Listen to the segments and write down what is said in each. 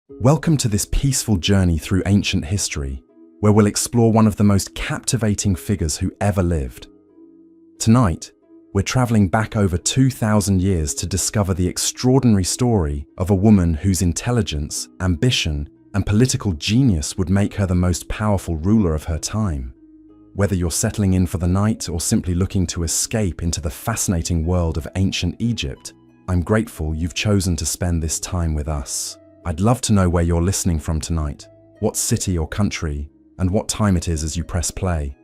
Welcome to this peaceful journey through ancient history, where we'll explore one of the most captivating figures who ever lived. Tonight, we're traveling back over 2,000 years to discover the extraordinary story of a woman whose intelligence, ambition, and political genius would make her the most powerful ruler of her time. Whether you're settling in for the night or simply looking to escape into the fascinating world of ancient Egypt, I'm grateful you've chosen to spend this time with us. I'd love to know where you're listening from tonight, what city or country, and what time it is as you press play.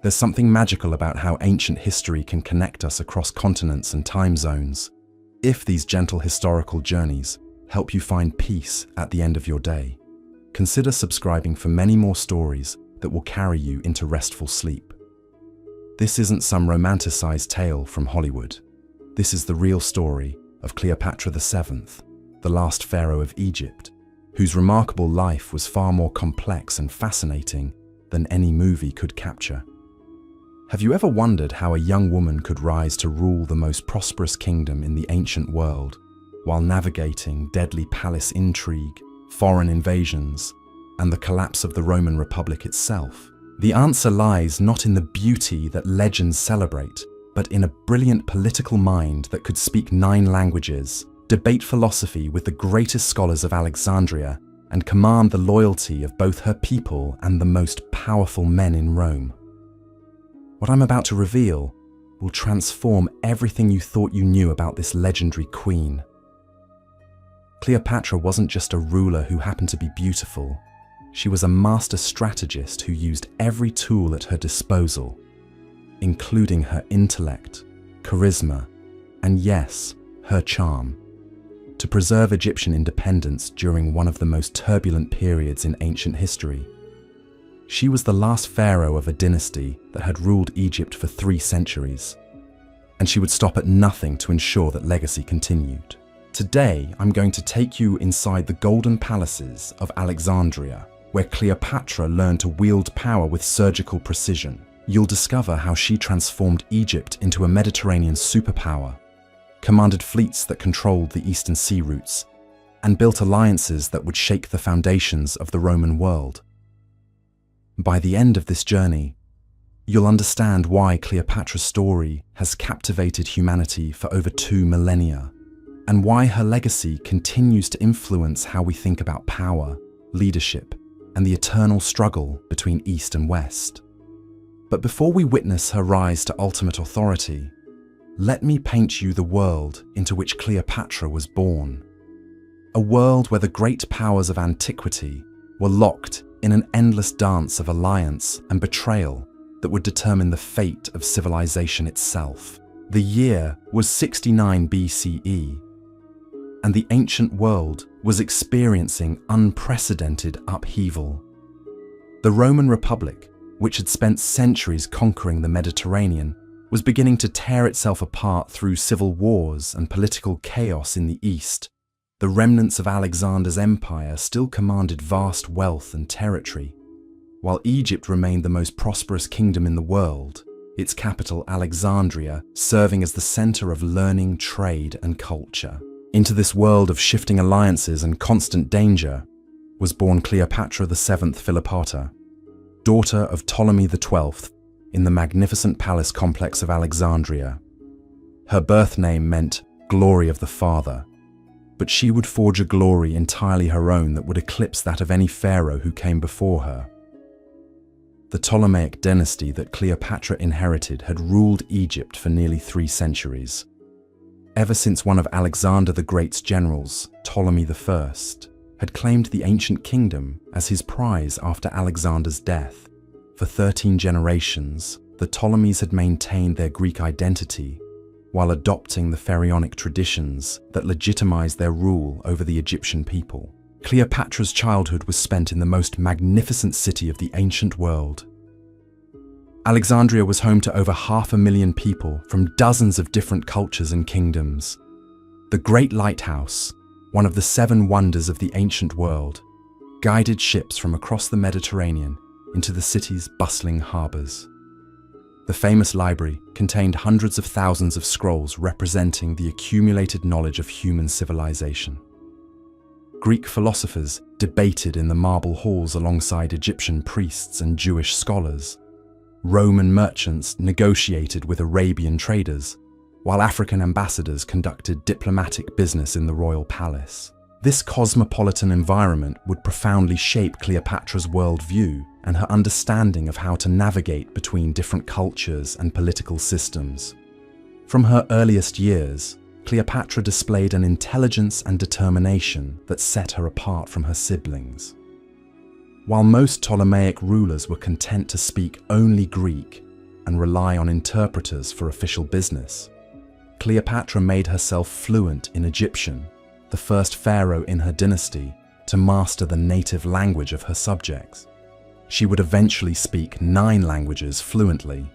There's something magical about how ancient history can connect us across continents and time zones. If these gentle historical journeys help you find peace at the end of your day, consider subscribing for many more stories that will carry you into restful sleep. This isn't some romanticized tale from Hollywood. This is the real story of Cleopatra VII, the last pharaoh of Egypt, whose remarkable life was far more complex and fascinating than any movie could capture. Have you ever wondered how a young woman could rise to rule the most prosperous kingdom in the ancient world while navigating deadly palace intrigue, foreign invasions, and the collapse of the Roman Republic itself? The answer lies not in the beauty that legends celebrate, but in a brilliant political mind that could speak 9 languages, debate philosophy with the greatest scholars of Alexandria, and command the loyalty of both her people and the most powerful men in Rome. What I'm about to reveal will transform everything you thought you knew about this legendary queen. Cleopatra wasn't just a ruler who happened to be beautiful. She was a master strategist who used every tool at her disposal, including her intellect, charisma, and yes, her charm, to preserve Egyptian independence during one of the most turbulent periods in ancient history. She was the last pharaoh of a dynasty that had ruled Egypt for 3 centuries, and she would stop at nothing to ensure that legacy continued. Today, I'm going to take you inside the golden palaces of Alexandria, where Cleopatra learned to wield power with surgical precision. You'll discover how she transformed Egypt into a Mediterranean superpower, commanded fleets that controlled the eastern sea routes, and built alliances that would shake the foundations of the Roman world. By the end of this journey, you'll understand why Cleopatra's story has captivated humanity for over 2 millennia, and why her legacy continues to influence how we think about power, leadership, and the eternal struggle between East and West. But before we witness her rise to ultimate authority, let me paint you the world into which Cleopatra was born. A world where the great powers of antiquity were locked in an endless dance of alliance and betrayal that would determine the fate of civilization itself. The year was 69 BCE, and the ancient world was experiencing unprecedented upheaval. The Roman Republic, which had spent centuries conquering the Mediterranean, was beginning to tear itself apart through civil wars and political chaos in the east. The remnants of Alexander's empire still commanded vast wealth and territory. While Egypt remained the most prosperous kingdom in the world, its capital Alexandria serving as the center of learning, trade, and culture. Into this world of shifting alliances and constant danger was born Cleopatra VII Philippa, daughter of Ptolemy XII, in the magnificent palace complex of Alexandria. Her birth name meant glory of the father, but she would forge a glory entirely her own that would eclipse that of any pharaoh who came before her. The Ptolemaic dynasty that Cleopatra inherited had ruled Egypt for nearly 3 centuries. Ever since one of Alexander the Great's generals, Ptolemy I, had claimed the ancient kingdom as his prize after Alexander's death. For 13 generations, the Ptolemies had maintained their Greek identity while adopting the pharaonic traditions that legitimized their rule over the Egyptian people. Cleopatra's childhood was spent in the most magnificent city of the ancient world. Alexandria was home to over 500,000 people from dozens of different cultures and kingdoms. The Great Lighthouse, one of the 7 wonders of the ancient world, guided ships from across the Mediterranean into the city's bustling harbours. The famous library contained hundreds of thousands of scrolls representing the accumulated knowledge of human civilization. Greek philosophers debated in the marble halls alongside Egyptian priests and Jewish scholars. Roman merchants negotiated with Arabian traders, while African ambassadors conducted diplomatic business in the royal palace. This cosmopolitan environment would profoundly shape Cleopatra's worldview and her understanding of how to navigate between different cultures and political systems. From her earliest years, Cleopatra displayed an intelligence and determination that set her apart from her siblings. While most Ptolemaic rulers were content to speak only Greek and rely on interpreters for official business, Cleopatra made herself fluent in Egyptian, the first pharaoh in her dynasty to master the native language of her subjects. She would eventually speak 9 languages fluently,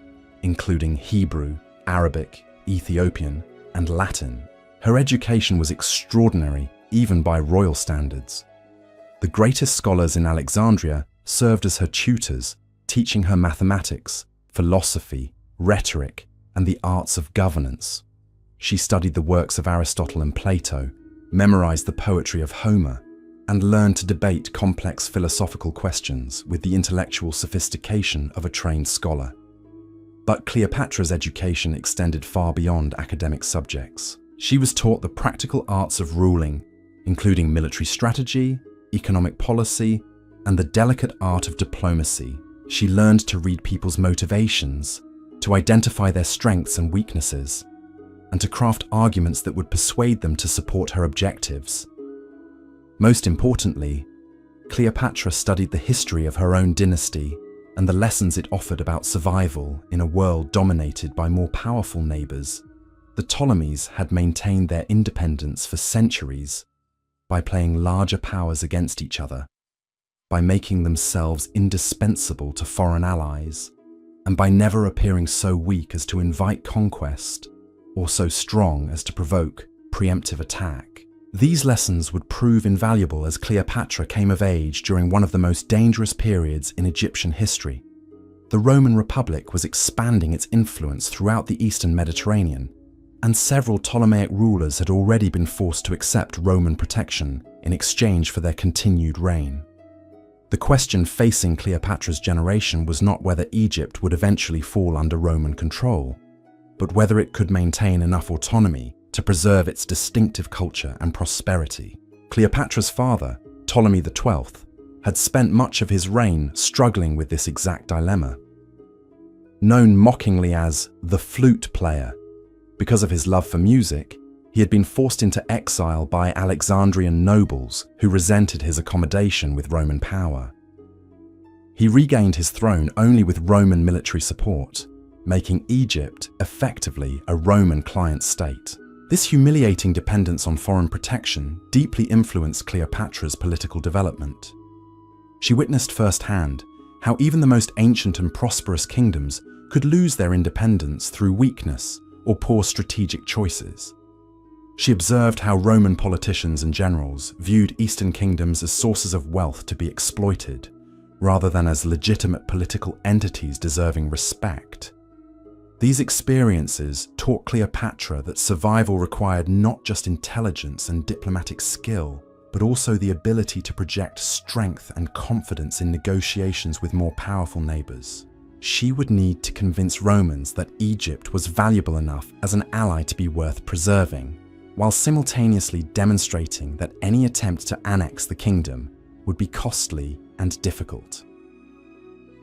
including Hebrew, Arabic, Ethiopian, and Latin. Her education was extraordinary, even by royal standards. The greatest scholars in Alexandria served as her tutors, teaching her mathematics, philosophy, rhetoric, and the arts of governance. She studied the works of Aristotle and Plato, memorized the poetry of Homer, and learned to debate complex philosophical questions with the intellectual sophistication of a trained scholar. But Cleopatra's education extended far beyond academic subjects. She was taught the practical arts of ruling, including military strategy, economic policy, and the delicate art of diplomacy. She learned to read people's motivations, to identify their strengths and weaknesses, and to craft arguments that would persuade them to support her objectives. Most importantly, Cleopatra studied the history of her own dynasty and the lessons it offered about survival in a world dominated by more powerful neighbors. The Ptolemies had maintained their independence for centuries by playing larger powers against each other, by making themselves indispensable to foreign allies, and by never appearing so weak as to invite conquest or so strong as to provoke preemptive attack. These lessons would prove invaluable as Cleopatra came of age during one of the most dangerous periods in Egyptian history. The Roman Republic was expanding its influence throughout the Eastern Mediterranean, and several Ptolemaic rulers had already been forced to accept Roman protection in exchange for their continued reign. The question facing Cleopatra's generation was not whether Egypt would eventually fall under Roman control, but whether it could maintain enough autonomy to preserve its distinctive culture and prosperity. Cleopatra's father, Ptolemy XII, had spent much of his reign struggling with this exact dilemma. Known mockingly as the flute player, because of his love for music, he had been forced into exile by Alexandrian nobles who resented his accommodation with Roman power. He regained his throne only with Roman military support, making Egypt effectively a Roman client state. This humiliating dependence on foreign protection deeply influenced Cleopatra's political development. She witnessed firsthand how even the most ancient and prosperous kingdoms could lose their independence through weakness or poor strategic choices. She observed how Roman politicians and generals viewed Eastern kingdoms as sources of wealth to be exploited, rather than as legitimate political entities deserving respect. These experiences taught Cleopatra that survival required not just intelligence and diplomatic skill, but also the ability to project strength and confidence in negotiations with more powerful neighbors. She would need to convince Romans that Egypt was valuable enough as an ally to be worth preserving, while simultaneously demonstrating that any attempt to annex the kingdom would be costly and difficult.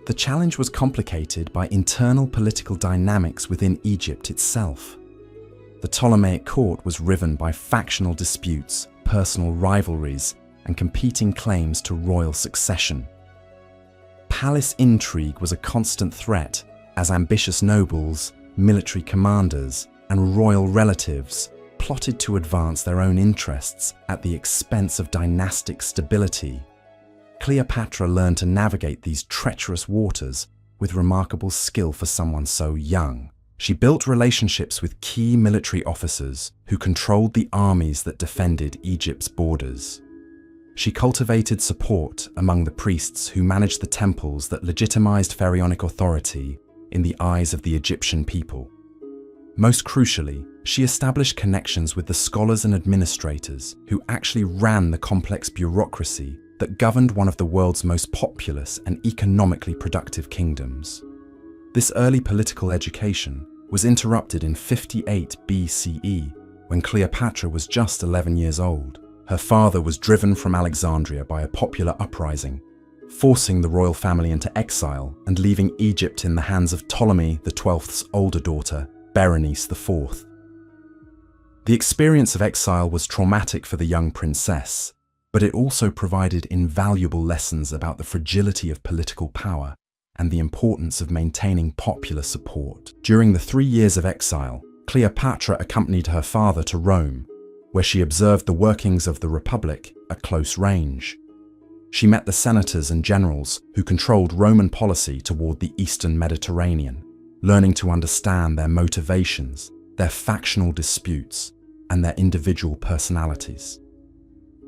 The challenge was complicated by internal political dynamics within Egypt itself. The Ptolemaic court was riven by factional disputes, personal rivalries, and competing claims to royal succession. Palace intrigue was a constant threat as ambitious nobles, military commanders, and royal relatives plotted to advance their own interests at the expense of dynastic stability. Cleopatra learned to navigate these treacherous waters with remarkable skill for someone so young. She built relationships with key military officers who controlled the armies that defended Egypt's borders. She cultivated support among the priests who managed the temples that legitimized pharaonic authority in the eyes of the Egyptian people. Most crucially, She established connections with the scholars and administrators who actually ran the complex bureaucracy that governed one of the world's most populous and economically productive kingdoms. This early political education was interrupted in 58 BCE when Cleopatra was just 11 years old. Her father was driven from Alexandria by a popular uprising, forcing the royal family into exile and leaving Egypt in the hands of Ptolemy XII's older daughter, Berenice IV. The experience of exile was traumatic for the young princess, but it also provided invaluable lessons about the fragility of political power and the importance of maintaining popular support. During the 3 years of exile, Cleopatra accompanied her father to Rome, where she observed the workings of the Republic at close range. She met the senators and generals who controlled Roman policy toward the Eastern Mediterranean, learning to understand their motivations, their factional disputes, and their individual personalities.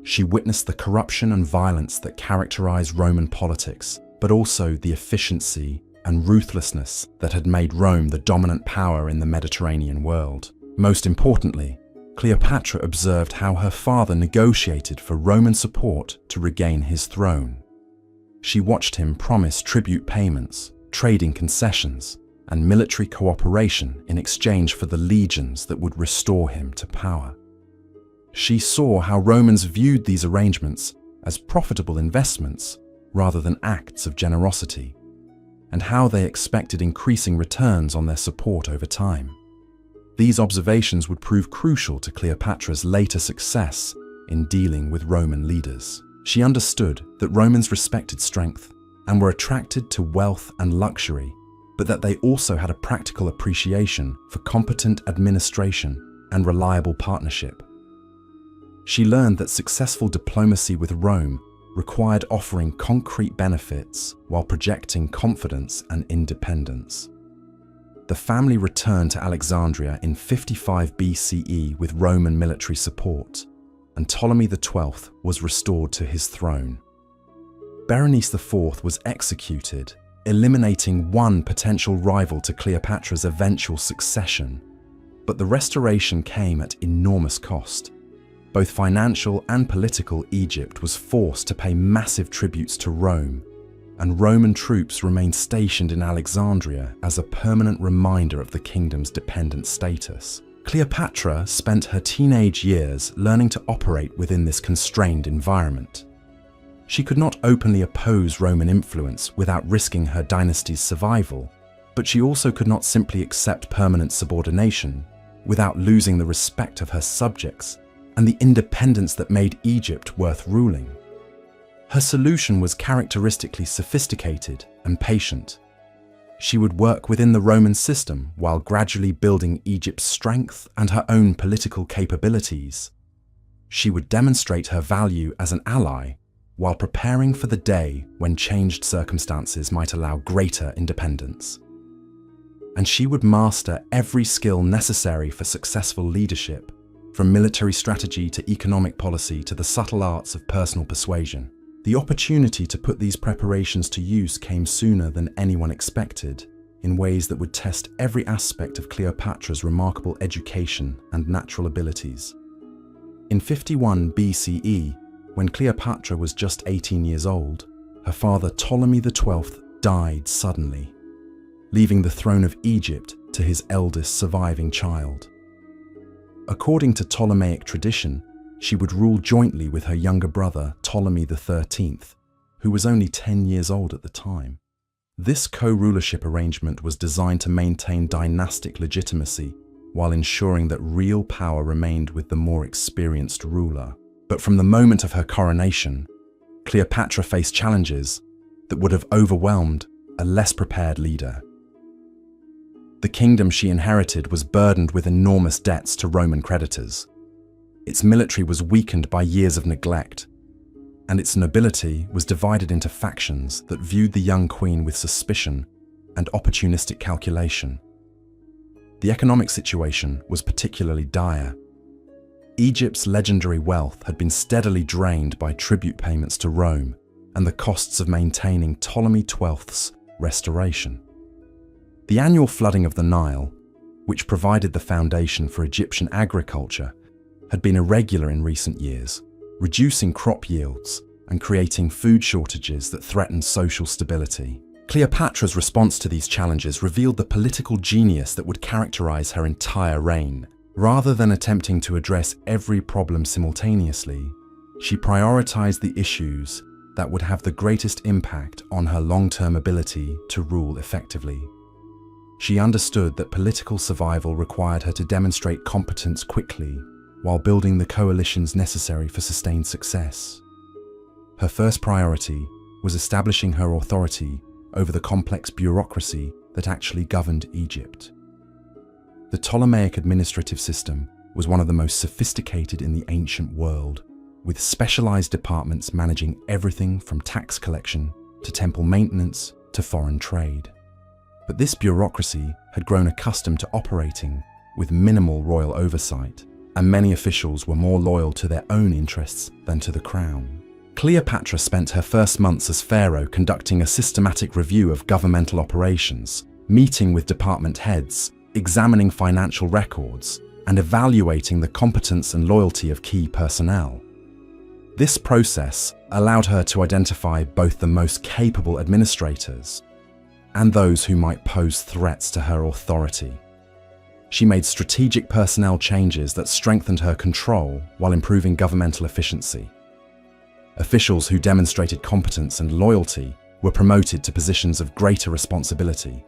She witnessed the corruption and violence that characterized Roman politics, but also the efficiency and ruthlessness that had made Rome the dominant power in the Mediterranean world. Most importantly, Cleopatra observed how her father negotiated for Roman support to regain his throne. She watched him promise tribute payments, trading concessions, and military cooperation in exchange for the legions that would restore him to power. She saw how Romans viewed these arrangements as profitable investments rather than acts of generosity, and how they expected increasing returns on their support over time. These observations would prove crucial to Cleopatra's later success in dealing with Roman leaders. She understood that Romans respected strength and were attracted to wealth and luxury, but that they also had a practical appreciation for competent administration and reliable partnership. She learned that successful diplomacy with Rome required offering concrete benefits while projecting confidence and independence. The family returned to Alexandria in 55 BCE with Roman military support, and Ptolemy XII was restored to his throne. Berenice IV was executed, eliminating one potential rival to Cleopatra's eventual succession. But the restoration came at enormous cost. Both financial and political, Egypt was forced to pay massive tributes to Rome, and Roman troops remained stationed in Alexandria as a permanent reminder of the kingdom's dependent status. Cleopatra spent her teenage years learning to operate within this constrained environment. She could not openly oppose Roman influence without risking her dynasty's survival, but she also could not simply accept permanent subordination without losing the respect of her subjects and the independence that made Egypt worth ruling. Her solution was characteristically sophisticated and patient. She would work within the Roman system while gradually building Egypt's strength and her own political capabilities. She would demonstrate her value as an ally while preparing for the day when changed circumstances might allow greater independence. And she would master every skill necessary for successful leadership, from military strategy to economic policy to the subtle arts of personal persuasion. The opportunity to put these preparations to use came sooner than anyone expected, in ways that would test every aspect of Cleopatra's remarkable education and natural abilities. In 51 BCE, when Cleopatra was just 18 years old, her father Ptolemy XII died suddenly, leaving the throne of Egypt to his eldest surviving child. According to Ptolemaic tradition, she would rule jointly with her younger brother Ptolemy XIII, who was only 10 years old at the time. This co-rulership arrangement was designed to maintain dynastic legitimacy while ensuring that real power remained with the more experienced ruler. But from the moment of her coronation, Cleopatra faced challenges that would have overwhelmed a less prepared leader. The kingdom she inherited was burdened with enormous debts to Roman creditors. Its military was weakened by years of neglect, and its nobility was divided into factions that viewed the young queen with suspicion and opportunistic calculation. The economic situation was particularly dire. Egypt's legendary wealth had been steadily drained by tribute payments to Rome and the costs of maintaining Ptolemy XII's restoration. The annual flooding of the Nile, which provided the foundation for Egyptian agriculture, had been irregular in recent years, reducing crop yields and creating food shortages that threatened social stability. Cleopatra's response to these challenges revealed the political genius that would characterize her entire reign. Rather than attempting to address every problem simultaneously, she prioritized the issues that would have the greatest impact on her long-term ability to rule effectively. She understood that political survival required her to demonstrate competence quickly while building the coalitions necessary for sustained success. Her first priority was establishing her authority over the complex bureaucracy that actually governed Egypt. The Ptolemaic administrative system was one of the most sophisticated in the ancient world, with specialized departments managing everything from tax collection to temple maintenance to foreign trade. But this bureaucracy had grown accustomed to operating with minimal royal oversight, and many officials were more loyal to their own interests than to the crown. Cleopatra spent her first months as pharaoh conducting a systematic review of governmental operations, meeting with department heads, examining financial records, and evaluating the competence and loyalty of key personnel. This process allowed her to identify both the most capable administrators and those who might pose threats to her authority. She made strategic personnel changes that strengthened her control while improving governmental efficiency. Officials who demonstrated competence and loyalty were promoted to positions of greater responsibility.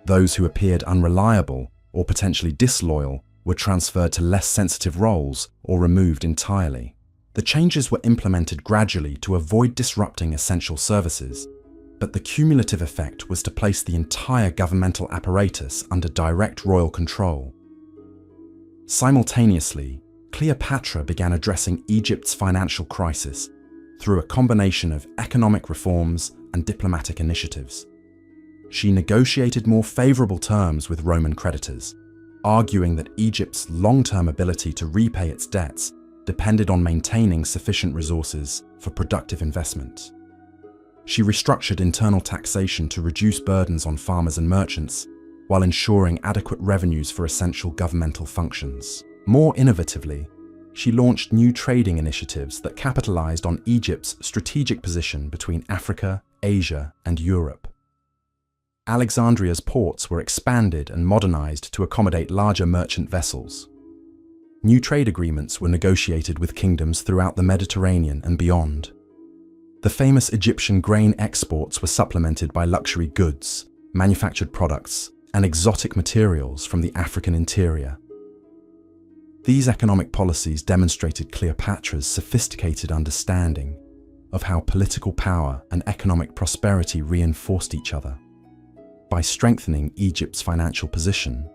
Those who appeared unreliable or potentially disloyal were transferred to less sensitive roles or removed entirely. The changes were implemented gradually to avoid disrupting essential services, but the cumulative effect was to place the entire governmental apparatus under direct royal control. Simultaneously, Cleopatra began addressing Egypt's financial crisis through a combination of economic reforms and diplomatic initiatives. She negotiated more favorable terms with Roman creditors, arguing that Egypt's long-term ability to repay its debts depended on maintaining sufficient resources for productive investment. She restructured internal taxation to reduce burdens on farmers and merchants, while ensuring adequate revenues for essential governmental functions. More innovatively, she launched new trading initiatives that capitalized on Egypt's strategic position between Africa, Asia, and Europe. Alexandria's ports were expanded and modernized to accommodate larger merchant vessels. New trade agreements were negotiated with kingdoms throughout the Mediterranean and beyond. The famous Egyptian grain exports were supplemented by luxury goods, manufactured products, and exotic materials from the African interior. These economic policies demonstrated Cleopatra's sophisticated understanding of how political power and economic prosperity reinforced each other. By strengthening Egypt's financial position,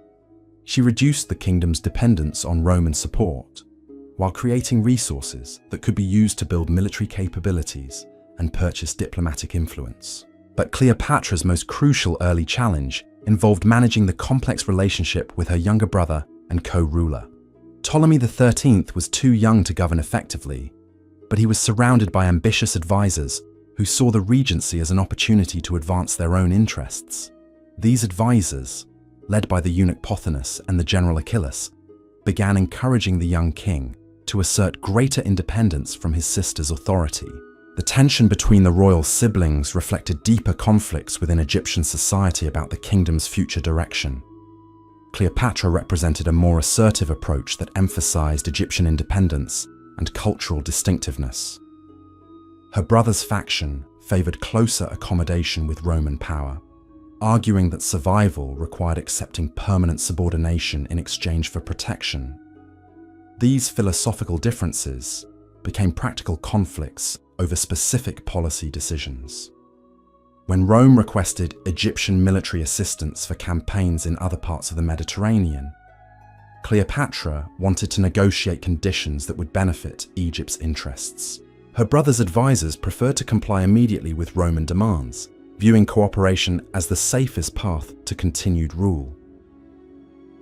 she reduced the kingdom's dependence on Roman support, while creating resources that could be used to build military capabilities and purchase diplomatic influence. But Cleopatra's most crucial early challenge involved managing the complex relationship with her younger brother and co-ruler. Ptolemy XIII was too young to govern effectively, but he was surrounded by ambitious advisors who saw the regency as an opportunity to advance their own interests. These advisors, led by the eunuch Pothinus and the general Achilles, began encouraging the young king to assert greater independence from his sister's authority. The tension between the royal siblings reflected deeper conflicts within Egyptian society about the kingdom's future direction. Cleopatra represented a more assertive approach that emphasized Egyptian independence and cultural distinctiveness. Her brother's faction favored closer accommodation with Roman power, arguing that survival required accepting permanent subordination in exchange for protection. These philosophical differences became practical conflicts over specific policy decisions. When Rome requested Egyptian military assistance for campaigns in other parts of the Mediterranean, Cleopatra wanted to negotiate conditions that would benefit Egypt's interests. Her brother's advisors preferred to comply immediately with Roman demands, viewing cooperation as the safest path to continued rule.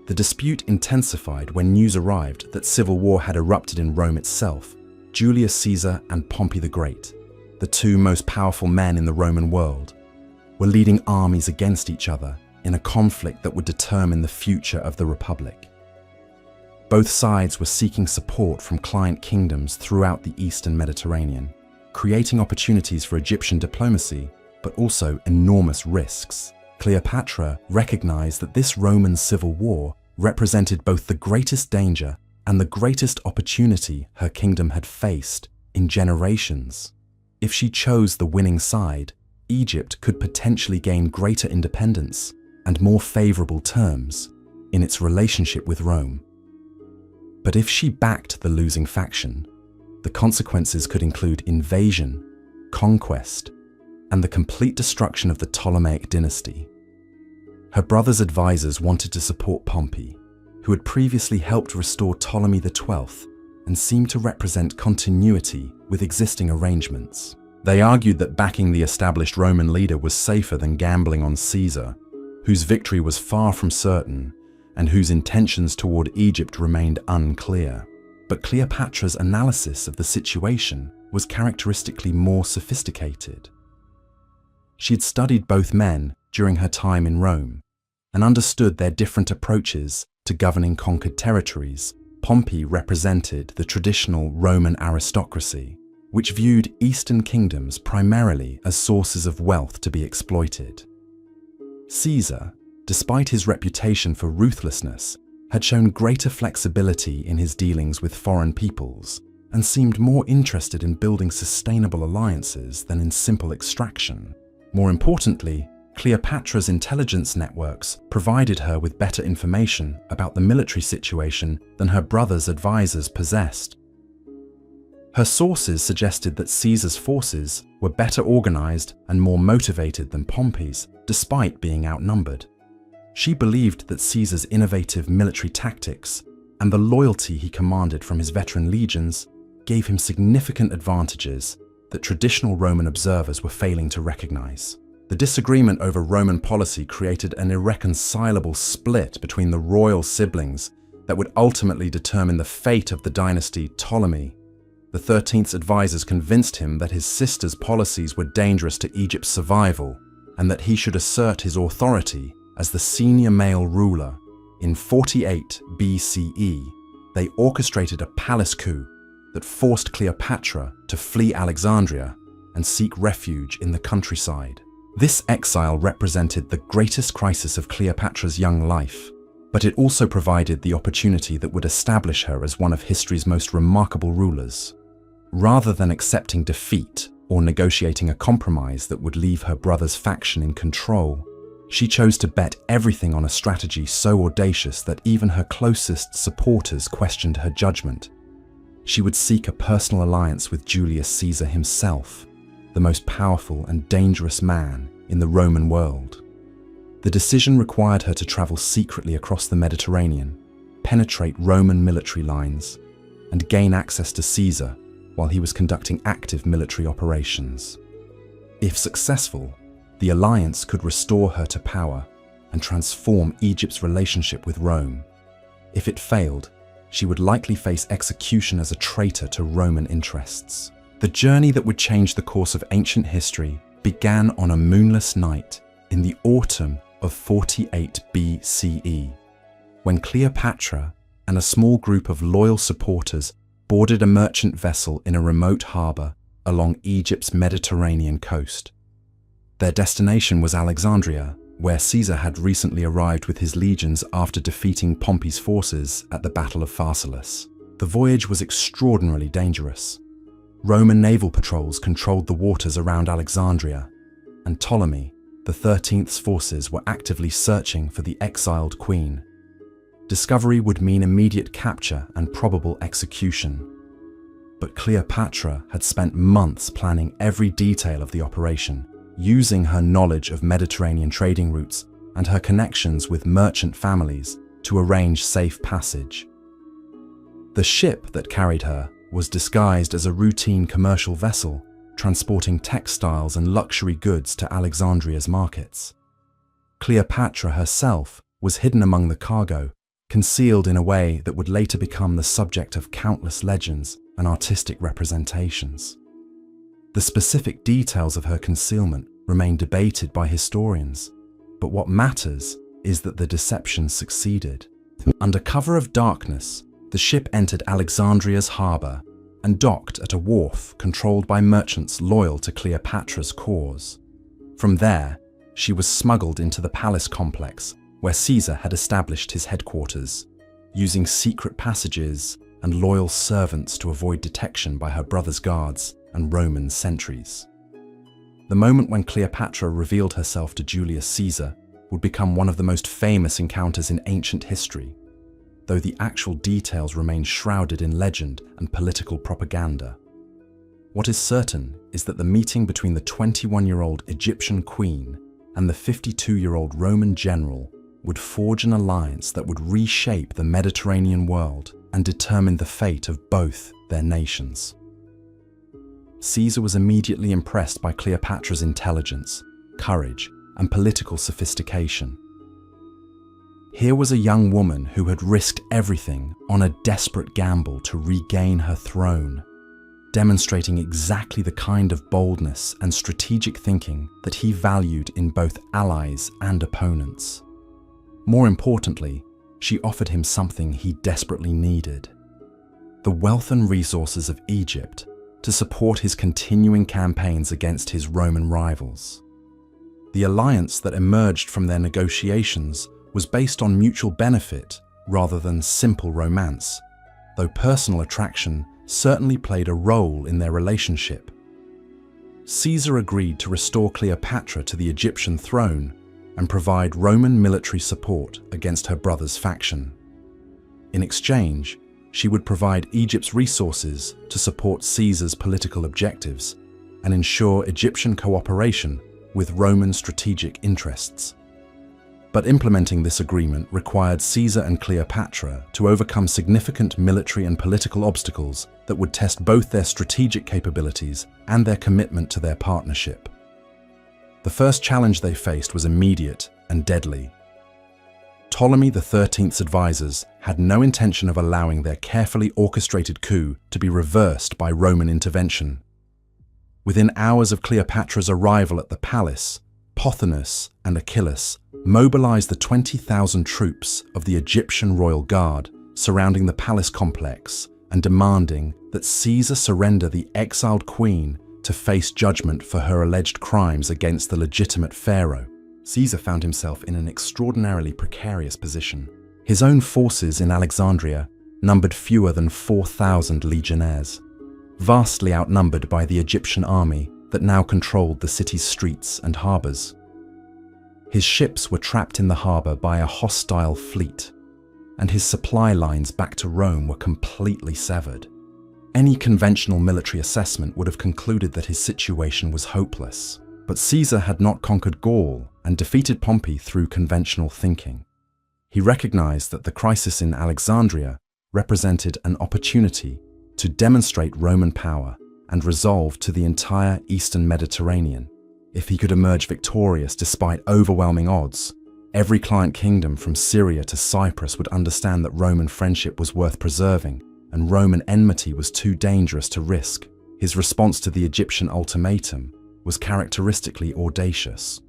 The dispute intensified when news arrived that civil war had erupted in Rome itself. Julius Caesar and Pompey the Great, the two most powerful men in the Roman world, were leading armies against each other in a conflict that would determine the future of the Republic. Both sides were seeking support from client kingdoms throughout the Eastern Mediterranean, creating opportunities for Egyptian diplomacy, but also enormous risks. Cleopatra recognized that this Roman civil war represented both the greatest danger and the greatest opportunity her kingdom had faced in generations. If she chose the winning side, Egypt could potentially gain greater independence and more favorable terms in its relationship with Rome. But if she backed the losing faction, the consequences could include invasion, conquest, and the complete destruction of the Ptolemaic dynasty. Her brother's advisors wanted to support Pompey, who had previously helped restore Ptolemy XII and seemed to represent continuity with existing arrangements. They argued that backing the established Roman leader was safer than gambling on Caesar, whose victory was far from certain and whose intentions toward Egypt remained unclear. But Cleopatra's analysis of the situation was characteristically more sophisticated. She had studied both men during her time in Rome and understood their different approaches to governing conquered territories. Pompey represented the traditional Roman aristocracy, which viewed Eastern kingdoms primarily as sources of wealth to be exploited. Caesar, despite his reputation for ruthlessness, had shown greater flexibility in his dealings with foreign peoples and seemed more interested in building sustainable alliances than in simple extraction. More importantly, Cleopatra's intelligence networks provided her with better information about the military situation than her brother's advisors possessed. Her sources suggested that Caesar's forces were better organized and more motivated than Pompey's, despite being outnumbered. She believed that Caesar's innovative military tactics and the loyalty he commanded from his veteran legions gave him significant advantages that traditional Roman observers were failing to recognize. The disagreement over Roman policy created an irreconcilable split between the royal siblings that would ultimately determine the fate of the dynasty Ptolemy. The 13th's advisors convinced him that his sister's policies were dangerous to Egypt's survival and that he should assert his authority as the senior male ruler. In 48 BCE, they orchestrated a palace coup that forced Cleopatra to flee Alexandria and seek refuge in the countryside. This exile represented the greatest crisis of Cleopatra's young life, but it also provided the opportunity that would establish her as one of history's most remarkable rulers. Rather than accepting defeat or negotiating a compromise that would leave her brother's faction in control, she chose to bet everything on a strategy so audacious that even her closest supporters questioned her judgment. She would seek a personal alliance with Julius Caesar himself, the most powerful and dangerous man in the Roman world. The decision required her to travel secretly across the Mediterranean, penetrate Roman military lines, and gain access to Caesar while he was conducting active military operations. If successful, the alliance could restore her to power and transform Egypt's relationship with Rome. If it failed, she would likely face execution as a traitor to Roman interests. The journey that would change the course of ancient history began on a moonless night in the autumn of 48 BCE, when Cleopatra and a small group of loyal supporters boarded a merchant vessel in a remote harbor along Egypt's Mediterranean coast. Their destination was Alexandria, where Caesar had recently arrived with his legions after defeating Pompey's forces at the Battle of Pharsalus. The voyage was extraordinarily dangerous. Roman naval patrols controlled the waters around Alexandria, and Ptolemy, the 13th's forces were actively searching for the exiled queen. Discovery would mean immediate capture and probable execution. But Cleopatra had spent months planning every detail of the operation, using her knowledge of Mediterranean trading routes and her connections with merchant families to arrange safe passage. The ship that carried her was disguised as a routine commercial vessel, transporting textiles and luxury goods to Alexandria's markets. Cleopatra herself was hidden among the cargo, concealed in a way that would later become the subject of countless legends and artistic representations. The specific details of her concealment remain debated by historians, But what matters is that the deception succeeded. Under cover of darkness, the ship entered Alexandria's harbor and docked at a wharf controlled by merchants loyal to Cleopatra's cause. From there, she was smuggled into the palace complex where Caesar had established his headquarters, using secret passages and loyal servants to avoid detection by her brother's guards and Roman sentries. The moment when Cleopatra revealed herself to Julius Caesar would become one of the most famous encounters in ancient history, though the actual details remain shrouded in legend and political propaganda. What is certain is that the meeting between the 21-year-old Egyptian queen and the 52-year-old Roman general would forge an alliance that would reshape the Mediterranean world and determine the fate of both their nations. Caesar was immediately impressed by Cleopatra's intelligence, courage, and political sophistication. Here was a young woman who had risked everything on a desperate gamble to regain her throne, demonstrating exactly the kind of boldness and strategic thinking that he valued in both allies and opponents. More importantly, she offered him something he desperately needed: the wealth and resources of Egypt to support his continuing campaigns against his Roman rivals. The alliance that emerged from their negotiations was based on mutual benefit rather than simple romance, though personal attraction certainly played a role in their relationship. Caesar agreed to restore Cleopatra to the Egyptian throne and provide Roman military support against her brother's faction. In exchange, she would provide Egypt's resources to support Caesar's political objectives and ensure Egyptian cooperation with Roman strategic interests. But implementing this agreement required Caesar and Cleopatra to overcome significant military and political obstacles that would test both their strategic capabilities and their commitment to their partnership. The first challenge they faced was immediate and deadly. Ptolemy XIII's advisors had no intention of allowing their carefully orchestrated coup to be reversed by Roman intervention. Within hours of Cleopatra's arrival at the palace, Pothinus and Achillas mobilized the 20,000 troops of the Egyptian royal guard surrounding the palace complex and demanding that Caesar surrender the exiled queen to face judgment for her alleged crimes against the legitimate pharaoh. Caesar found himself in an extraordinarily precarious position. His own forces in Alexandria numbered fewer than 4,000 legionnaires, vastly outnumbered by the Egyptian army that now controlled the city's streets and harbors. His ships were trapped in the harbor by a hostile fleet, and his supply lines back to Rome were completely severed. Any conventional military assessment would have concluded that his situation was hopeless. But Caesar had not conquered Gaul and defeated Pompey through conventional thinking. He recognized that the crisis in Alexandria represented an opportunity to demonstrate Roman power and resolve to the entire Eastern Mediterranean. If he could emerge victorious despite overwhelming odds, every client kingdom from Syria to Cyprus would understand that Roman friendship was worth preserving and Roman enmity was too dangerous to risk. His response to the Egyptian ultimatum was characteristically audacious.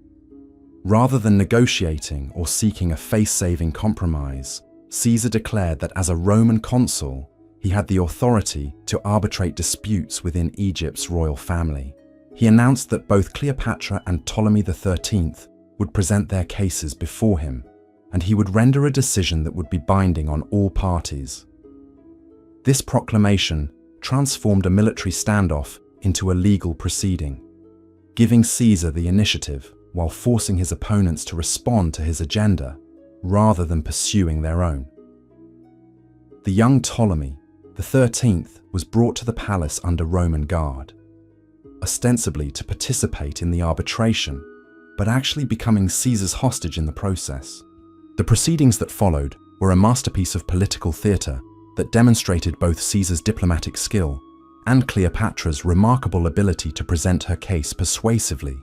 Rather than negotiating or seeking a face-saving compromise, Caesar declared that as a Roman consul, he had the authority to arbitrate disputes within Egypt's royal family. He announced that both Cleopatra and Ptolemy XIII would present their cases before him, and he would render a decision that would be binding on all parties. This proclamation transformed a military standoff into a legal proceeding, giving Caesar the initiative while forcing his opponents to respond to his agenda rather than pursuing their own. The young Ptolemy XIII was brought to the palace under Roman guard, ostensibly to participate in the arbitration, but actually becoming Caesar's hostage in the process. The proceedings that followed were a masterpiece of political theatre that demonstrated both Caesar's diplomatic skill and Cleopatra's remarkable ability to present her case persuasively.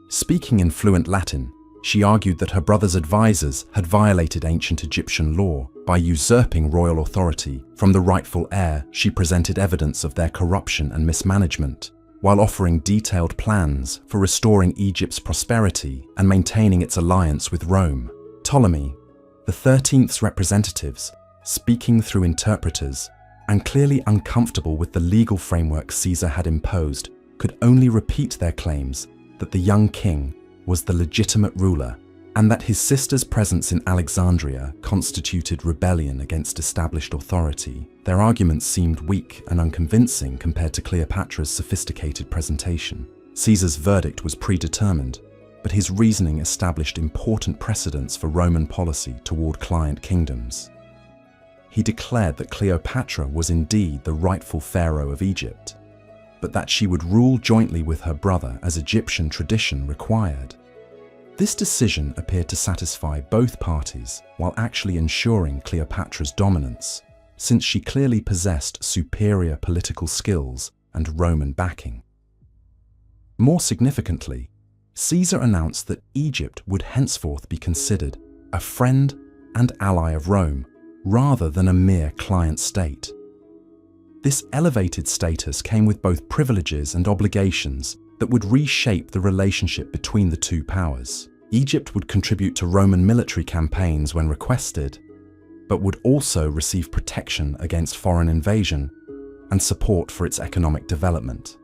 Speaking in fluent Latin, she argued that her brother's advisors had violated ancient Egyptian law by usurping royal authority from the rightful heir. She presented evidence of their corruption and mismanagement, while offering detailed plans for restoring Egypt's prosperity and maintaining its alliance with Rome. Ptolemy, the 13th's representatives, speaking through interpreters, and clearly uncomfortable with the legal framework Caesar had imposed, could only repeat their claims that the young king was the legitimate ruler and that his sister's presence in Alexandria constituted rebellion against established authority. Their arguments seemed weak and unconvincing compared to Cleopatra's sophisticated presentation. Caesar's verdict was predetermined, but his reasoning established important precedents for Roman policy toward client kingdoms. He declared that Cleopatra was indeed the rightful pharaoh of Egypt, but that she would rule jointly with her brother as Egyptian tradition required. This decision appeared to satisfy both parties while actually ensuring Cleopatra's dominance, since she clearly possessed superior political skills and Roman backing. More significantly, Caesar announced that Egypt would henceforth be considered a friend and ally of Rome, rather than a mere client state. This elevated status came with both privileges and obligations that would reshape the relationship between the two powers. Egypt would contribute to Roman military campaigns when requested, but would also receive protection against foreign invasion and support for its economic development.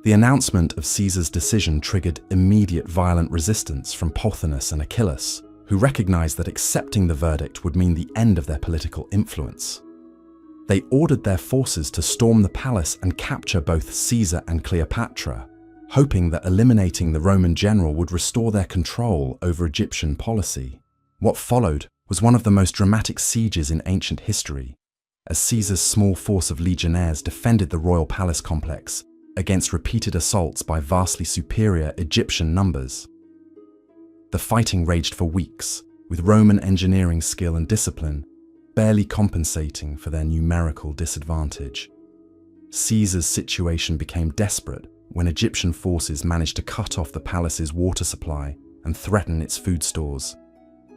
The announcement of Caesar's decision triggered immediate violent resistance from Pothinus and Achillas, who recognized that accepting the verdict would mean the end of their political influence. They ordered their forces to storm the palace and capture both Caesar and Cleopatra, hoping that eliminating the Roman general would restore their control over Egyptian policy. What followed was one of the most dramatic sieges in ancient history, as Caesar's small force of legionnaires defended the royal palace complex against repeated assaults by vastly superior Egyptian numbers. The fighting raged for weeks, with Roman engineering skill and discipline barely compensating for their numerical disadvantage. Caesar's situation became desperate when Egyptian forces managed to cut off the palace's water supply and threaten its food stores.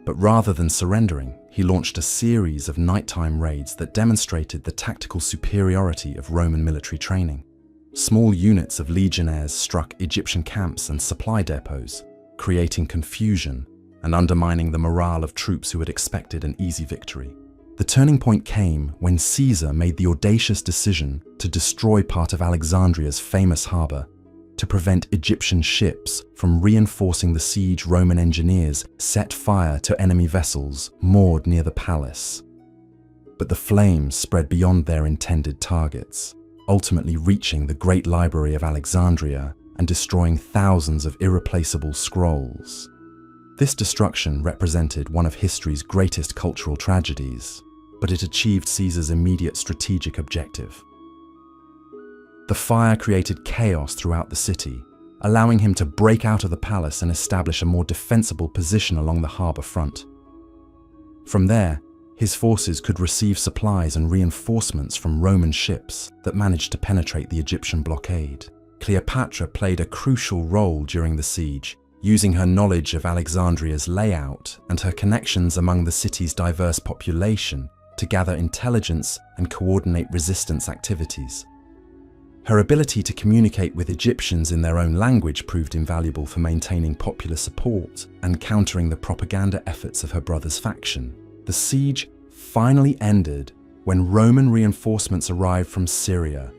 But rather than surrendering, he launched a series of nighttime raids that demonstrated the tactical superiority of Roman military training. Small units of legionnaires struck Egyptian camps and supply depots, creating confusion and undermining the morale of troops who had expected an easy victory. The turning point came when Caesar made the audacious decision to destroy part of Alexandria's famous harbour to prevent Egyptian ships from reinforcing the siege. Roman engineers set fire to enemy vessels moored near the palace. But the flames spread beyond their intended targets, ultimately reaching the Great Library of Alexandria and destroying thousands of irreplaceable scrolls. This destruction represented one of history's greatest cultural tragedies, but it achieved Caesar's immediate strategic objective. The fire created chaos throughout the city, allowing him to break out of the palace and establish a more defensible position along the harbour front. From there, his forces could receive supplies and reinforcements from Roman ships that managed to penetrate the Egyptian blockade. Cleopatra played a crucial role during the siege, using her knowledge of Alexandria's layout and her connections among the city's diverse population to gather intelligence and coordinate resistance activities. Her ability to communicate with Egyptians in their own language proved invaluable for maintaining popular support and countering the propaganda efforts of her brother's faction. The siege finally ended when Roman reinforcements arrived from Syria,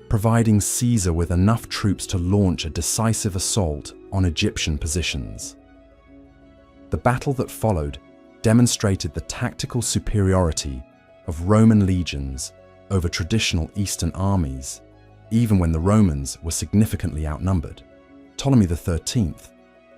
providing Caesar with enough troops to launch a decisive assault on Egyptian positions. The battle that followed demonstrated the tactical superiority of Roman legions over traditional Eastern armies, even when the Romans were significantly outnumbered. Ptolemy XIII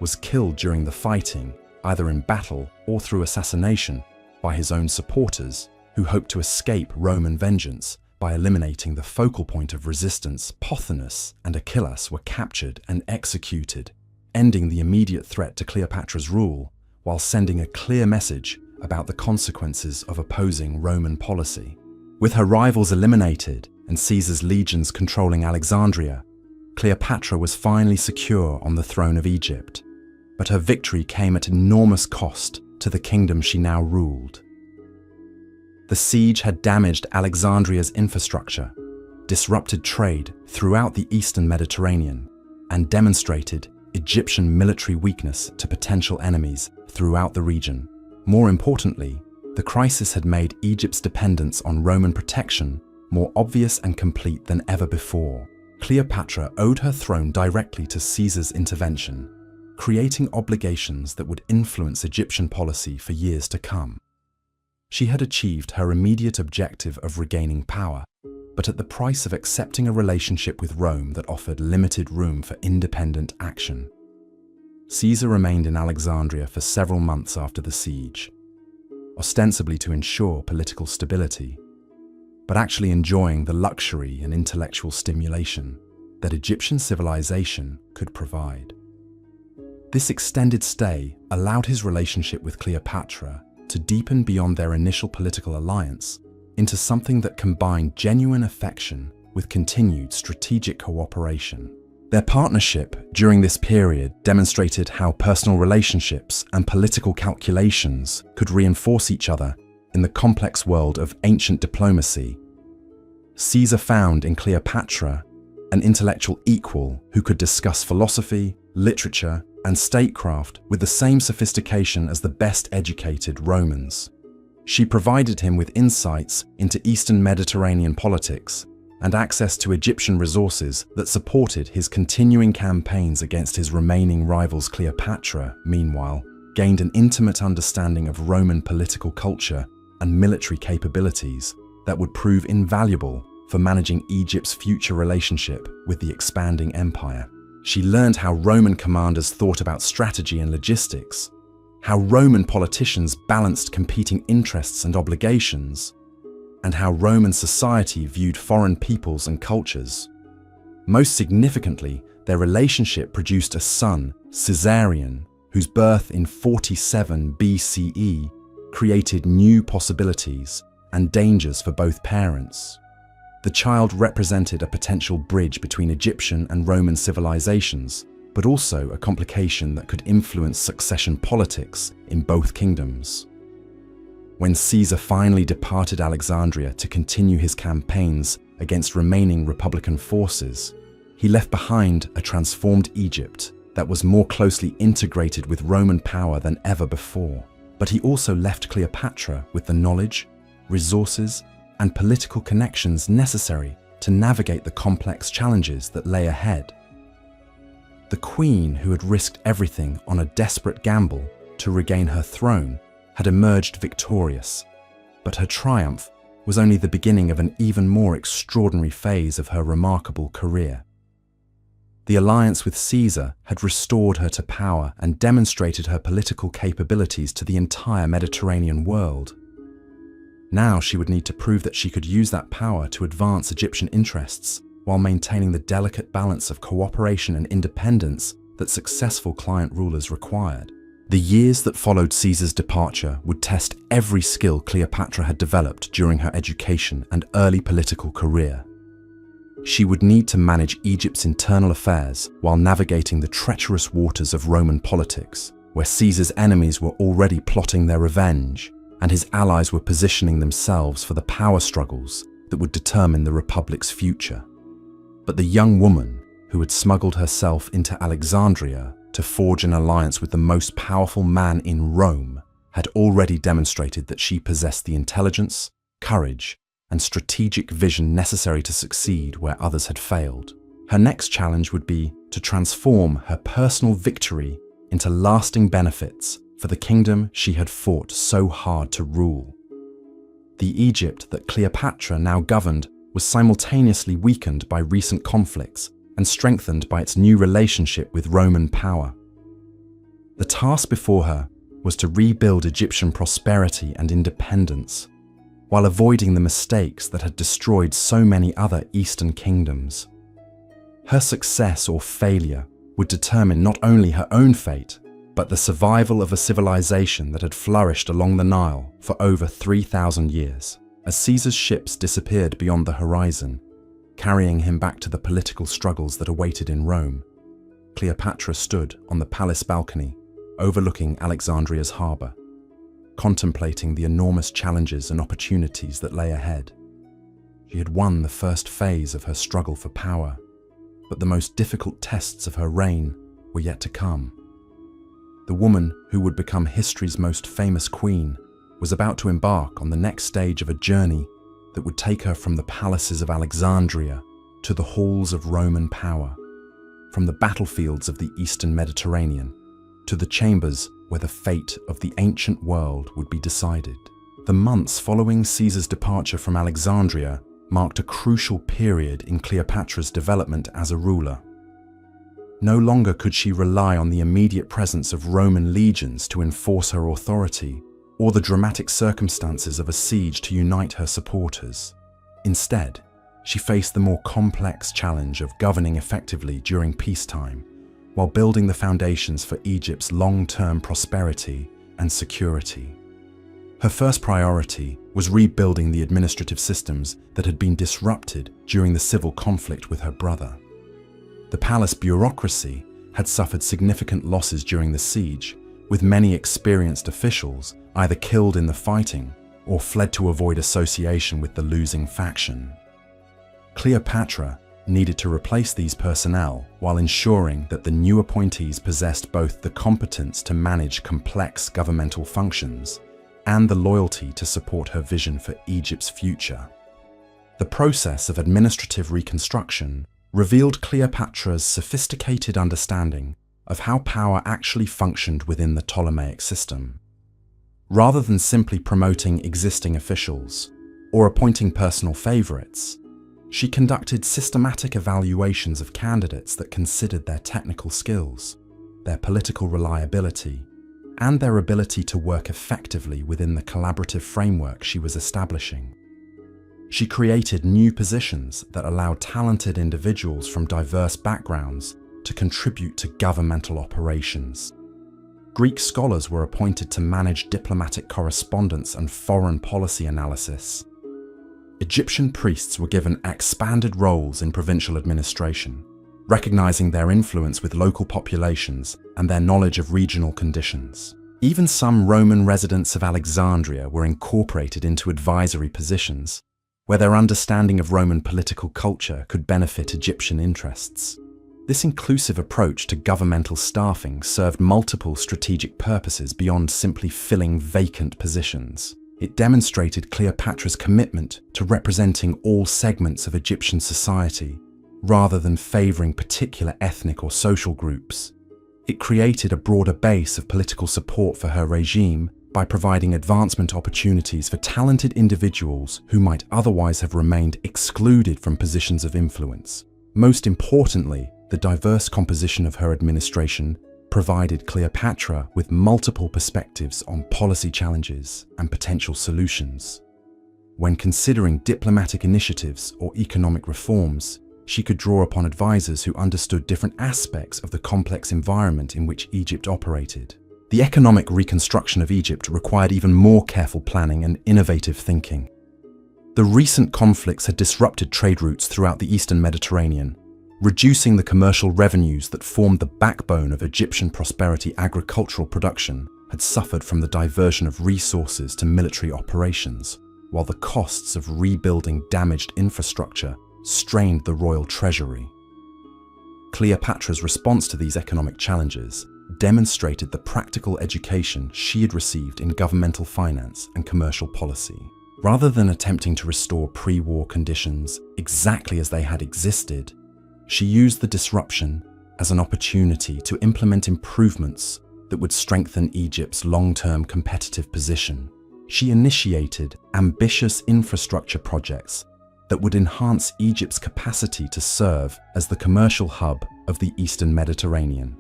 was killed during the fighting, either in battle or through assassination, by his own supporters, who hoped to escape Roman vengeance by eliminating the focal point of resistance. Pothinus and Achillas were captured and executed, ending the immediate threat to Cleopatra's rule, while sending a clear message about the consequences of opposing Roman policy. With her rivals eliminated and Caesar's legions controlling Alexandria, Cleopatra was finally secure on the throne of Egypt, but her victory came at enormous cost to the kingdom she now ruled. The siege had damaged Alexandria's infrastructure, disrupted trade throughout the eastern Mediterranean and demonstrated Egyptian military weakness to potential enemies throughout the region. More importantly, the crisis had made Egypt's dependence on Roman protection more obvious and complete than ever before. Cleopatra owed her throne directly to Caesar's intervention, creating obligations that would influence Egyptian policy for years to come. She had achieved her immediate objective of regaining power, but at the price of accepting a relationship with Rome that offered limited room for independent action. Caesar remained in Alexandria for several months after the siege, ostensibly to ensure political stability, but actually enjoying the luxury and intellectual stimulation that Egyptian civilization could provide. This extended stay allowed his relationship with Cleopatra to deepen beyond their initial political alliance into something that combined genuine affection with continued strategic cooperation. Their partnership during this period demonstrated how personal relationships and political calculations could reinforce each other in the complex world of ancient diplomacy. Caesar found in Cleopatra an intellectual equal who could discuss philosophy, literature, and statecraft with the same sophistication as the best-educated Romans. She provided him with insights into Eastern Mediterranean politics and access to Egyptian resources that supported his continuing campaigns against his remaining rivals. Cleopatra, meanwhile, gained an intimate understanding of Roman political culture and military capabilities that would prove invaluable for managing Egypt's future relationship with the expanding empire. She learned how Roman commanders thought about strategy and logistics, how Roman politicians balanced competing interests and obligations, and how Roman society viewed foreign peoples and cultures. Most significantly, their relationship produced a son, Caesarion, whose birth in 47 BCE created new possibilities and dangers for both parents. The child represented a potential bridge between Egyptian and Roman civilizations, but also a complication that could influence succession politics in both kingdoms. When Caesar finally departed Alexandria to continue his campaigns against remaining Republican forces, he left behind a transformed Egypt that was more closely integrated with Roman power than ever before. But he also left Cleopatra with the knowledge, resources, and political connections necessary to navigate the complex challenges that lay ahead. The queen, who had risked everything on a desperate gamble to regain her throne, had emerged victorious, but her triumph was only the beginning of an even more extraordinary phase of her remarkable career. The alliance with Caesar had restored her to power and demonstrated her political capabilities to the entire Mediterranean world. Now she would need to prove that she could use that power to advance Egyptian interests while maintaining the delicate balance of cooperation and independence that successful client rulers required. The years that followed Caesar's departure would test every skill Cleopatra had developed during her education and early political career. She would need to manage Egypt's internal affairs while navigating the treacherous waters of Roman politics, where Caesar's enemies were already plotting their revenge, and his allies were positioning themselves for the power struggles that would determine the Republic's future. But the young woman, who had smuggled herself into Alexandria to forge an alliance with the most powerful man in Rome, had already demonstrated that she possessed the intelligence, courage, and strategic vision necessary to succeed where others had failed. Her next challenge would be to transform her personal victory into lasting benefits for the kingdom she had fought so hard to rule. The Egypt that Cleopatra now governed was simultaneously weakened by recent conflicts and strengthened by its new relationship with Roman power. The task before her was to rebuild Egyptian prosperity and independence, while avoiding the mistakes that had destroyed so many other Eastern kingdoms. Her success or failure would determine not only her own fate, but the survival of a civilization that had flourished along the Nile for over 3,000 years. As Caesar's ships disappeared beyond the horizon, carrying him back to the political struggles that awaited in Rome, Cleopatra stood on the palace balcony overlooking Alexandria's harbour, contemplating the enormous challenges and opportunities that lay ahead. She had won the first phase of her struggle for power, but the most difficult tests of her reign were yet to come. The woman who would become history's most famous queen was about to embark on the next stage of a journey that would take her from the palaces of Alexandria to the halls of Roman power, from the battlefields of the Eastern Mediterranean to the chambers where the fate of the ancient world would be decided. The months following Caesar's departure from Alexandria marked a crucial period in Cleopatra's development as a ruler. No longer could she rely on the immediate presence of Roman legions to enforce her authority, or the dramatic circumstances of a siege to unite her supporters. Instead, she faced the more complex challenge of governing effectively during peacetime, while building the foundations for Egypt's long-term prosperity and security. Her first priority was rebuilding the administrative systems that had been disrupted during the civil conflict with her brother. The palace bureaucracy had suffered significant losses during the siege, with many experienced officials either killed in the fighting or fled to avoid association with the losing faction. Cleopatra needed to replace these personnel while ensuring that the new appointees possessed both the competence to manage complex governmental functions and the loyalty to support her vision for Egypt's future. The process of administrative reconstruction revealed Cleopatra's sophisticated understanding of how power actually functioned within the Ptolemaic system. Rather than simply promoting existing officials or appointing personal favorites, she conducted systematic evaluations of candidates that considered their technical skills, their political reliability, and their ability to work effectively within the collaborative framework she was establishing. She created new positions that allowed talented individuals from diverse backgrounds to contribute to governmental operations. Greek scholars were appointed to manage diplomatic correspondence and foreign policy analysis. Egyptian priests were given expanded roles in provincial administration, recognizing their influence with local populations and their knowledge of regional conditions. Even some Roman residents of Alexandria were incorporated into advisory positions, where their understanding of Roman political culture could benefit Egyptian interests. This inclusive approach to governmental staffing served multiple strategic purposes beyond simply filling vacant positions. It demonstrated Cleopatra's commitment to representing all segments of Egyptian society, rather than favoring particular ethnic or social groups. It created a broader base of political support for her regime by providing advancement opportunities for talented individuals who might otherwise have remained excluded from positions of influence. Most importantly, the diverse composition of her administration provided Cleopatra with multiple perspectives on policy challenges and potential solutions. When considering diplomatic initiatives or economic reforms, she could draw upon advisors who understood different aspects of the complex environment in which Egypt operated. The economic reconstruction of Egypt required even more careful planning and innovative thinking. The recent conflicts had disrupted trade routes throughout the Eastern Mediterranean, reducing the commercial revenues that formed the backbone of Egyptian prosperity. Agricultural production had suffered from the diversion of resources to military operations, while the costs of rebuilding damaged infrastructure strained the royal treasury. Cleopatra's response to these economic challenges demonstrated the practical education she had received in governmental finance and commercial policy. Rather than attempting to restore pre-war conditions exactly as they had existed, she used the disruption as an opportunity to implement improvements that would strengthen Egypt's long-term competitive position. She initiated ambitious infrastructure projects that would enhance Egypt's capacity to serve as the commercial hub of the Eastern Mediterranean.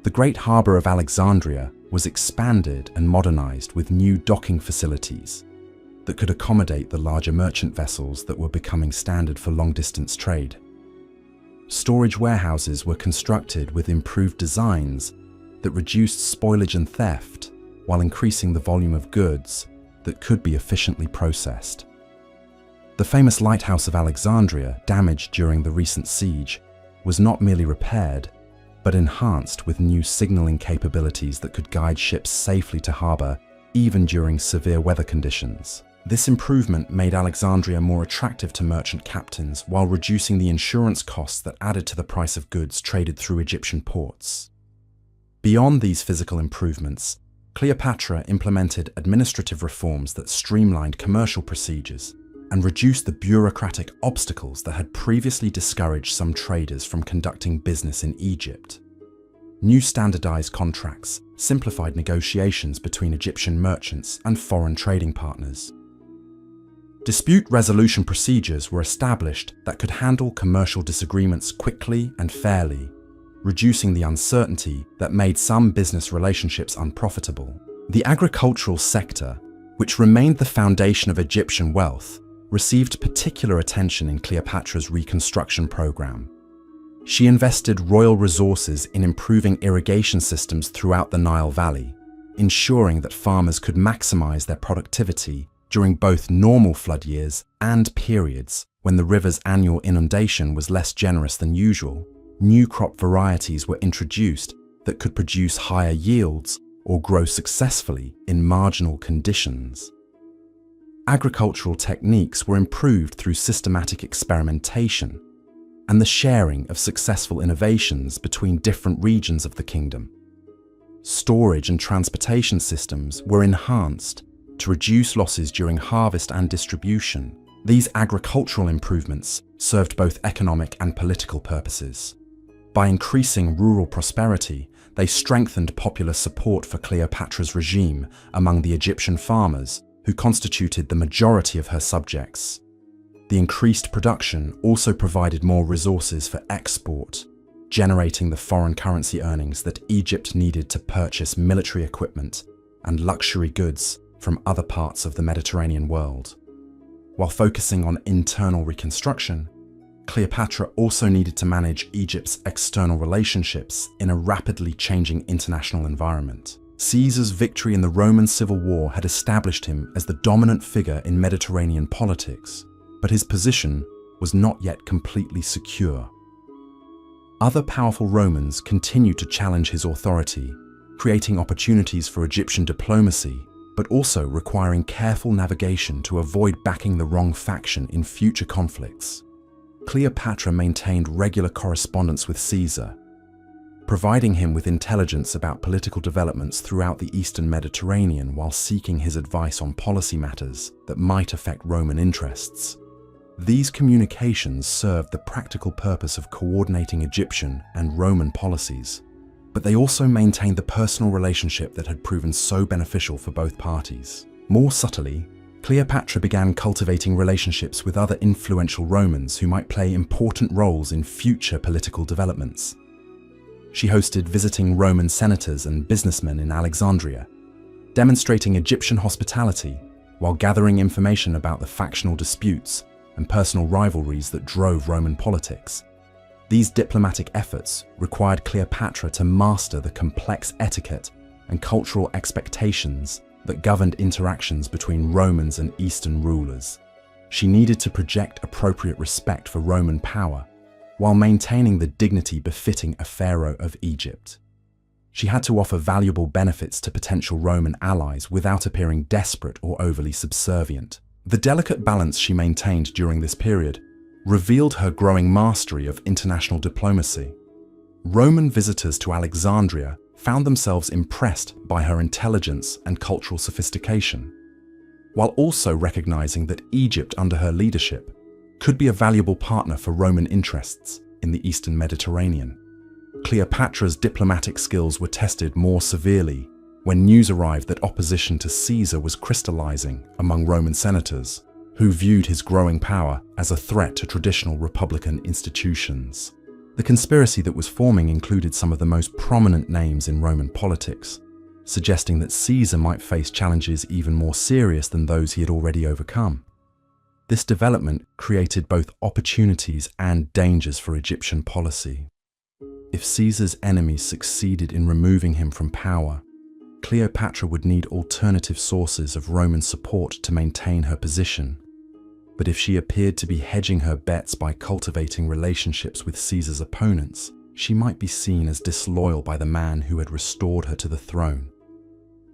The Great Harbour of Alexandria was expanded and modernized with new docking facilities that could accommodate the larger merchant vessels that were becoming standard for long-distance trade. Storage warehouses were constructed with improved designs that reduced spoilage and theft while increasing the volume of goods that could be efficiently processed. The famous lighthouse of Alexandria, damaged during the recent siege, was not merely repaired, but enhanced with new signaling capabilities that could guide ships safely to harbour even during severe weather conditions. This improvement made Alexandria more attractive to merchant captains while reducing the insurance costs that added to the price of goods traded through Egyptian ports. Beyond these physical improvements, Cleopatra implemented administrative reforms that streamlined commercial procedures and reduced the bureaucratic obstacles that had previously discouraged some traders from conducting business in Egypt. New standardized contracts simplified negotiations between Egyptian merchants and foreign trading partners. Dispute resolution procedures were established that could handle commercial disagreements quickly and fairly, reducing the uncertainty that made some business relationships unprofitable. The agricultural sector, which remained the foundation of Egyptian wealth, received particular attention in Cleopatra's reconstruction program. She invested royal resources in improving irrigation systems throughout the Nile Valley, ensuring that farmers could maximize their productivity during both normal flood years and periods when the river's annual inundation was less generous than usual. New crop varieties were introduced that could produce higher yields or grow successfully in marginal conditions. Agricultural techniques were improved through systematic experimentation and the sharing of successful innovations between different regions of the kingdom. Storage and transportation systems were enhanced to reduce losses during harvest and distribution. These agricultural improvements served both economic and political purposes. By increasing rural prosperity, they strengthened popular support for Cleopatra's regime among the Egyptian farmers, who constituted the majority of her subjects. The increased production also provided more resources for export, generating the foreign currency earnings that Egypt needed to purchase military equipment and luxury goods from other parts of the Mediterranean world. While focusing on internal reconstruction, Cleopatra also needed to manage Egypt's external relationships in a rapidly changing international environment. Caesar's victory in the Roman Civil War had established him as the dominant figure in Mediterranean politics, but his position was not yet completely secure. Other powerful Romans continued to challenge his authority, creating opportunities for Egyptian diplomacy, but also requiring careful navigation to avoid backing the wrong faction in future conflicts. Cleopatra maintained regular correspondence with Caesar, providing him with intelligence about political developments throughout the Eastern Mediterranean while seeking his advice on policy matters that might affect Roman interests. These communications served the practical purpose of coordinating Egyptian and Roman policies, but they also maintained the personal relationship that had proven so beneficial for both parties. More subtly, Cleopatra began cultivating relationships with other influential Romans who might play important roles in future political developments. She hosted visiting Roman senators and businessmen in Alexandria, demonstrating Egyptian hospitality while gathering information about the factional disputes and personal rivalries that drove Roman politics. These diplomatic efforts required Cleopatra to master the complex etiquette and cultural expectations that governed interactions between Romans and Eastern rulers. She needed to project appropriate respect for Roman power while maintaining the dignity befitting a pharaoh of Egypt. She had to offer valuable benefits to potential Roman allies without appearing desperate or overly subservient. The delicate balance she maintained during this period revealed her growing mastery of international diplomacy. Roman visitors to Alexandria found themselves impressed by her intelligence and cultural sophistication, while also recognizing that Egypt under her leadership could be a valuable partner for Roman interests in the Eastern Mediterranean. Cleopatra's diplomatic skills were tested more severely when news arrived that opposition to Caesar was crystallizing among Roman senators, who viewed his growing power as a threat to traditional republican institutions. The conspiracy that was forming included some of the most prominent names in Roman politics, suggesting that Caesar might face challenges even more serious than those he had already overcome. This development created both opportunities and dangers for Egyptian policy. If Caesar's enemies succeeded in removing him from power, Cleopatra would need alternative sources of Roman support to maintain her position. But if she appeared to be hedging her bets by cultivating relationships with Caesar's opponents, she might be seen as disloyal by the man who had restored her to the throne.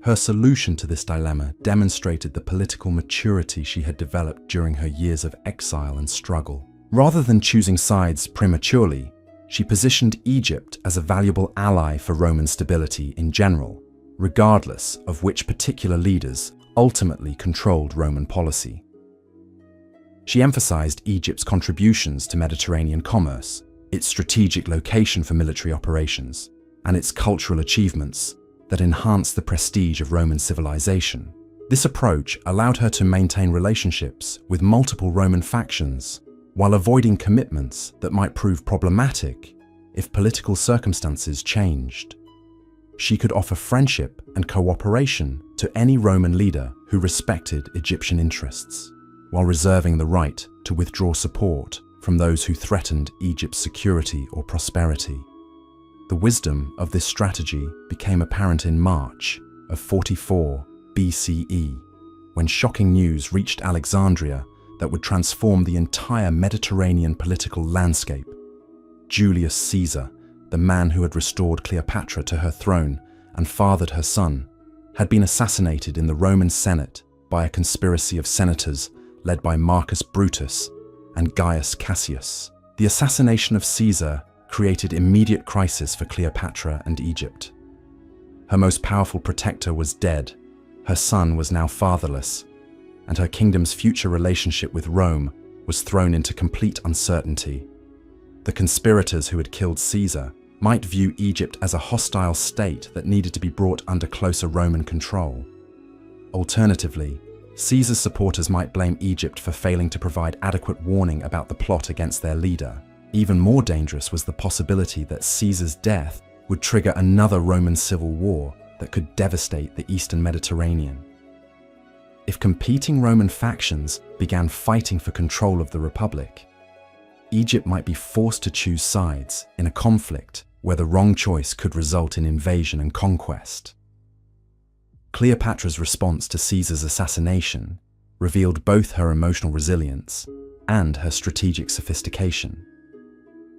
Her solution to this dilemma demonstrated the political maturity she had developed during her years of exile and struggle. Rather than choosing sides prematurely, she positioned Egypt as a valuable ally for Roman stability in general, regardless of which particular leaders ultimately controlled Roman policy. She emphasized Egypt's contributions to Mediterranean commerce, its strategic location for military operations, and its cultural achievements that enhanced the prestige of Roman civilization. This approach allowed her to maintain relationships with multiple Roman factions while avoiding commitments that might prove problematic if political circumstances changed. She could offer friendship and cooperation to any Roman leader who respected Egyptian interests, while reserving the right to withdraw support from those who threatened Egypt's security or prosperity. The wisdom of this strategy became apparent in March of 44 BCE, when shocking news reached Alexandria that would transform the entire Mediterranean political landscape. Julius Caesar, the man who had restored Cleopatra to her throne and fathered her son, had been assassinated in the Roman Senate by a conspiracy of senators led by Marcus Brutus and Gaius Cassius. The assassination of Caesar created immediate crisis for Cleopatra and Egypt. Her most powerful protector was dead, her son was now fatherless, and her kingdom's future relationship with Rome was thrown into complete uncertainty. The conspirators who had killed Caesar might view Egypt as a hostile state that needed to be brought under closer Roman control. Alternatively, Caesar's supporters might blame Egypt for failing to provide adequate warning about the plot against their leader. Even more dangerous was the possibility that Caesar's death would trigger another Roman civil war that could devastate the Eastern Mediterranean. If competing Roman factions began fighting for control of the Republic, Egypt might be forced to choose sides in a conflict where the wrong choice could result in invasion and conquest. Cleopatra's response to Caesar's assassination revealed both her emotional resilience and her strategic sophistication.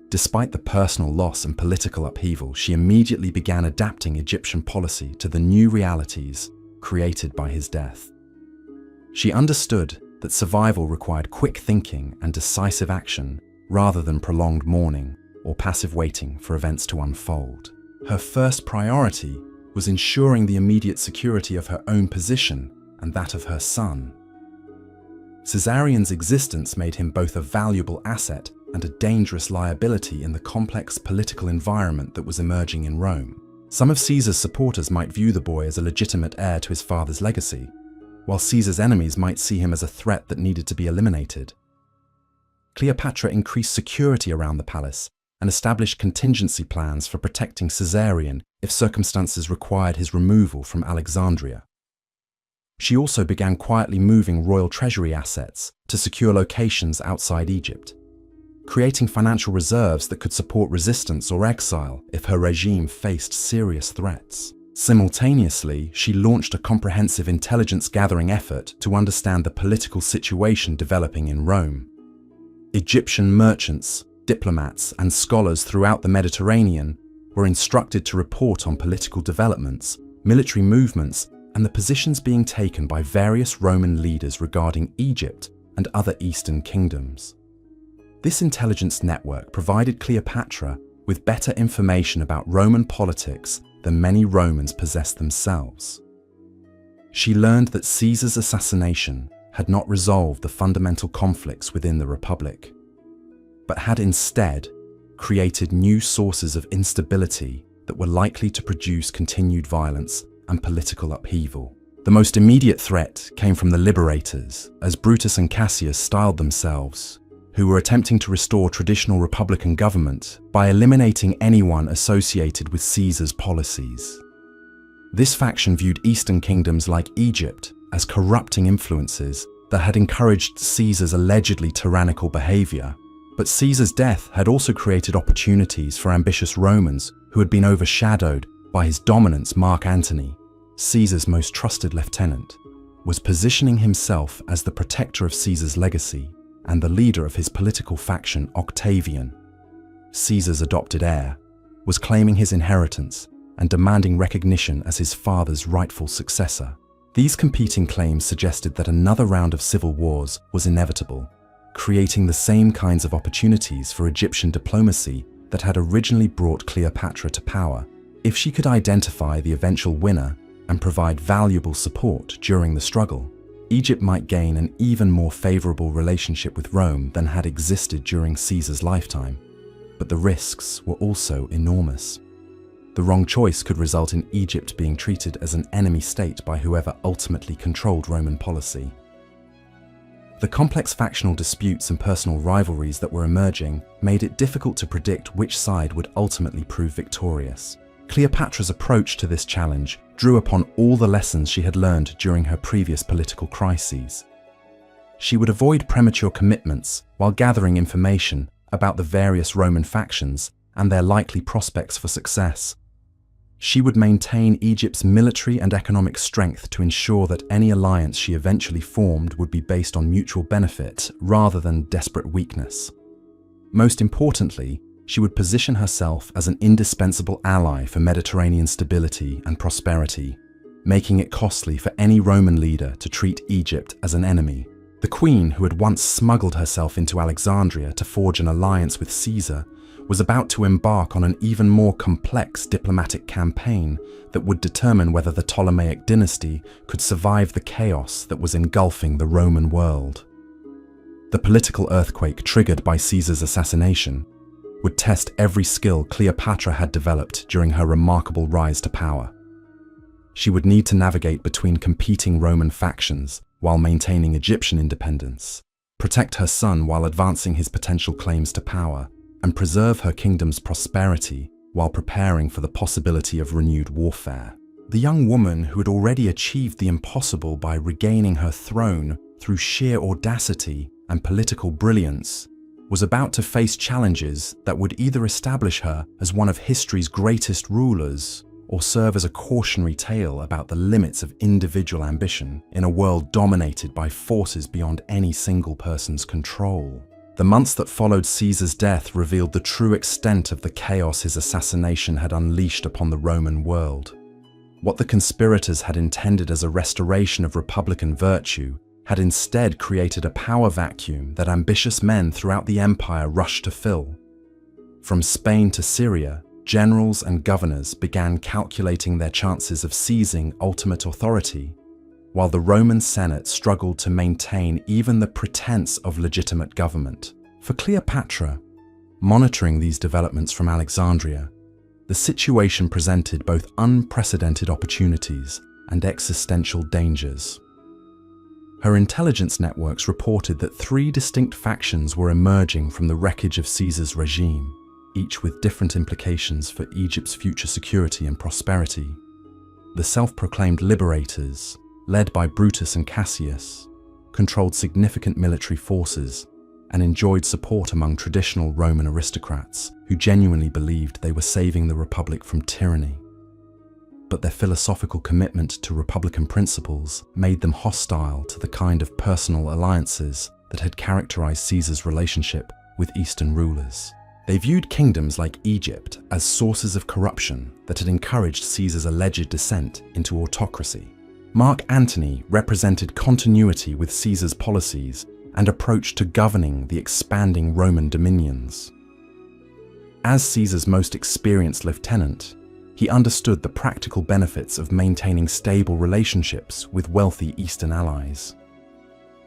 Despite the personal loss and political upheaval, she immediately began adapting Egyptian policy to the new realities created by his death. She understood that survival required quick thinking and decisive action rather than prolonged mourning or passive waiting for events to unfold. Her first priority was ensuring the immediate security of her own position and that of her son. Caesarion's existence made him both a valuable asset and a dangerous liability in the complex political environment that was emerging in Rome. Some of Caesar's supporters might view the boy as a legitimate heir to his father's legacy, while Caesar's enemies might see him as a threat that needed to be eliminated. Cleopatra increased security around the palace and established contingency plans for protecting Caesarion if circumstances required his removal from Alexandria. She also began quietly moving royal treasury assets to secure locations outside Egypt, creating financial reserves that could support resistance or exile if her regime faced serious threats. Simultaneously, she launched a comprehensive intelligence-gathering effort to understand the political situation developing in Rome. Egyptian merchants, diplomats, and scholars throughout the Mediterranean were instructed to report on political developments, military movements, and the positions being taken by various Roman leaders regarding Egypt and other Eastern kingdoms. This intelligence network provided Cleopatra with better information about Roman politics than many Romans possessed themselves. She learned that Caesar's assassination had not resolved the fundamental conflicts within the Republic, but had instead created new sources of instability that were likely to produce continued violence and political upheaval. The most immediate threat came from the liberators, as Brutus and Cassius styled themselves, who were attempting to restore traditional republican government by eliminating anyone associated with Caesar's policies. This faction viewed Eastern kingdoms like Egypt as corrupting influences that had encouraged Caesar's allegedly tyrannical behavior. But Caesar's death had also created opportunities for ambitious Romans who had been overshadowed by his dominance. Mark Antony, Caesar's most trusted lieutenant, was positioning himself as the protector of Caesar's legacy and the leader of his political faction. Octavian, Caesar's adopted heir, was claiming his inheritance and demanding recognition as his father's rightful successor. These competing claims suggested that another round of civil wars was inevitable, creating the same kinds of opportunities for Egyptian diplomacy that had originally brought Cleopatra to power. If she could identify the eventual winner and provide valuable support during the struggle, Egypt might gain an even more favorable relationship with Rome than had existed during Caesar's lifetime. But the risks were also enormous. The wrong choice could result in Egypt being treated as an enemy state by whoever ultimately controlled Roman policy. The complex factional disputes and personal rivalries that were emerging made it difficult to predict which side would ultimately prove victorious. Cleopatra's approach to this challenge drew upon all the lessons she had learned during her previous political crises. She would avoid premature commitments while gathering information about the various Roman factions and their likely prospects for success. She would maintain Egypt's military and economic strength to ensure that any alliance she eventually formed would be based on mutual benefit rather than desperate weakness. Most importantly, she would position herself as an indispensable ally for Mediterranean stability and prosperity, making it costly for any Roman leader to treat Egypt as an enemy. The queen, who had once smuggled herself into Alexandria to forge an alliance with Caesar, was about to embark on an even more complex diplomatic campaign that would determine whether the Ptolemaic dynasty could survive the chaos that was engulfing the Roman world. The political earthquake triggered by Caesar's assassination would test every skill Cleopatra had developed during her remarkable rise to power. She would need to navigate between competing Roman factions while maintaining Egyptian independence, protect her son while advancing his potential claims to power, and preserve her kingdom's prosperity while preparing for the possibility of renewed warfare. The young woman, who had already achieved the impossible by regaining her throne through sheer audacity and political brilliance, was about to face challenges that would either establish her as one of history's greatest rulers or serve as a cautionary tale about the limits of individual ambition in a world dominated by forces beyond any single person's control. The months that followed Caesar's death revealed the true extent of the chaos his assassination had unleashed upon the Roman world. What the conspirators had intended as a restoration of republican virtue had instead created a power vacuum that ambitious men throughout the empire rushed to fill. From Spain to Syria, generals and governors began calculating their chances of seizing ultimate authority, while the Roman Senate struggled to maintain even the pretense of legitimate government. For Cleopatra, monitoring these developments from Alexandria, the situation presented both unprecedented opportunities and existential dangers. Her intelligence networks reported that 3 distinct factions were emerging from the wreckage of Caesar's regime, each with different implications for Egypt's future security and prosperity. The self-proclaimed liberators, led by Brutus and Cassius, controlled significant military forces and enjoyed support among traditional Roman aristocrats who genuinely believed they were saving the Republic from tyranny. But their philosophical commitment to republican principles made them hostile to the kind of personal alliances that had characterized Caesar's relationship with Eastern rulers. They viewed kingdoms like Egypt as sources of corruption that had encouraged Caesar's alleged descent into autocracy. Mark Antony represented continuity with Caesar's policies and approach to governing the expanding Roman dominions. As Caesar's most experienced lieutenant, he understood the practical benefits of maintaining stable relationships with wealthy Eastern allies.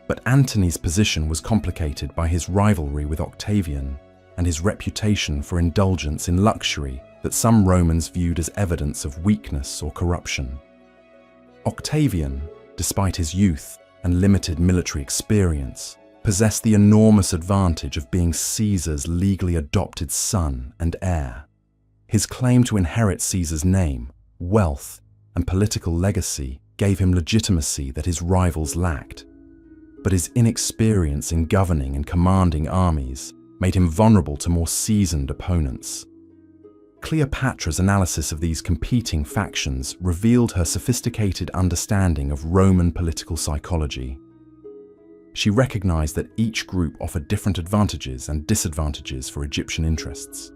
But Antony's position was complicated by his rivalry with Octavian and his reputation for indulgence in luxury that some Romans viewed as evidence of weakness or corruption. Octavian, despite his youth and limited military experience, possessed the enormous advantage of being Caesar's legally adopted son and heir. His claim to inherit Caesar's name, wealth, and political legacy gave him legitimacy that his rivals lacked. But his inexperience in governing and commanding armies made him vulnerable to more seasoned opponents. Cleopatra's analysis of these competing factions revealed her sophisticated understanding of Roman political psychology. She recognized that each group offered different advantages and disadvantages for Egyptian interests.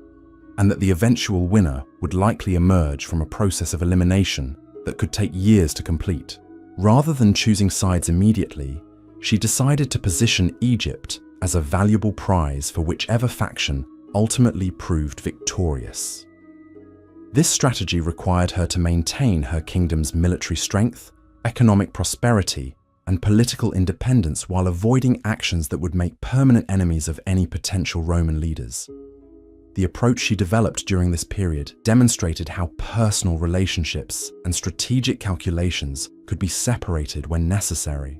and that the eventual winner would likely emerge from a process of elimination that could take years to complete. Rather than choosing sides immediately, she decided to position Egypt as a valuable prize for whichever faction ultimately proved victorious. This strategy required her to maintain her kingdom's military strength, economic prosperity, and political independence while avoiding actions that would make permanent enemies of any potential Roman leaders. The approach she developed during this period demonstrated how personal relationships and strategic calculations could be separated when necessary.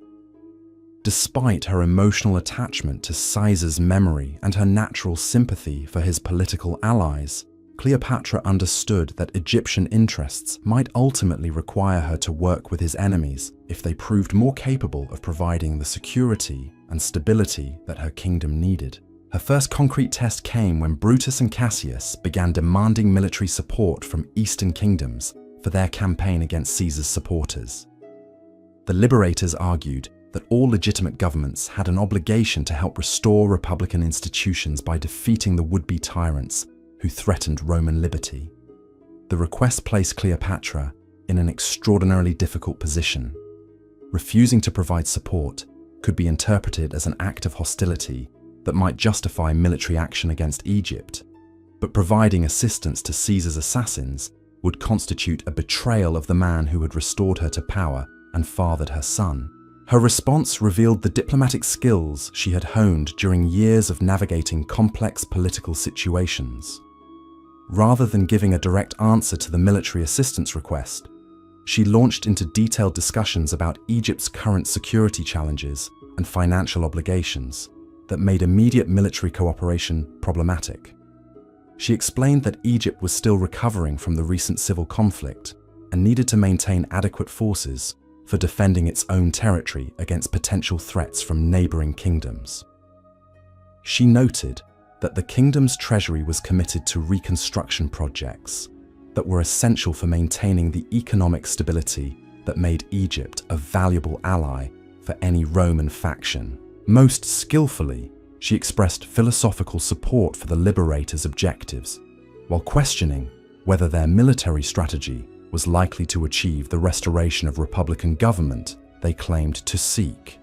Despite her emotional attachment to Caesar's memory and her natural sympathy for his political allies, Cleopatra understood that Egyptian interests might ultimately require her to work with his enemies if they proved more capable of providing the security and stability that her kingdom needed. Her first concrete test came when Brutus and Cassius began demanding military support from Eastern kingdoms for their campaign against Caesar's supporters. The liberators argued that all legitimate governments had an obligation to help restore republican institutions by defeating the would-be tyrants who threatened Roman liberty. The request placed Cleopatra in an extraordinarily difficult position. Refusing to provide support could be interpreted as an act of hostility that might justify military action against Egypt, but providing assistance to Caesar's assassins would constitute a betrayal of the man who had restored her to power and fathered her son. Her response revealed the diplomatic skills she had honed during years of navigating complex political situations. Rather than giving a direct answer to the military assistance request, she launched into detailed discussions about Egypt's current security challenges and financial obligations that made immediate military cooperation problematic. She explained that Egypt was still recovering from the recent civil conflict and needed to maintain adequate forces for defending its own territory against potential threats from neighboring kingdoms. She noted that the kingdom's treasury was committed to reconstruction projects that were essential for maintaining the economic stability that made Egypt a valuable ally for any Roman faction. Most skillfully, she expressed philosophical support for the liberators' objectives, while questioning whether their military strategy was likely to achieve the restoration of republican government they claimed to seek.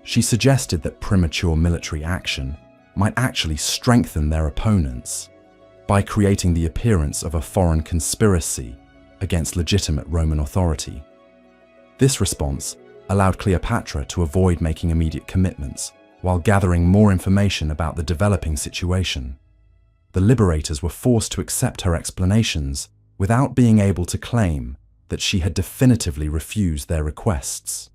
She suggested that premature military action might actually strengthen their opponents by creating the appearance of a foreign conspiracy against legitimate Roman authority. This response allowed Cleopatra to avoid making immediate commitments while gathering more information about the developing situation. The liberators were forced to accept her explanations without being able to claim that she had definitively refused their requests.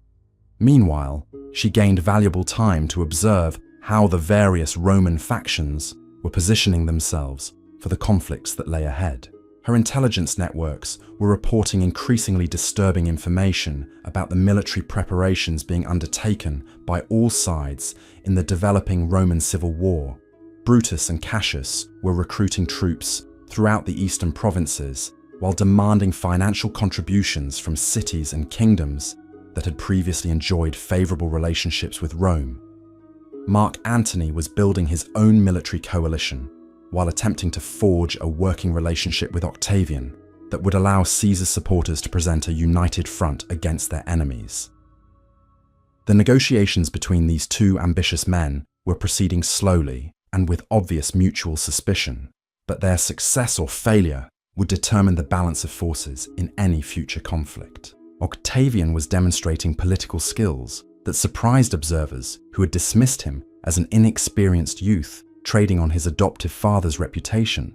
Meanwhile, she gained valuable time to observe how the various Roman factions were positioning themselves for the conflicts that lay ahead. Her intelligence networks were reporting increasingly disturbing information about the military preparations being undertaken by all sides in the developing Roman civil war. Brutus and Cassius were recruiting troops throughout the eastern provinces while demanding financial contributions from cities and kingdoms that had previously enjoyed favorable relationships with Rome. Mark Antony was building his own military coalition while attempting to forge a working relationship with Octavian that would allow Caesar's supporters to present a united front against their enemies. The negotiations between these two ambitious men were proceeding slowly and with obvious mutual suspicion, but their success or failure would determine the balance of forces in any future conflict. Octavian was demonstrating political skills that surprised observers who had dismissed him as an inexperienced youth trading on his adoptive father's reputation.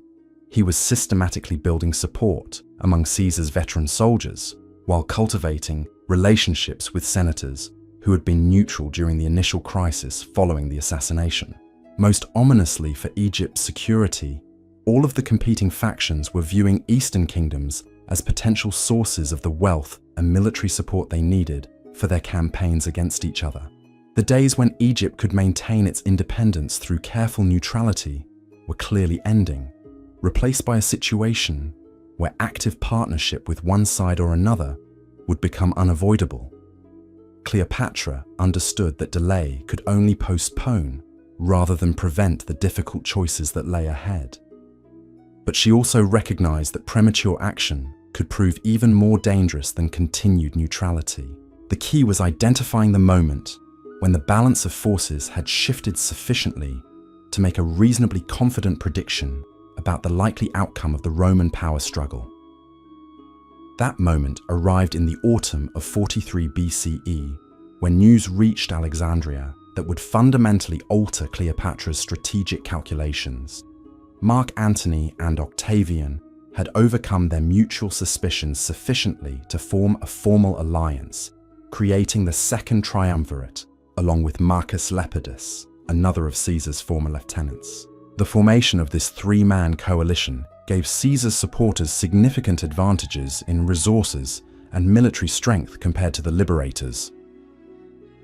He was systematically building support among Caesar's veteran soldiers while cultivating relationships with senators who had been neutral during the initial crisis following the assassination. Most ominously for Egypt's security, all of the competing factions were viewing Eastern kingdoms as potential sources of the wealth and military support they needed for their campaigns against each other. The days when Egypt could maintain its independence through careful neutrality were clearly ending, replaced by a situation where active partnership with one side or another would become unavoidable. Cleopatra understood that delay could only postpone rather than prevent the difficult choices that lay ahead. But she also recognized that premature action could prove even more dangerous than continued neutrality. The key was identifying the moment when the balance of forces had shifted sufficiently to make a reasonably confident prediction about the likely outcome of the Roman power struggle. That moment arrived in the autumn of 43 BCE, when news reached Alexandria that would fundamentally alter Cleopatra's strategic calculations. Mark Antony and Octavian had overcome their mutual suspicions sufficiently to form a formal alliance, creating the Second Triumvirate, along with Marcus Lepidus, another of Caesar's former lieutenants. The formation of this three-man coalition gave Caesar's supporters significant advantages in resources and military strength compared to the liberators.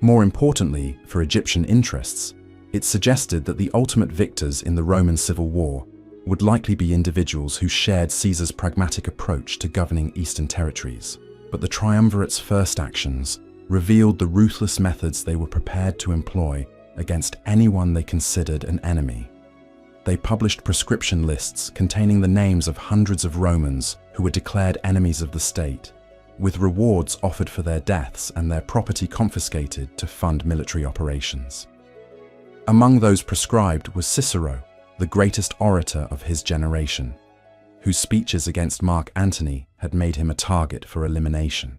More importantly, for Egyptian interests, it suggested that the ultimate victors in the Roman civil war would likely be individuals who shared Caesar's pragmatic approach to governing eastern territories. But the triumvirate's first actions revealed the ruthless methods they were prepared to employ against anyone they considered an enemy. They published proscription lists containing the names of hundreds of Romans who were declared enemies of the state, with rewards offered for their deaths and their property confiscated to fund military operations. Among those proscribed was Cicero, the greatest orator of his generation, whose speeches against Mark Antony had made him a target for elimination.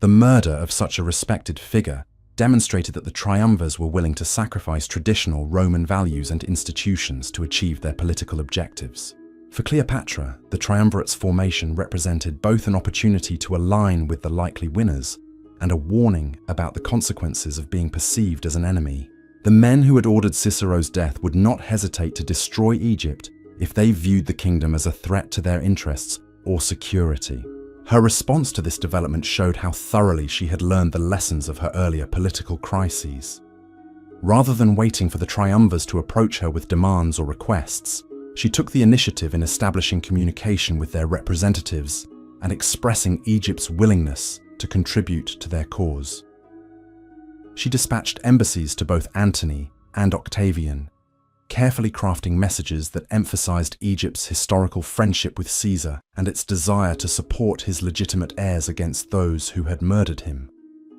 The murder of such a respected figure demonstrated that the triumvirs were willing to sacrifice traditional Roman values and institutions to achieve their political objectives. For Cleopatra, the triumvirate's formation represented both an opportunity to align with the likely winners and a warning about the consequences of being perceived as an enemy. The men who had ordered Cicero's death would not hesitate to destroy Egypt if they viewed the kingdom as a threat to their interests or security. Her response to this development showed how thoroughly she had learned the lessons of her earlier political crises. Rather than waiting for the triumvirs to approach her with demands or requests, she took the initiative in establishing communication with their representatives and expressing Egypt's willingness to contribute to their cause. She dispatched embassies to both Antony and Octavian, carefully crafting messages that emphasized Egypt's historical friendship with Caesar and its desire to support his legitimate heirs against those who had murdered him.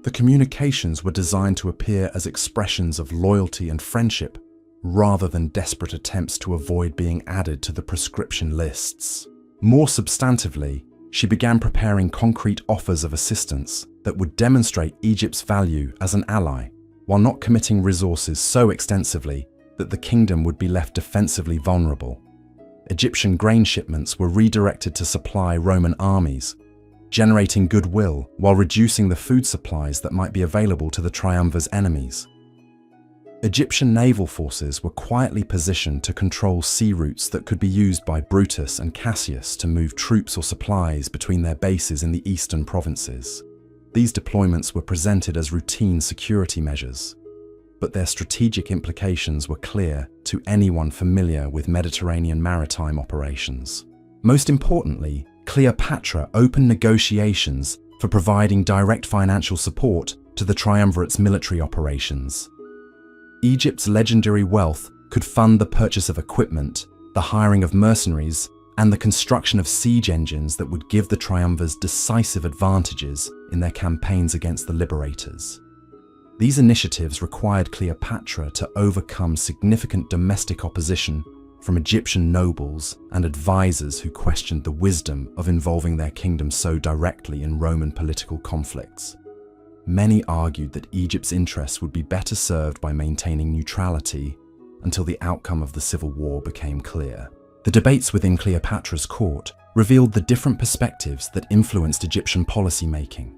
The communications were designed to appear as expressions of loyalty and friendship, rather than desperate attempts to avoid being added to the proscription lists. More substantively, she began preparing concrete offers of assistance that would demonstrate Egypt's value as an ally, while not committing resources so extensively that the kingdom would be left defensively vulnerable. Egyptian grain shipments were redirected to supply Roman armies, generating goodwill while reducing the food supplies that might be available to the triumvir's enemies. Egyptian naval forces were quietly positioned to control sea routes that could be used by Brutus and Cassius to move troops or supplies between their bases in the eastern provinces. These deployments were presented as routine security measures, but their strategic implications were clear to anyone familiar with Mediterranean maritime operations. Most importantly, Cleopatra opened negotiations for providing direct financial support to the triumvirate's military operations. Egypt's legendary wealth could fund the purchase of equipment, the hiring of mercenaries, and the construction of siege engines that would give the triumvirs decisive advantages in their campaigns against the liberators. These initiatives required Cleopatra to overcome significant domestic opposition from Egyptian nobles and advisors who questioned the wisdom of involving their kingdom so directly in Roman political conflicts. Many argued that Egypt's interests would be better served by maintaining neutrality until the outcome of the civil war became clear. The debates within Cleopatra's court revealed the different perspectives that influenced Egyptian policymaking.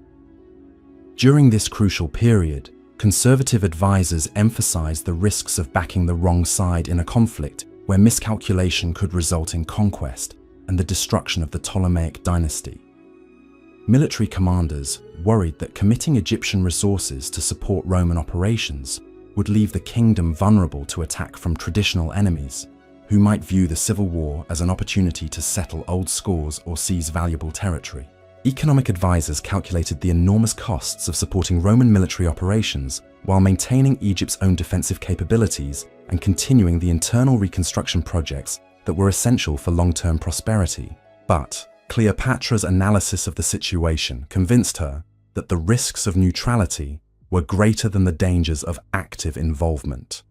During this crucial period, conservative advisors emphasized the risks of backing the wrong side in a conflict where miscalculation could result in conquest and the destruction of the Ptolemaic dynasty. Military commanders worried that committing Egyptian resources to support Roman operations would leave the kingdom vulnerable to attack from traditional enemies, who might view the civil war as an opportunity to settle old scores or seize valuable territory. Economic advisors calculated the enormous costs of supporting Roman military operations while maintaining Egypt's own defensive capabilities and continuing the internal reconstruction projects that were essential for long-term prosperity. But Cleopatra's analysis of the situation convinced her that the risks of neutrality were greater than the dangers of active involvement.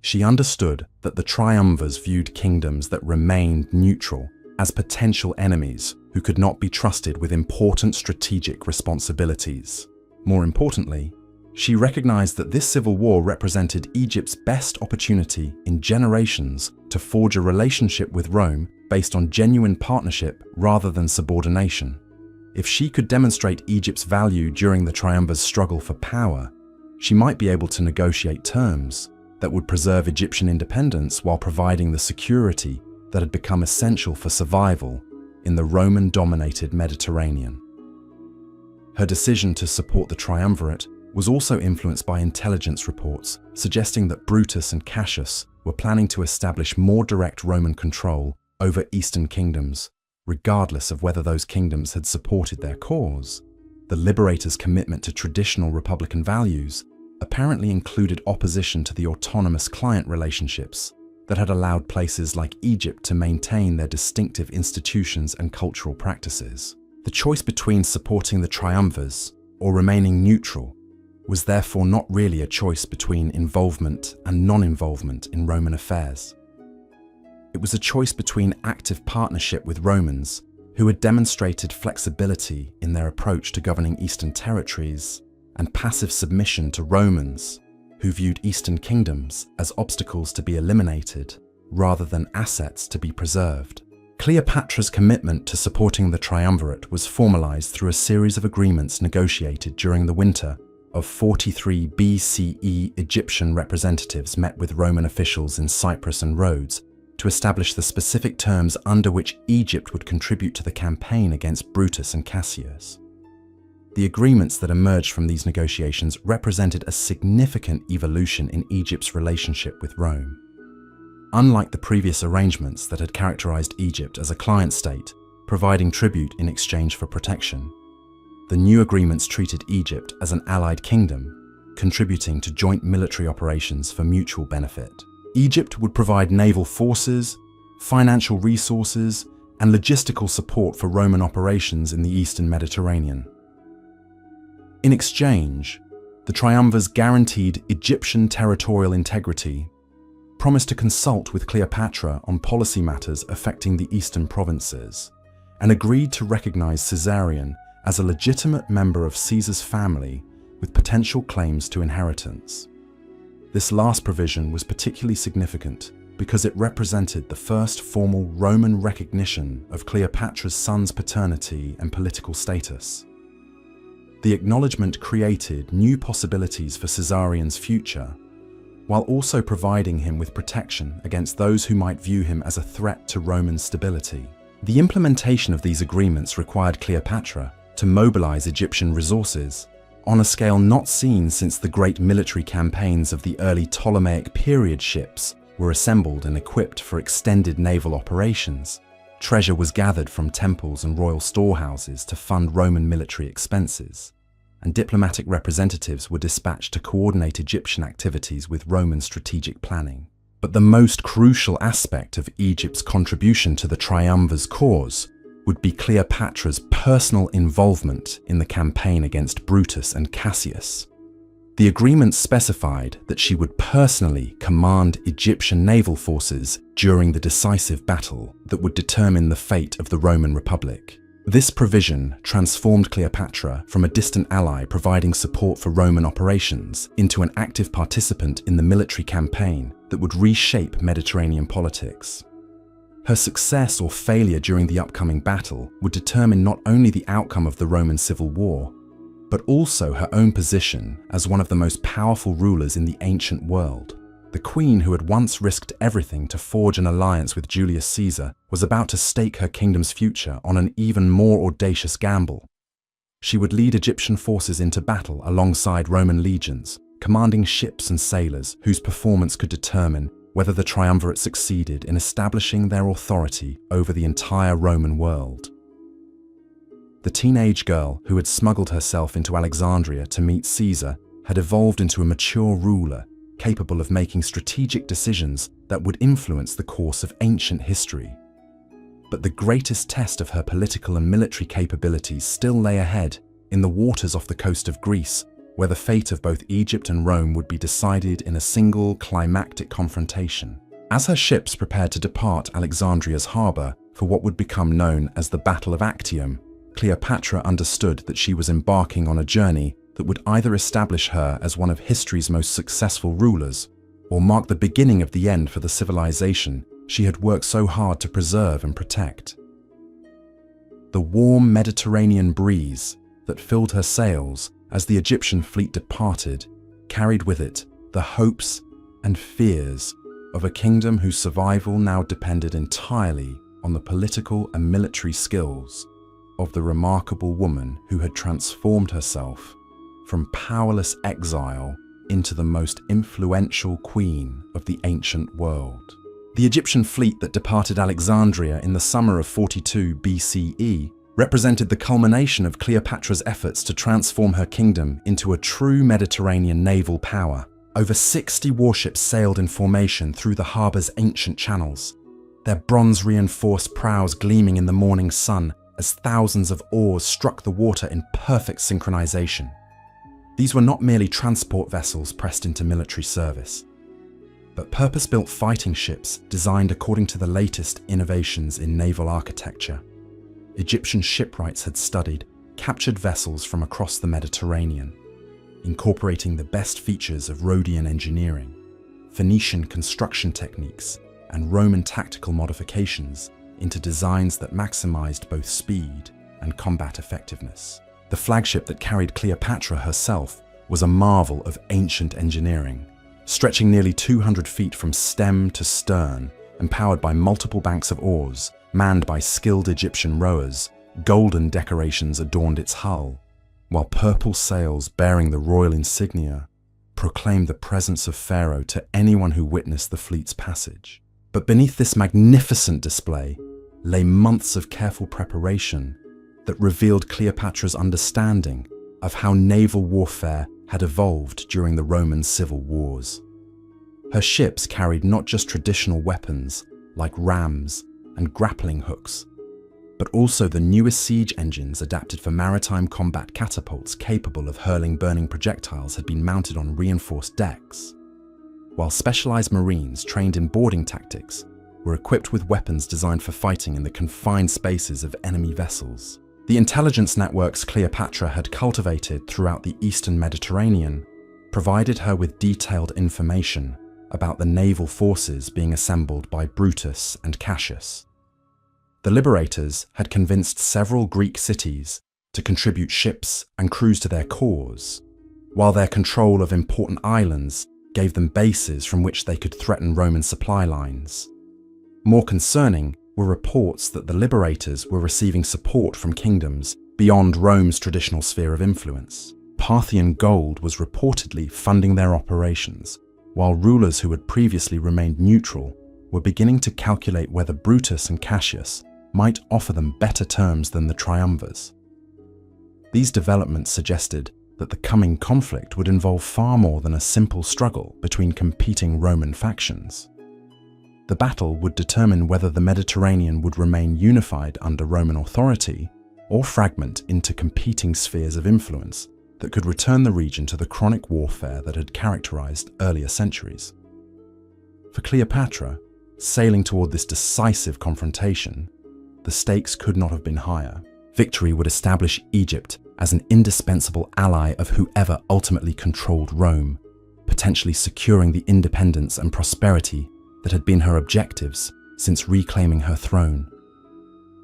She understood that the triumvirs viewed kingdoms that remained neutral as potential enemies who could not be trusted with important strategic responsibilities. More importantly, she recognized that this civil war represented Egypt's best opportunity in generations to forge a relationship with Rome based on genuine partnership rather than subordination. If she could demonstrate Egypt's value during the triumvir's struggle for power, she might be able to negotiate terms that would preserve Egyptian independence while providing the security that had become essential for survival in the Roman-dominated Mediterranean. Her decision to support the triumvirate was also influenced by intelligence reports suggesting that Brutus and Cassius were planning to establish more direct Roman control over Eastern kingdoms, regardless of whether those kingdoms had supported their cause. The liberators' commitment to traditional republican values apparently included opposition to the autonomous client relationships that had allowed places like Egypt to maintain their distinctive institutions and cultural practices. The choice between supporting the triumvirs or remaining neutral was therefore not really a choice between involvement and non-involvement in Roman affairs. It was a choice between active partnership with Romans, who had demonstrated flexibility in their approach to governing Eastern territories, and passive submission to Romans, who viewed Eastern kingdoms as obstacles to be eliminated rather than assets to be preserved. Cleopatra's commitment to supporting the triumvirate was formalized through a series of agreements negotiated during the winter of 43 BCE. Egyptian representatives met with Roman officials in Cyprus and Rhodes to establish the specific terms under which Egypt would contribute to the campaign against Brutus and Cassius. The agreements that emerged from these negotiations represented a significant evolution in Egypt's relationship with Rome. Unlike the previous arrangements that had characterized Egypt as a client state, providing tribute in exchange for protection, the new agreements treated Egypt as an allied kingdom, contributing to joint military operations for mutual benefit. Egypt would provide naval forces, financial resources, and logistical support for Roman operations in the Eastern Mediterranean. In exchange, the triumvirs guaranteed Egyptian territorial integrity, promised to consult with Cleopatra on policy matters affecting the eastern provinces, and agreed to recognize Caesarion as a legitimate member of Caesar's family with potential claims to inheritance. This last provision was particularly significant because it represented the first formal Roman recognition of Cleopatra's son's paternity and political status. The acknowledgement created new possibilities for Caesarion's future, while also providing him with protection against those who might view him as a threat to Roman stability. The implementation of these agreements required Cleopatra to mobilize Egyptian resources on a scale not seen since the great military campaigns of the early Ptolemaic period. Ships were assembled and equipped for extended naval operations. Treasure was gathered from temples and royal storehouses to fund Roman military expenses, and diplomatic representatives were dispatched to coordinate Egyptian activities with Roman strategic planning. But the most crucial aspect of Egypt's contribution to the triumvir's cause would be Cleopatra's personal involvement in the campaign against Brutus and Cassius. The agreement specified that she would personally command Egyptian naval forces during the decisive battle that would determine the fate of the Roman Republic. This provision transformed Cleopatra from a distant ally providing support for Roman operations into an active participant in the military campaign that would reshape Mediterranean politics. Her success or failure during the upcoming battle would determine not only the outcome of the Roman civil war, but also her own position as one of the most powerful rulers in the ancient world. The queen who had once risked everything to forge an alliance with Julius Caesar was about to stake her kingdom's future on an even more audacious gamble. She would lead Egyptian forces into battle alongside Roman legions, commanding ships and sailors whose performance could determine whether the triumvirate succeeded in establishing their authority over the entire Roman world. The teenage girl who had smuggled herself into Alexandria to meet Caesar had evolved into a mature ruler, capable of making strategic decisions that would influence the course of ancient history. But the greatest test of her political and military capabilities still lay ahead in the waters off the coast of Greece, where the fate of both Egypt and Rome would be decided in a single climactic confrontation. As her ships prepared to depart Alexandria's harbour for what would become known as the Battle of Actium, Cleopatra understood that she was embarking on a journey that would either establish her as one of history's most successful rulers or mark the beginning of the end for the civilization she had worked so hard to preserve and protect. The warm Mediterranean breeze that filled her sails as the Egyptian fleet departed carried with it the hopes and fears of a kingdom whose survival now depended entirely on the political and military skills of the remarkable woman who had transformed herself from powerless exile into the most influential queen of the ancient world. The Egyptian fleet that departed Alexandria in the summer of 42 BCE represented the culmination of Cleopatra's efforts to transform her kingdom into a true Mediterranean naval power. Over 60 warships sailed in formation through the harbour's ancient channels, their bronze-reinforced prows gleaming in the morning sun as thousands of oars struck the water in perfect synchronization. These were not merely transport vessels pressed into military service, but purpose-built fighting ships designed according to the latest innovations in naval architecture. Egyptian shipwrights had studied captured vessels from across the Mediterranean, incorporating the best features of Rhodian engineering, Phoenician construction techniques, and Roman tactical modifications into designs that maximized both speed and combat effectiveness. The flagship that carried Cleopatra herself was a marvel of ancient engineering, stretching nearly 200 feet from stem to stern and powered by multiple banks of oars, manned by skilled Egyptian rowers. Golden decorations adorned its hull, while purple sails bearing the royal insignia proclaimed the presence of Pharaoh to anyone who witnessed the fleet's passage. But beneath this magnificent display lay months of careful preparation that revealed Cleopatra's understanding of how naval warfare had evolved during the Roman civil wars. Her ships carried not just traditional weapons like rams and grappling hooks, but also the newest siege engines adapted for maritime combat. Catapults capable of hurling burning projectiles had been mounted on reinforced decks, while specialized marines trained in boarding tactics were equipped with weapons designed for fighting in the confined spaces of enemy vessels. The intelligence networks Cleopatra had cultivated throughout the eastern Mediterranean provided her with detailed information about the naval forces being assembled by Brutus and Cassius. The liberators had convinced several Greek cities to contribute ships and crews to their cause, while their control of important islands gave them bases from which they could threaten Roman supply lines. More concerning were reports that the liberators were receiving support from kingdoms beyond Rome's traditional sphere of influence. Parthian gold was reportedly funding their operations, while rulers who had previously remained neutral were beginning to calculate whether Brutus and Cassius might offer them better terms than the triumvirs. These developments suggested that the coming conflict would involve far more than a simple struggle between competing Roman factions. The battle would determine whether the Mediterranean would remain unified under Roman authority or fragment into competing spheres of influence that could return the region to the chronic warfare that had characterized earlier centuries. For Cleopatra, sailing toward this decisive confrontation, the stakes could not have been higher. Victory would establish Egypt as an indispensable ally of whoever ultimately controlled Rome, potentially securing the independence and prosperity that had been her objectives since reclaiming her throne.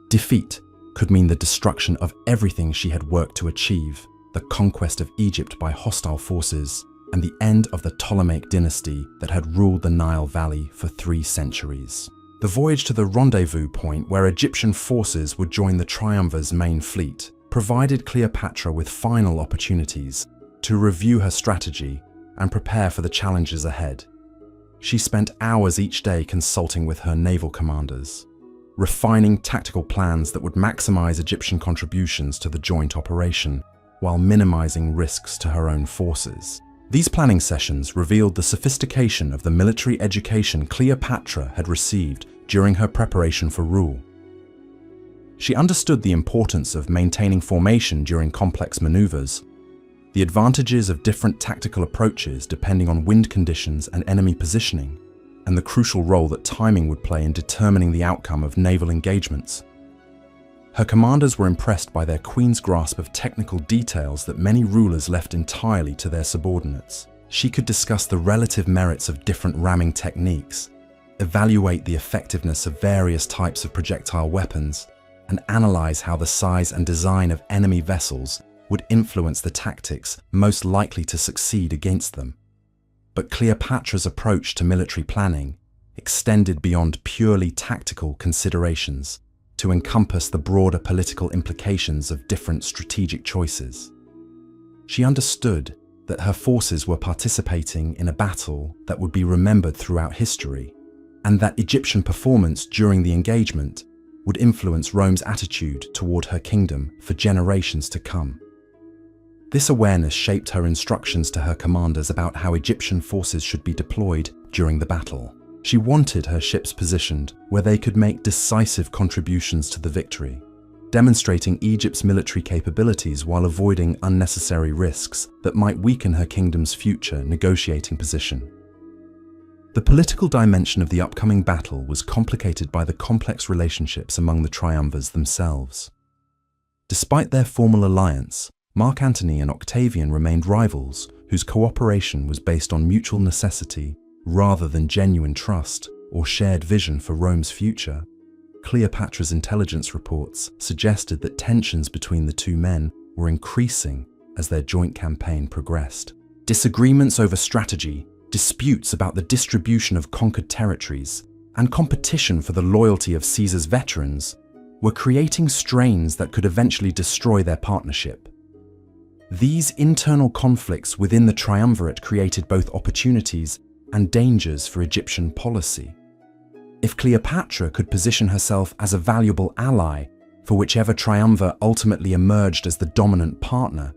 Defeat could mean the destruction of everything she had worked to achieve, the conquest of Egypt by hostile forces, and the end of the Ptolemaic dynasty that had ruled the Nile Valley for 3 centuries. The voyage to the rendezvous point where Egyptian forces would join the triumvir's main fleet provided Cleopatra with final opportunities to review her strategy and prepare for the challenges ahead. She spent hours each day consulting with her naval commanders, refining tactical plans that would maximize Egyptian contributions to the joint operation while minimizing risks to her own forces. These planning sessions revealed the sophistication of the military education Cleopatra had received during her preparation for rule. She understood the importance of maintaining formation during complex maneuvers, the advantages of different tactical approaches depending on wind conditions and enemy positioning, and the crucial role that timing would play in determining the outcome of naval engagements. Her commanders were impressed by their queen's grasp of technical details that many rulers left entirely to their subordinates. She could discuss the relative merits of different ramming techniques, evaluate the effectiveness of various types of projectile weapons, and analyze how the size and design of enemy vessels would influence the tactics most likely to succeed against them. But Cleopatra's approach to military planning extended beyond purely tactical considerations to encompass the broader political implications of different strategic choices. She understood that her forces were participating in a battle that would be remembered throughout history, and that Egyptian performance during the engagement would influence Rome's attitude toward her kingdom for generations to come. This awareness shaped her instructions to her commanders about how Egyptian forces should be deployed during the battle. She wanted her ships positioned where they could make decisive contributions to the victory, demonstrating Egypt's military capabilities while avoiding unnecessary risks that might weaken her kingdom's future negotiating position. The political dimension of the upcoming battle was complicated by the complex relationships among the triumvirs themselves. Despite their formal alliance, Mark Antony and Octavian remained rivals whose cooperation was based on mutual necessity rather than genuine trust or shared vision for Rome's future. Cleopatra's intelligence reports suggested that tensions between the two men were increasing as their joint campaign progressed. Disagreements over strategy, disputes about the distribution of conquered territories, and competition for the loyalty of Caesar's veterans were creating strains that could eventually destroy their partnership. These internal conflicts within the triumvirate created both opportunities and dangers for Egyptian policy. If Cleopatra could position herself as a valuable ally for whichever triumvir ultimately emerged as the dominant partner,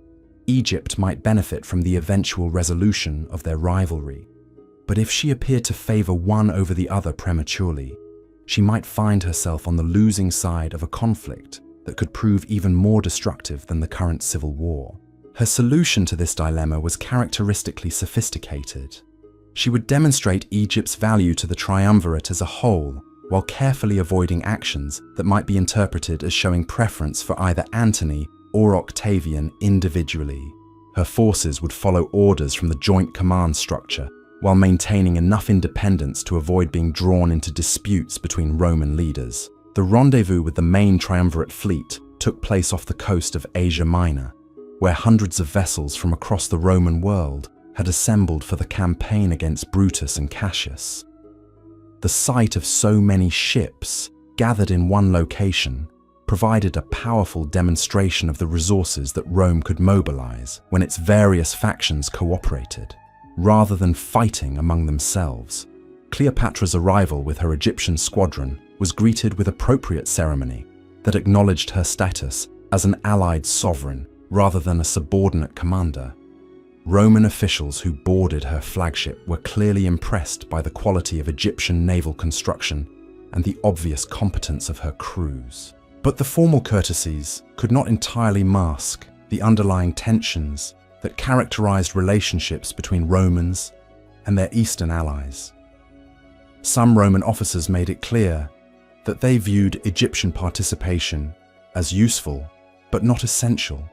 Egypt might benefit from the eventual resolution of their rivalry. But if she appeared to favor one over the other prematurely, she might find herself on the losing side of a conflict that could prove even more destructive than the current civil war. Her solution to this dilemma was characteristically sophisticated. She would demonstrate Egypt's value to the triumvirate as a whole, while carefully avoiding actions that might be interpreted as showing preference for either Antony or Octavian individually. Her forces would follow orders from the joint command structure, while maintaining enough independence to avoid being drawn into disputes between Roman leaders. The rendezvous with the main triumvirate fleet took place off the coast of Asia Minor, where hundreds of vessels from across the Roman world had assembled for the campaign against Brutus and Cassius. The sight of so many ships gathered in one location provided a powerful demonstration of the resources that Rome could mobilize when its various factions cooperated, rather than fighting among themselves. Cleopatra's arrival with her Egyptian squadron was greeted with appropriate ceremony that acknowledged her status as an allied sovereign rather than a subordinate commander. Roman officials who boarded her flagship were clearly impressed by the quality of Egyptian naval construction and the obvious competence of her crews. But the formal courtesies could not entirely mask the underlying tensions that characterized relationships between Romans and their Eastern allies. Some Roman officers made it clear that they viewed Egyptian participation as useful but not essential,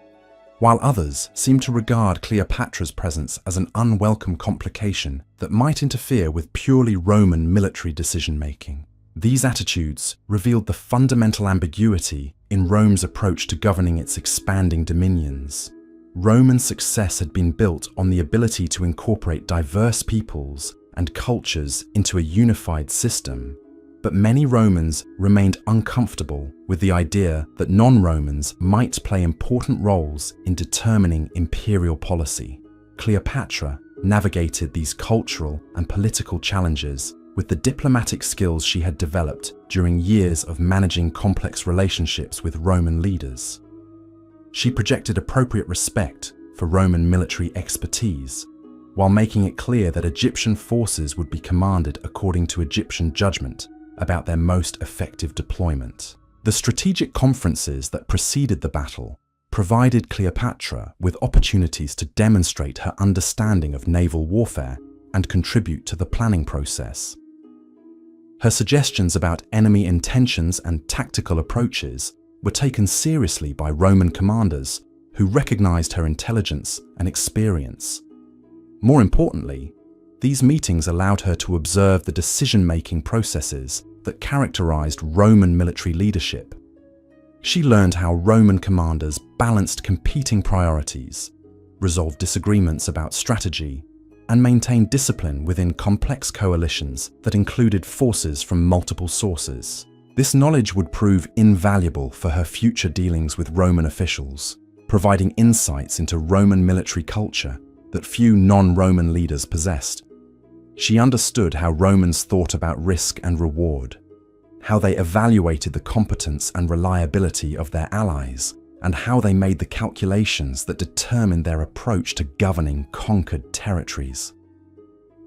while others seemed to regard Cleopatra's presence as an unwelcome complication that might interfere with purely Roman military decision-making. These attitudes revealed the fundamental ambiguity in Rome's approach to governing its expanding dominions. Roman success had been built on the ability to incorporate diverse peoples and cultures into a unified system, but many Romans remained uncomfortable with the idea that non-Romans might play important roles in determining imperial policy. Cleopatra navigated these cultural and political challenges with the diplomatic skills she had developed during years of managing complex relationships with Roman leaders. She projected appropriate respect for Roman military expertise, while making it clear that Egyptian forces would be commanded according to Egyptian judgment about their most effective deployment. The strategic conferences that preceded the battle provided Cleopatra with opportunities to demonstrate her understanding of naval warfare and contribute to the planning process. Her suggestions about enemy intentions and tactical approaches were taken seriously by Roman commanders who recognized her intelligence and experience. More importantly, these meetings allowed her to observe the decision-making processes that characterized Roman military leadership. She learned how Roman commanders balanced competing priorities, resolved disagreements about strategy, and maintained discipline within complex coalitions that included forces from multiple sources. This knowledge would prove invaluable for her future dealings with Roman officials, providing insights into Roman military culture that few non-Roman leaders possessed. She understood how Romans thought about risk and reward, how they evaluated the competence and reliability of their allies, and how they made the calculations that determined their approach to governing conquered territories.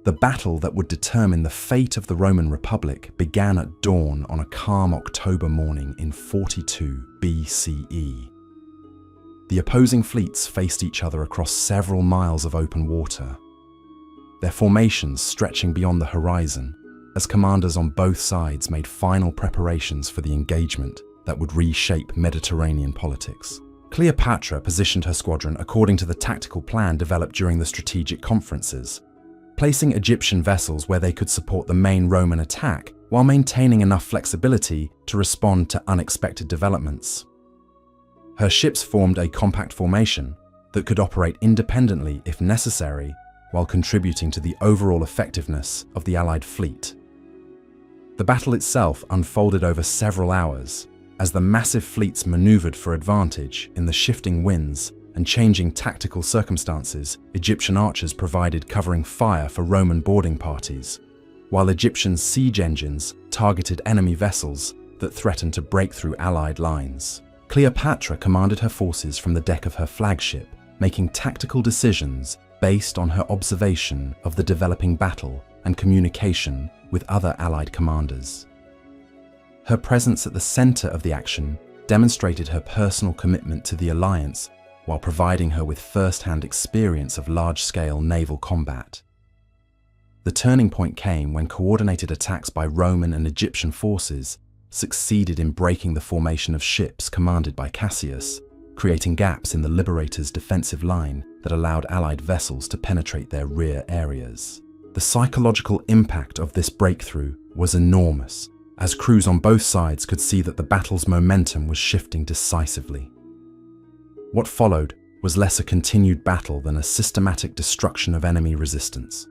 The battle that would determine the fate of the Roman Republic began at dawn on a calm October morning in 42 BCE. The opposing fleets faced each other across several miles of open water, their formations stretching beyond the horizon as commanders on both sides made final preparations for the engagement that would reshape Mediterranean politics. Cleopatra positioned her squadron according to the tactical plan developed during the strategic conferences, placing Egyptian vessels where they could support the main Roman attack while maintaining enough flexibility to respond to unexpected developments. Her ships formed a compact formation that could operate independently if necessary, while contributing to the overall effectiveness of the Allied fleet. The battle itself unfolded over several hours, as the massive fleets maneuvered for advantage in the shifting winds and changing tactical circumstances. Egyptian archers provided covering fire for Roman boarding parties, while Egyptian siege engines targeted enemy vessels that threatened to break through Allied lines. Cleopatra commanded her forces from the deck of her flagship, making tactical decisions based on her observation of the developing battle and communication with other Allied commanders. Her presence at the center of the action demonstrated her personal commitment to the alliance while providing her with first-hand experience of large-scale naval combat. The turning point came when coordinated attacks by Roman and Egyptian forces succeeded in breaking the formation of ships commanded by Cassius, creating gaps in the Liberators' defensive line that allowed Allied vessels to penetrate their rear areas. The psychological impact of this breakthrough was enormous, as crews on both sides could see that the battle's momentum was shifting decisively. What followed was less a continued battle than a systematic destruction of enemy resistance.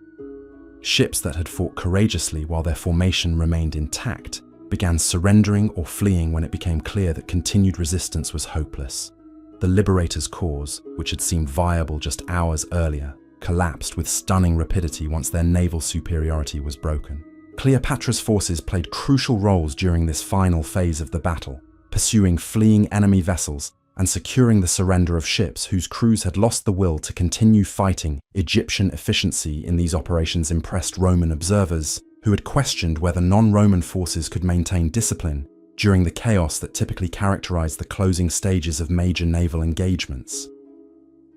Ships that had fought courageously while their formation remained intact began surrendering or fleeing when it became clear that continued resistance was hopeless. The Liberators' cause, which had seemed viable just hours earlier, collapsed with stunning rapidity once their naval superiority was broken. Cleopatra's forces played crucial roles during this final phase of the battle, pursuing fleeing enemy vessels and securing the surrender of ships whose crews had lost the will to continue fighting. Egyptian efficiency in these operations impressed Roman observers, who had questioned whether non-Roman forces could maintain discipline during the chaos that typically characterized the closing stages of major naval engagements.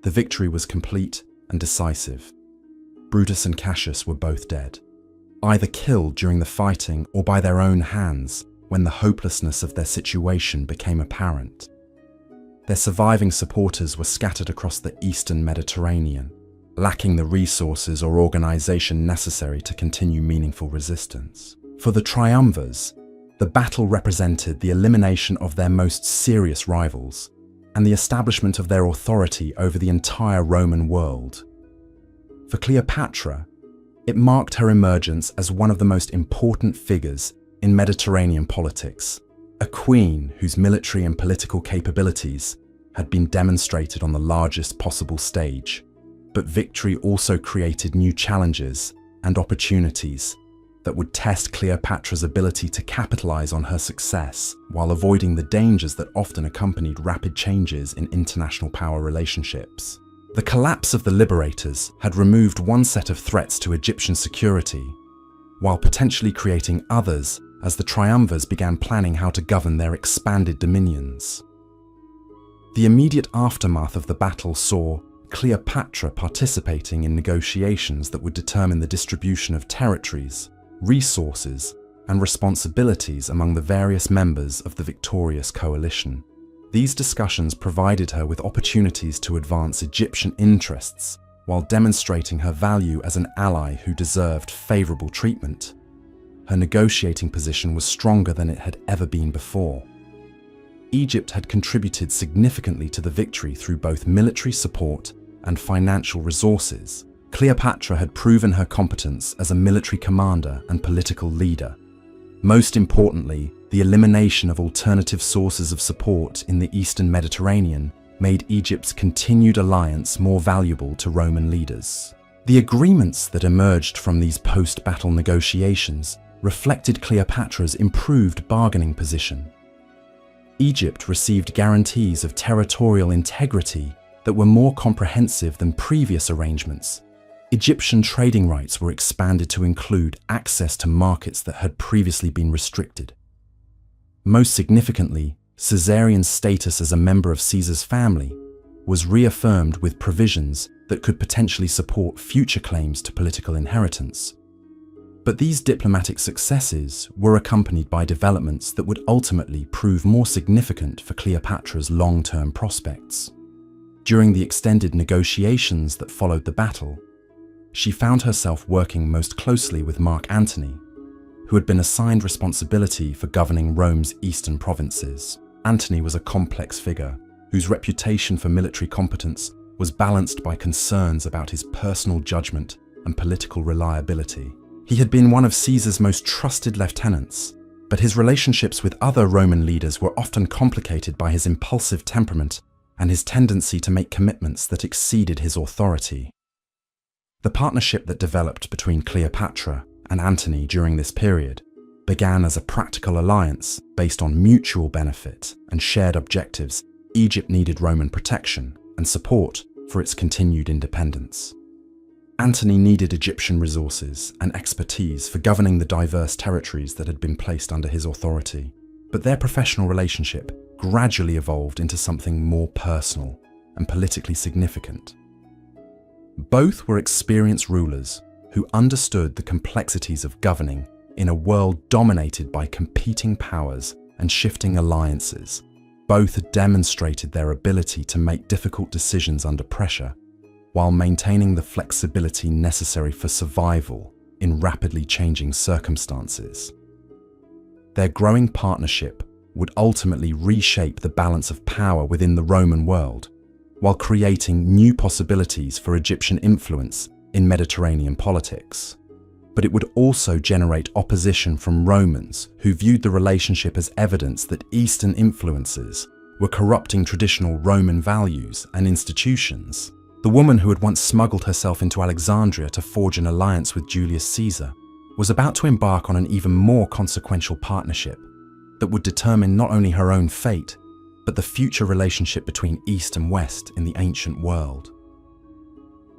The victory was complete and decisive. Brutus and Cassius were both dead, either killed during the fighting or by their own hands when the hopelessness of their situation became apparent. Their surviving supporters were scattered across the eastern Mediterranean, lacking the resources or organization necessary to continue meaningful resistance. For the triumvirs, the battle represented the elimination of their most serious rivals and the establishment of their authority over the entire Roman world. For Cleopatra, it marked her emergence as one of the most important figures in Mediterranean politics, a queen whose military and political capabilities had been demonstrated on the largest possible stage. But victory also created new challenges and opportunities that would test Cleopatra's ability to capitalize on her success while avoiding the dangers that often accompanied rapid changes in international power relationships. The collapse of the liberators had removed one set of threats to Egyptian security, while potentially creating others as the triumvirs began planning how to govern their expanded dominions. The immediate aftermath of the battle saw Cleopatra participating in negotiations that would determine the distribution of territories, resources, and responsibilities among the various members of the victorious coalition. These discussions provided her with opportunities to advance Egyptian interests while demonstrating her value as an ally who deserved favorable treatment. Her negotiating position was stronger than it had ever been before. Egypt had contributed significantly to the victory through both military support and financial resources. Cleopatra had proven her competence as a military commander and political leader. Most importantly, the elimination of alternative sources of support in the Eastern Mediterranean made Egypt's continued alliance more valuable to Roman leaders. The agreements that emerged from these post-battle negotiations reflected Cleopatra's improved bargaining position. Egypt received guarantees of territorial integrity that were more comprehensive than previous arrangements. Egyptian trading rights were expanded to include access to markets that had previously been restricted. Most significantly, Caesarion's status as a member of Caesar's family was reaffirmed with provisions that could potentially support future claims to political inheritance. But these diplomatic successes were accompanied by developments that would ultimately prove more significant for Cleopatra's long-term prospects. During the extended negotiations that followed the battle, she found herself working most closely with Mark Antony, who had been assigned responsibility for governing Rome's eastern provinces. Antony was a complex figure whose reputation for military competence was balanced by concerns about his personal judgment and political reliability. He had been one of Caesar's most trusted lieutenants, but his relationships with other Roman leaders were often complicated by his impulsive temperament and his tendency to make commitments that exceeded his authority. The partnership that developed between Cleopatra and Antony during this period began as a practical alliance based on mutual benefit and shared objectives. Egypt needed Roman protection and support for its continued independence. Antony needed Egyptian resources and expertise for governing the diverse territories that had been placed under his authority, but their professional relationship gradually evolved into something more personal and politically significant. Both were experienced rulers who understood the complexities of governing in a world dominated by competing powers and shifting alliances. Both had demonstrated their ability to make difficult decisions under pressure while maintaining the flexibility necessary for survival in rapidly changing circumstances. Their growing partnership would ultimately reshape the balance of power within the Roman world, while creating new possibilities for Egyptian influence in Mediterranean politics. But it would also generate opposition from Romans who viewed the relationship as evidence that Eastern influences were corrupting traditional Roman values and institutions. The woman who had once smuggled herself into Alexandria to forge an alliance with Julius Caesar was about to embark on an even more consequential partnership that would determine not only her own fate, but the future relationship between East and West in the ancient world.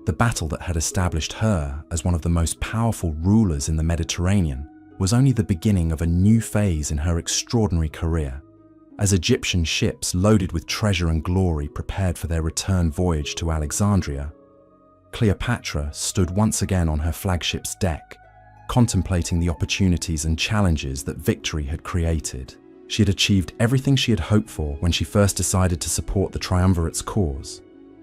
The battle that had established her as one of the most powerful rulers in the Mediterranean was only the beginning of a new phase in her extraordinary career. As Egyptian ships loaded with treasure and glory prepared for their return voyage to Alexandria, Cleopatra stood once again on her flagship's deck, contemplating the opportunities and challenges that victory had created. She had achieved everything she had hoped for when she first decided to support the triumvirate's cause,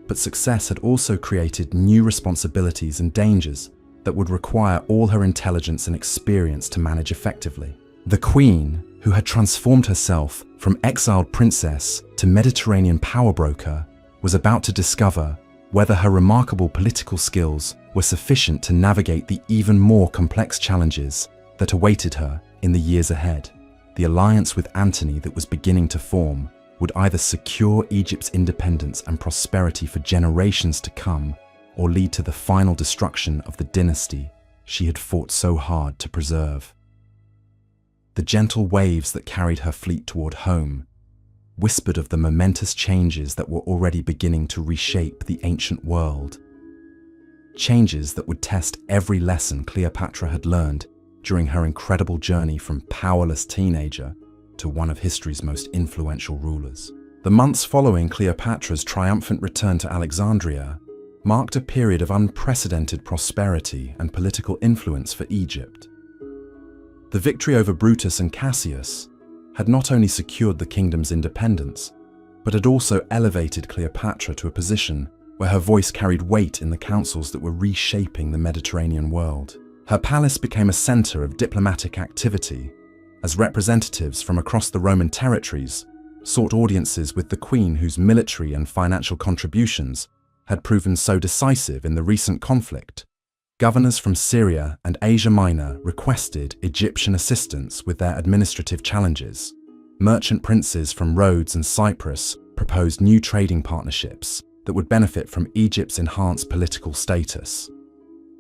but success had also created new responsibilities and dangers that would require all her intelligence and experience to manage effectively. The queen, who had transformed herself from exiled princess to Mediterranean power broker, was about to discover whether her remarkable political skills were sufficient to navigate the even more complex challenges that awaited her in the years ahead. The alliance with Antony that was beginning to form would either secure Egypt's independence and prosperity for generations to come, or lead to the final destruction of the dynasty she had fought so hard to preserve. The gentle waves that carried her fleet toward home whispered of the momentous changes that were already beginning to reshape the ancient world. Changes that would test every lesson Cleopatra had learned during her incredible journey from powerless teenager to one of history's most influential rulers. The months following Cleopatra's triumphant return to Alexandria marked a period of unprecedented prosperity and political influence for Egypt. The victory over Brutus and Cassius had not only secured the kingdom's independence, but had also elevated Cleopatra to a position where her voice carried weight in the councils that were reshaping the Mediterranean world. Her palace became a center of diplomatic activity as representatives from across the Roman territories sought audiences with the queen whose military and financial contributions had proven so decisive in the recent conflict. Governors from Syria and Asia Minor requested Egyptian assistance with their administrative challenges. Merchant princes from Rhodes and Cyprus proposed new trading partnerships that would benefit from Egypt's enhanced political status.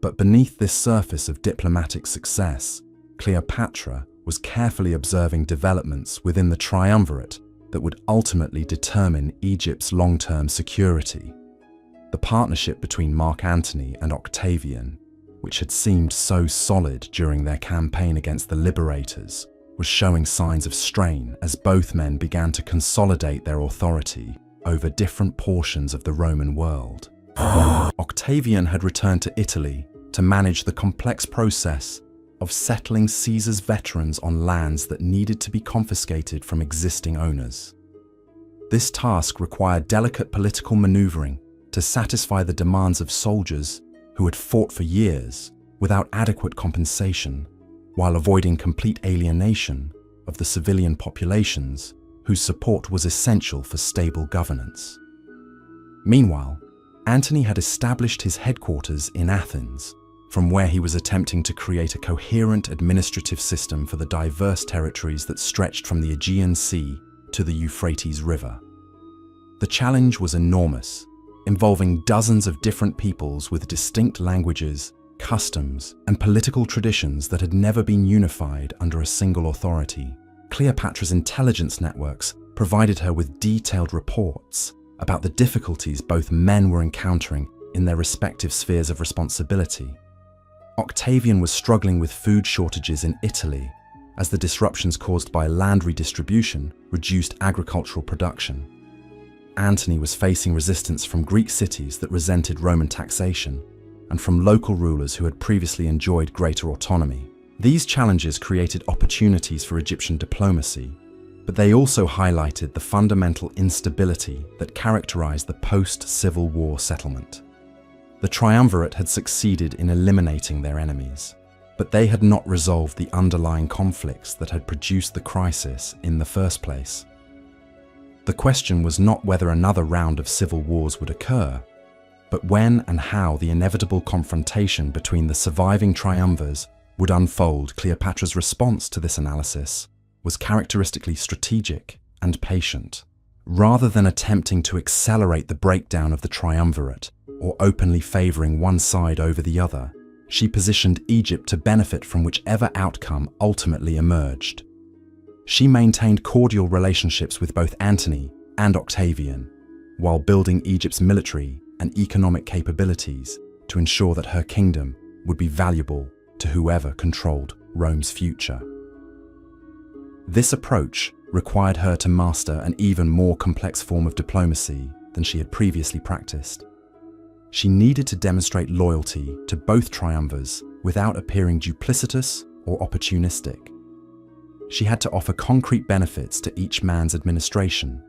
But beneath this surface of diplomatic success, Cleopatra was carefully observing developments within the triumvirate that would ultimately determine Egypt's long-term security. The partnership between Mark Antony and Octavian, which had seemed so solid during their campaign against the liberators, was showing signs of strain as both men began to consolidate their authority over different portions of the Roman world. Octavian had returned to Italy to manage the complex process of settling Caesar's veterans on lands that needed to be confiscated from existing owners. This task required delicate political maneuvering to satisfy the demands of soldiers who had fought for years without adequate compensation, while avoiding complete alienation of the civilian populations whose support was essential for stable governance. Meanwhile, Antony had established his headquarters in Athens, from where he was attempting to create a coherent administrative system for the diverse territories that stretched from the Aegean Sea to the Euphrates River. The challenge was enormous, involving dozens of different peoples with distinct languages, customs, and political traditions that had never been unified under a single authority. Cleopatra's intelligence networks provided her with detailed reports about the difficulties both men were encountering in their respective spheres of responsibility. Octavian was struggling with food shortages in Italy as the disruptions caused by land redistribution reduced agricultural production. Antony was facing resistance from Greek cities that resented Roman taxation and from local rulers who had previously enjoyed greater autonomy. These challenges created opportunities for Egyptian diplomacy, but they also highlighted the fundamental instability that characterized the post-Civil War settlement. The triumvirate had succeeded in eliminating their enemies, but they had not resolved the underlying conflicts that had produced the crisis in the first place. The question was not whether another round of civil wars would occur, but when and how the inevitable confrontation between the surviving triumvirs would unfold. Cleopatra's response to this analysis was characteristically strategic and patient. Rather than attempting to accelerate the breakdown of the triumvirate or openly favoring one side over the other, she positioned Egypt to benefit from whichever outcome ultimately emerged. She maintained cordial relationships with both Antony and Octavian, while building Egypt's military and economic capabilities to ensure that her kingdom would be valuable to whoever controlled Rome's future. This approach required her to master an even more complex form of diplomacy than she had previously practiced. She needed to demonstrate loyalty to both triumvirs without appearing duplicitous or opportunistic. She had to offer concrete benefits to each man's administration,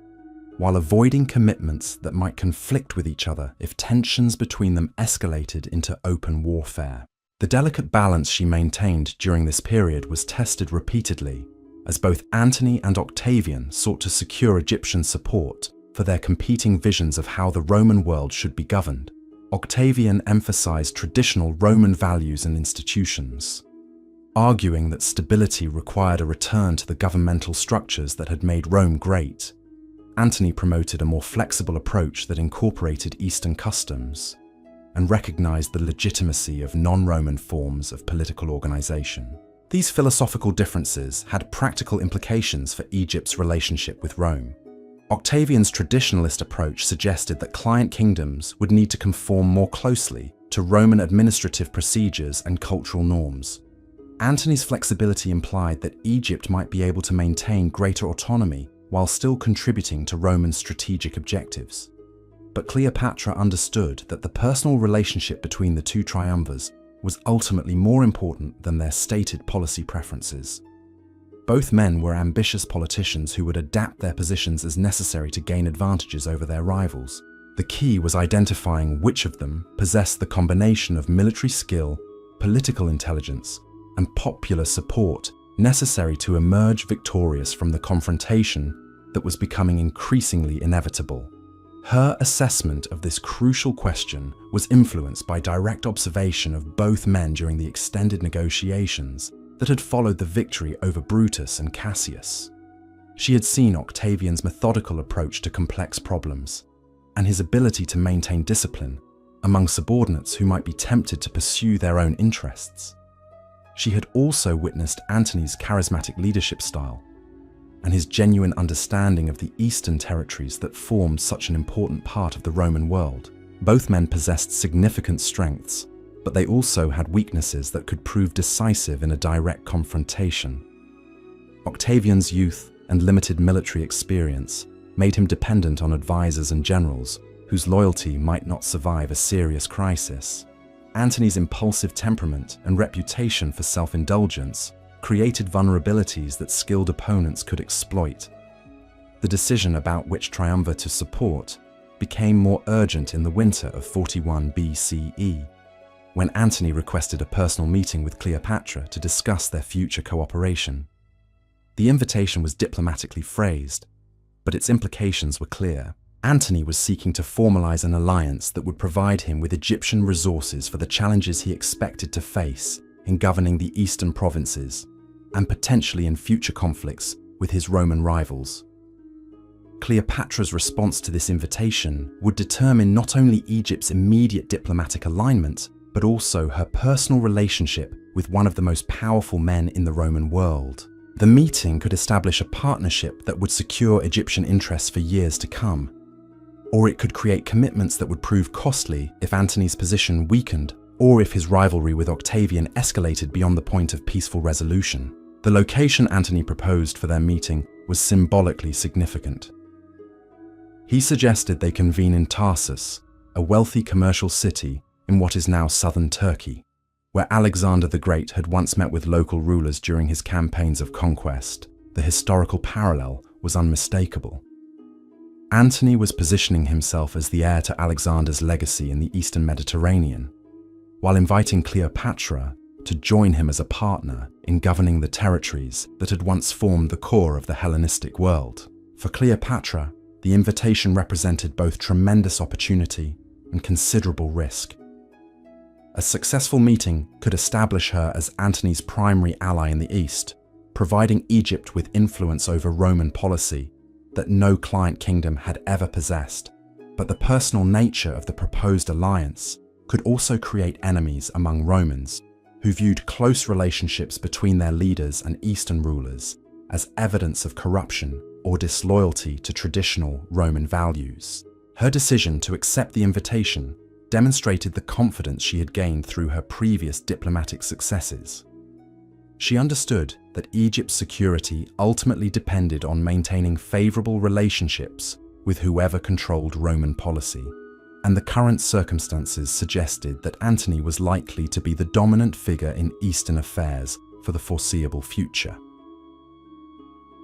while avoiding commitments that might conflict with each other if tensions between them escalated into open warfare. The delicate balance she maintained during this period was tested repeatedly, as both Antony and Octavian sought to secure Egyptian support for their competing visions of how the Roman world should be governed. Octavian emphasized traditional Roman values and institutions, arguing that stability required a return to the governmental structures that had made Rome great. Antony promoted a more flexible approach that incorporated Eastern customs and recognized the legitimacy of non-Roman forms of political organization. These philosophical differences had practical implications for Egypt's relationship with Rome. Octavian's traditionalist approach suggested that client kingdoms would need to conform more closely to Roman administrative procedures and cultural norms. Antony's flexibility implied that Egypt might be able to maintain greater autonomy while still contributing to Roman strategic objectives. But Cleopatra understood that the personal relationship between the two triumvirs was ultimately more important than their stated policy preferences. Both men were ambitious politicians who would adapt their positions as necessary to gain advantages over their rivals. The key was identifying which of them possessed the combination of military skill, political intelligence, and popular support necessary to emerge victorious from the confrontation that was becoming increasingly inevitable. Her assessment of this crucial question was influenced by direct observation of both men during the extended negotiations that had followed the victory over Brutus and Cassius. She had seen Octavian's methodical approach to complex problems, and his ability to maintain discipline among subordinates who might be tempted to pursue their own interests. She had also witnessed Antony's charismatic leadership style and his genuine understanding of the eastern territories that formed such an important part of the Roman world. Both men possessed significant strengths, but they also had weaknesses that could prove decisive in a direct confrontation. Octavian's youth and limited military experience made him dependent on advisors and generals whose loyalty might not survive a serious crisis. Antony's impulsive temperament and reputation for self-indulgence created vulnerabilities that skilled opponents could exploit. The decision about which triumvir to support became more urgent in the winter of 41 BCE, when Antony requested a personal meeting with Cleopatra to discuss their future cooperation. The invitation was diplomatically phrased, but its implications were clear. Antony was seeking to formalize an alliance that would provide him with Egyptian resources for the challenges he expected to face in governing the eastern provinces, and potentially in future conflicts with his Roman rivals. Cleopatra's response to this invitation would determine not only Egypt's immediate diplomatic alignment, but also her personal relationship with one of the most powerful men in the Roman world. The meeting could establish a partnership that would secure Egyptian interests for years to come, or it could create commitments that would prove costly if Antony's position weakened or if his rivalry with Octavian escalated beyond the point of peaceful resolution. The location Antony proposed for their meeting was symbolically significant. He suggested they convene in Tarsus, a wealthy commercial city in what is now southern Turkey, where Alexander the Great had once met with local rulers during his campaigns of conquest. The historical parallel was unmistakable. Antony was positioning himself as the heir to Alexander's legacy in the Eastern Mediterranean, while inviting Cleopatra to join him as a partner in governing the territories that had once formed the core of the Hellenistic world. For Cleopatra, the invitation represented both tremendous opportunity and considerable risk. A successful meeting could establish her as Antony's primary ally in the East, providing Egypt with influence over Roman policy that no client kingdom had ever possessed. But the personal nature of the proposed alliance could also create enemies among Romans, who viewed close relationships between their leaders and Eastern rulers as evidence of corruption or disloyalty to traditional Roman values. Her decision to accept the invitation demonstrated the confidence she had gained through her previous diplomatic successes. She understood that Egypt's security ultimately depended on maintaining favorable relationships with whoever controlled Roman policy, and the current circumstances suggested that Antony was likely to be the dominant figure in Eastern affairs for the foreseeable future.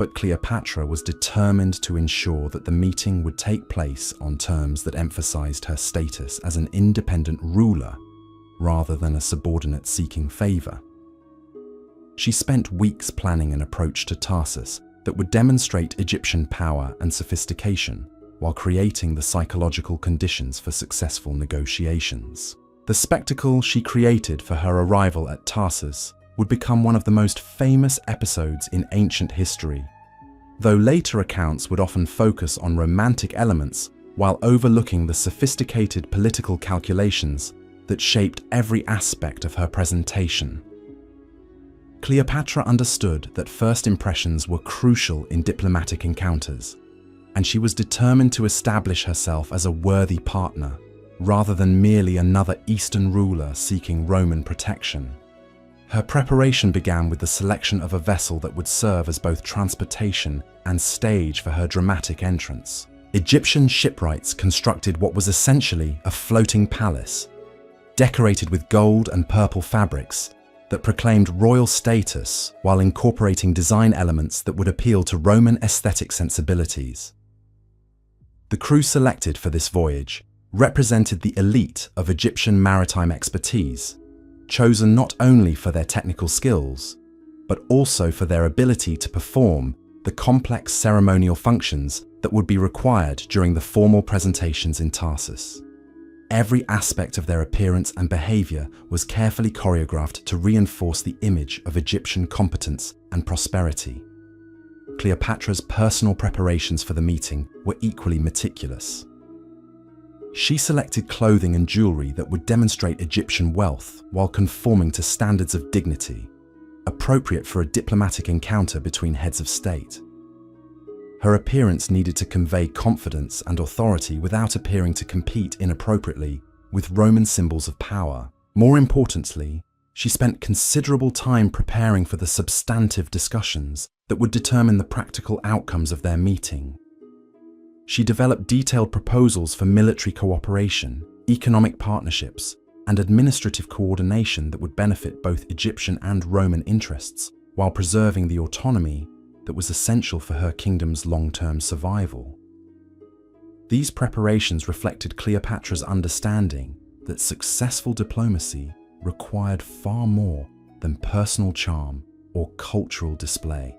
But Cleopatra was determined to ensure that the meeting would take place on terms that emphasized her status as an independent ruler rather than a subordinate seeking favor. She spent weeks planning an approach to Tarsus that would demonstrate Egyptian power and sophistication while creating the psychological conditions for successful negotiations. The spectacle she created for her arrival at Tarsus would become one of the most famous episodes in ancient history, though later accounts would often focus on romantic elements while overlooking the sophisticated political calculations that shaped every aspect of her presentation. Cleopatra understood that first impressions were crucial in diplomatic encounters, and she was determined to establish herself as a worthy partner, rather than merely another Eastern ruler seeking Roman protection. Her preparation began with the selection of a vessel that would serve as both transportation and stage for her dramatic entrance. Egyptian shipwrights constructed what was essentially a floating palace, decorated with gold and purple fabrics that proclaimed royal status while incorporating design elements that would appeal to Roman aesthetic sensibilities. The crew selected for this voyage represented the elite of Egyptian maritime expertise, chosen not only for their technical skills, but also for their ability to perform the complex ceremonial functions that would be required during the formal presentations in Tarsus. Every aspect of their appearance and behavior was carefully choreographed to reinforce the image of Egyptian competence and prosperity. Cleopatra's personal preparations for the meeting were equally meticulous. She selected clothing and jewelry that would demonstrate Egyptian wealth while conforming to standards of dignity, appropriate for a diplomatic encounter between heads of state. Her appearance needed to convey confidence and authority without appearing to compete inappropriately with Roman symbols of power. More importantly, she spent considerable time preparing for the substantive discussions that would determine the practical outcomes of their meeting. She developed detailed proposals for military cooperation, economic partnerships, and administrative coordination that would benefit both Egyptian and Roman interests, while preserving the autonomy that was essential for her kingdom's long-term survival. These preparations reflected Cleopatra's understanding that successful diplomacy required far more than personal charm or cultural display.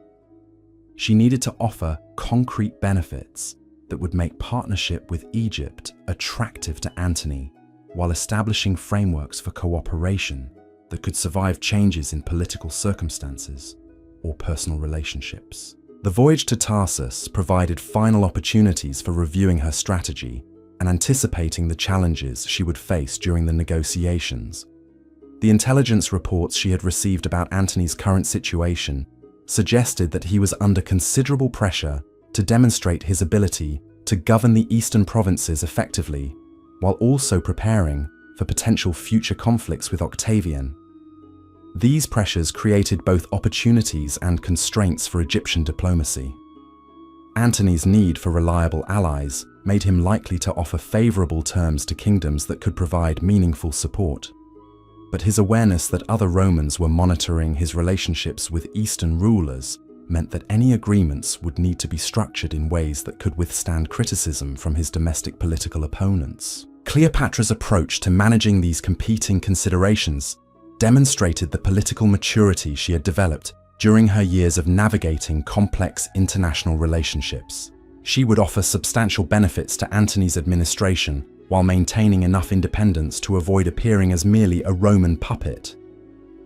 She needed to offer concrete benefits that would make partnership with Egypt attractive to Antony, while establishing frameworks for cooperation that could survive changes in political circumstances or personal relationships. The voyage to Tarsus provided final opportunities for reviewing her strategy and anticipating the challenges she would face during the negotiations. The intelligence reports she had received about Antony's current situation suggested that he was under considerable pressure to demonstrate his ability to govern the eastern provinces effectively, while also preparing for potential future conflicts with Octavian. These pressures created both opportunities and constraints for Egyptian diplomacy. Antony's need for reliable allies made him likely to offer favorable terms to kingdoms that could provide meaningful support. But his awareness that other Romans were monitoring his relationships with Eastern rulers meant that any agreements would need to be structured in ways that could withstand criticism from his domestic political opponents. Cleopatra's approach to managing these competing considerations demonstrated the political maturity she had developed during her years of navigating complex international relationships. She would offer substantial benefits to Antony's administration while maintaining enough independence to avoid appearing as merely a Roman puppet.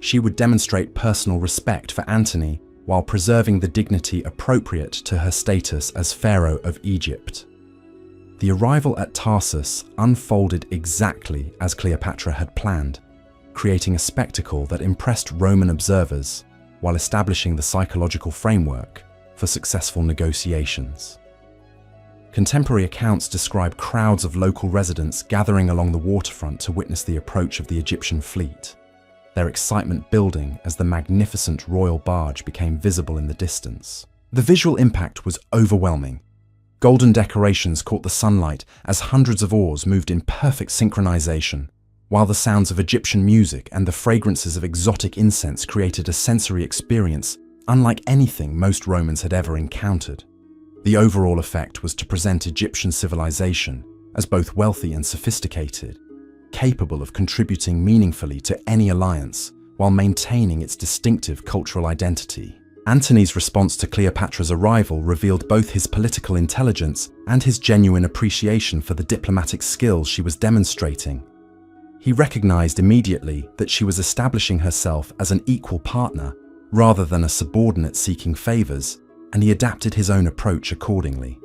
She would demonstrate personal respect for Antony while preserving the dignity appropriate to her status as Pharaoh of Egypt. The arrival at Tarsus unfolded exactly as Cleopatra had planned, creating a spectacle that impressed Roman observers while establishing the psychological framework for successful negotiations. Contemporary accounts describe crowds of local residents gathering along the waterfront to witness the approach of the Egyptian fleet, their excitement building as the magnificent royal barge became visible in the distance. The visual impact was overwhelming. Golden decorations caught the sunlight as hundreds of oars moved in perfect synchronization, while the sounds of Egyptian music and the fragrances of exotic incense created a sensory experience unlike anything most Romans had ever encountered. The overall effect was to present Egyptian civilization as both wealthy and sophisticated, capable of contributing meaningfully to any alliance while maintaining its distinctive cultural identity. Antony's response to Cleopatra's arrival revealed both his political intelligence and his genuine appreciation for the diplomatic skills she was demonstrating. He recognized immediately that she was establishing herself as an equal partner rather than a subordinate seeking favors, and he adapted his own approach accordingly.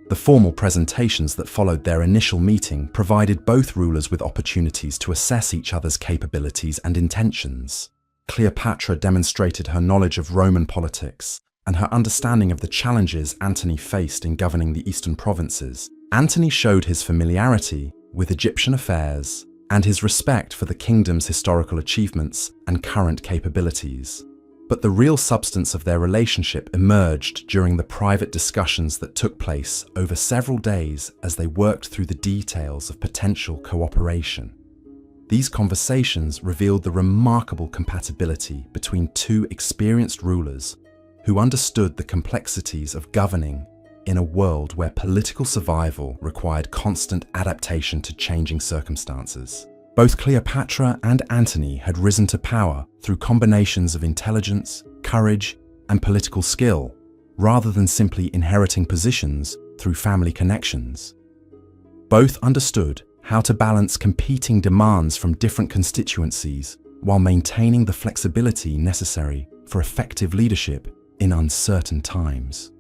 The formal presentations that followed their initial meeting provided both rulers with opportunities to assess each other's capabilities and intentions. Cleopatra demonstrated her knowledge of Roman politics, and her understanding of the challenges Antony faced in governing the eastern provinces, Antony showed his familiarity with Egyptian affairs and his respect for the kingdom's historical achievements and current capabilities. But the real substance of their relationship emerged during the private discussions that took place over several days as they worked through the details of potential cooperation. These conversations revealed the remarkable compatibility between two experienced rulers who understood the complexities of governing in a world where political survival required constant adaptation to changing circumstances. Both Cleopatra and Antony had risen to power through combinations of intelligence, courage, and political skill, rather than simply inheriting positions through family connections. Both understood how to balance competing demands from different constituencies while maintaining the flexibility necessary for effective leadership in uncertain times.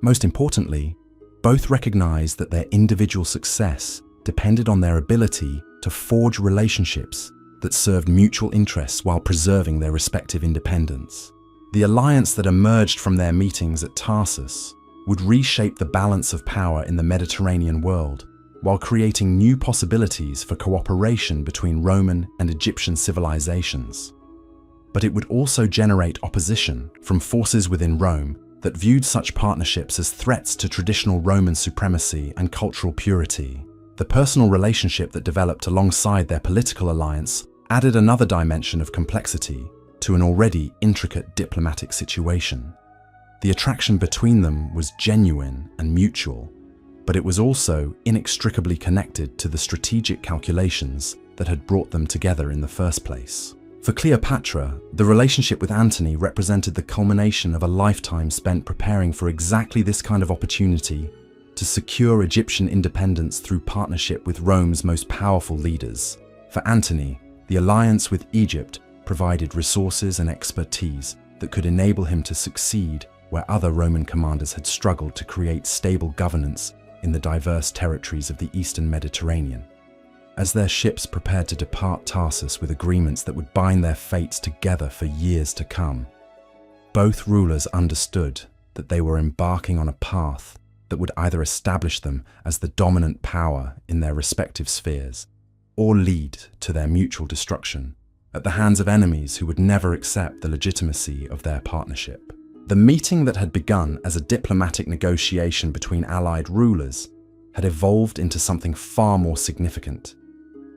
Most importantly, both recognized that their individual success depended on their ability to forge relationships that served mutual interests while preserving their respective independence. The alliance that emerged from their meetings at Tarsus would reshape the balance of power in the Mediterranean world, while creating new possibilities for cooperation between Roman and Egyptian civilizations. But it would also generate opposition from forces within Rome that viewed such partnerships as threats to traditional Roman supremacy and cultural purity. The personal relationship that developed alongside their political alliance added another dimension of complexity to an already intricate diplomatic situation. The attraction between them was genuine and mutual, but it was also inextricably connected to the strategic calculations that had brought them together in the first place. For Cleopatra, the relationship with Antony represented the culmination of a lifetime spent preparing for exactly this kind of opportunity to secure Egyptian independence through partnership with Rome's most powerful leaders. For Antony, the alliance with Egypt provided resources and expertise that could enable him to succeed where other Roman commanders had struggled to create stable governance in the diverse territories of the eastern Mediterranean. As their ships prepared to depart Tarsus with agreements that would bind their fates together for years to come, both rulers understood that they were embarking on a path that would either establish them as the dominant power in their respective spheres, or lead to their mutual destruction at the hands of enemies who would never accept the legitimacy of their partnership. The meeting that had begun as a diplomatic negotiation between allied rulers had evolved into something far more significant: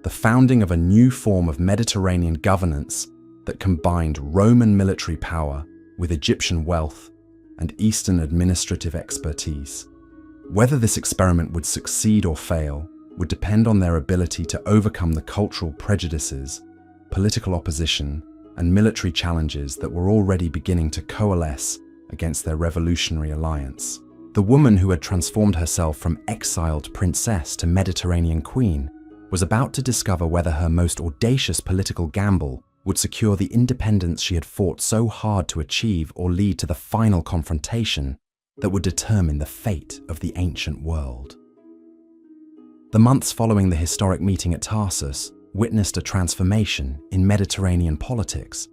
the founding of a new form of Mediterranean governance that combined Roman military power with Egyptian wealth and Eastern administrative expertise. Whether this experiment would succeed or fail would depend on their ability to overcome the cultural prejudices, political opposition, and military challenges that were already beginning to coalesce against their revolutionary alliance. The woman who had transformed herself from exiled princess to Mediterranean queen was about to discover whether her most audacious political gamble would secure the independence she had fought so hard to achieve or lead to the final confrontation that would determine the fate of the ancient world. The months following the historic meeting at Tarsus witnessed a transformation in Mediterranean politics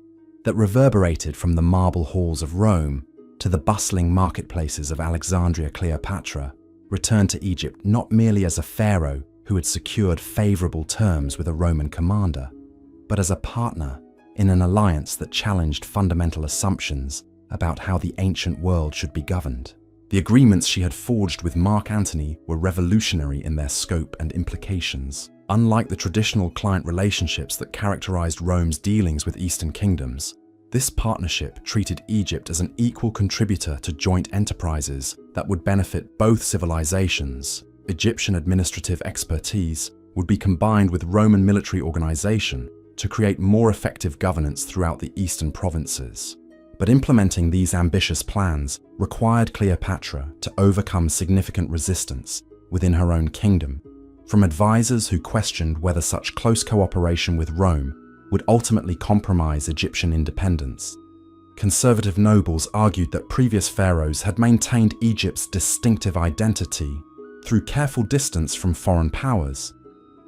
that reverberated from the marble halls of Rome to the bustling marketplaces of Alexandria. Cleopatra returned to Egypt not merely as a pharaoh who had secured favorable terms with a Roman commander, but as a partner in an alliance that challenged fundamental assumptions about how the ancient world should be governed. The agreements she had forged with Mark Antony were revolutionary in their scope and implications. Unlike the traditional client relationships that characterized Rome's dealings with Eastern kingdoms, this partnership treated Egypt as an equal contributor to joint enterprises that would benefit both civilizations. Egyptian administrative expertise would be combined with Roman military organization to create more effective governance throughout the eastern provinces. But implementing these ambitious plans required Cleopatra to overcome significant resistance within her own kingdom, from advisors who questioned whether such close cooperation with Rome would ultimately compromise Egyptian independence. Conservative nobles argued that previous pharaohs had maintained Egypt's distinctive identity through careful distance from foreign powers,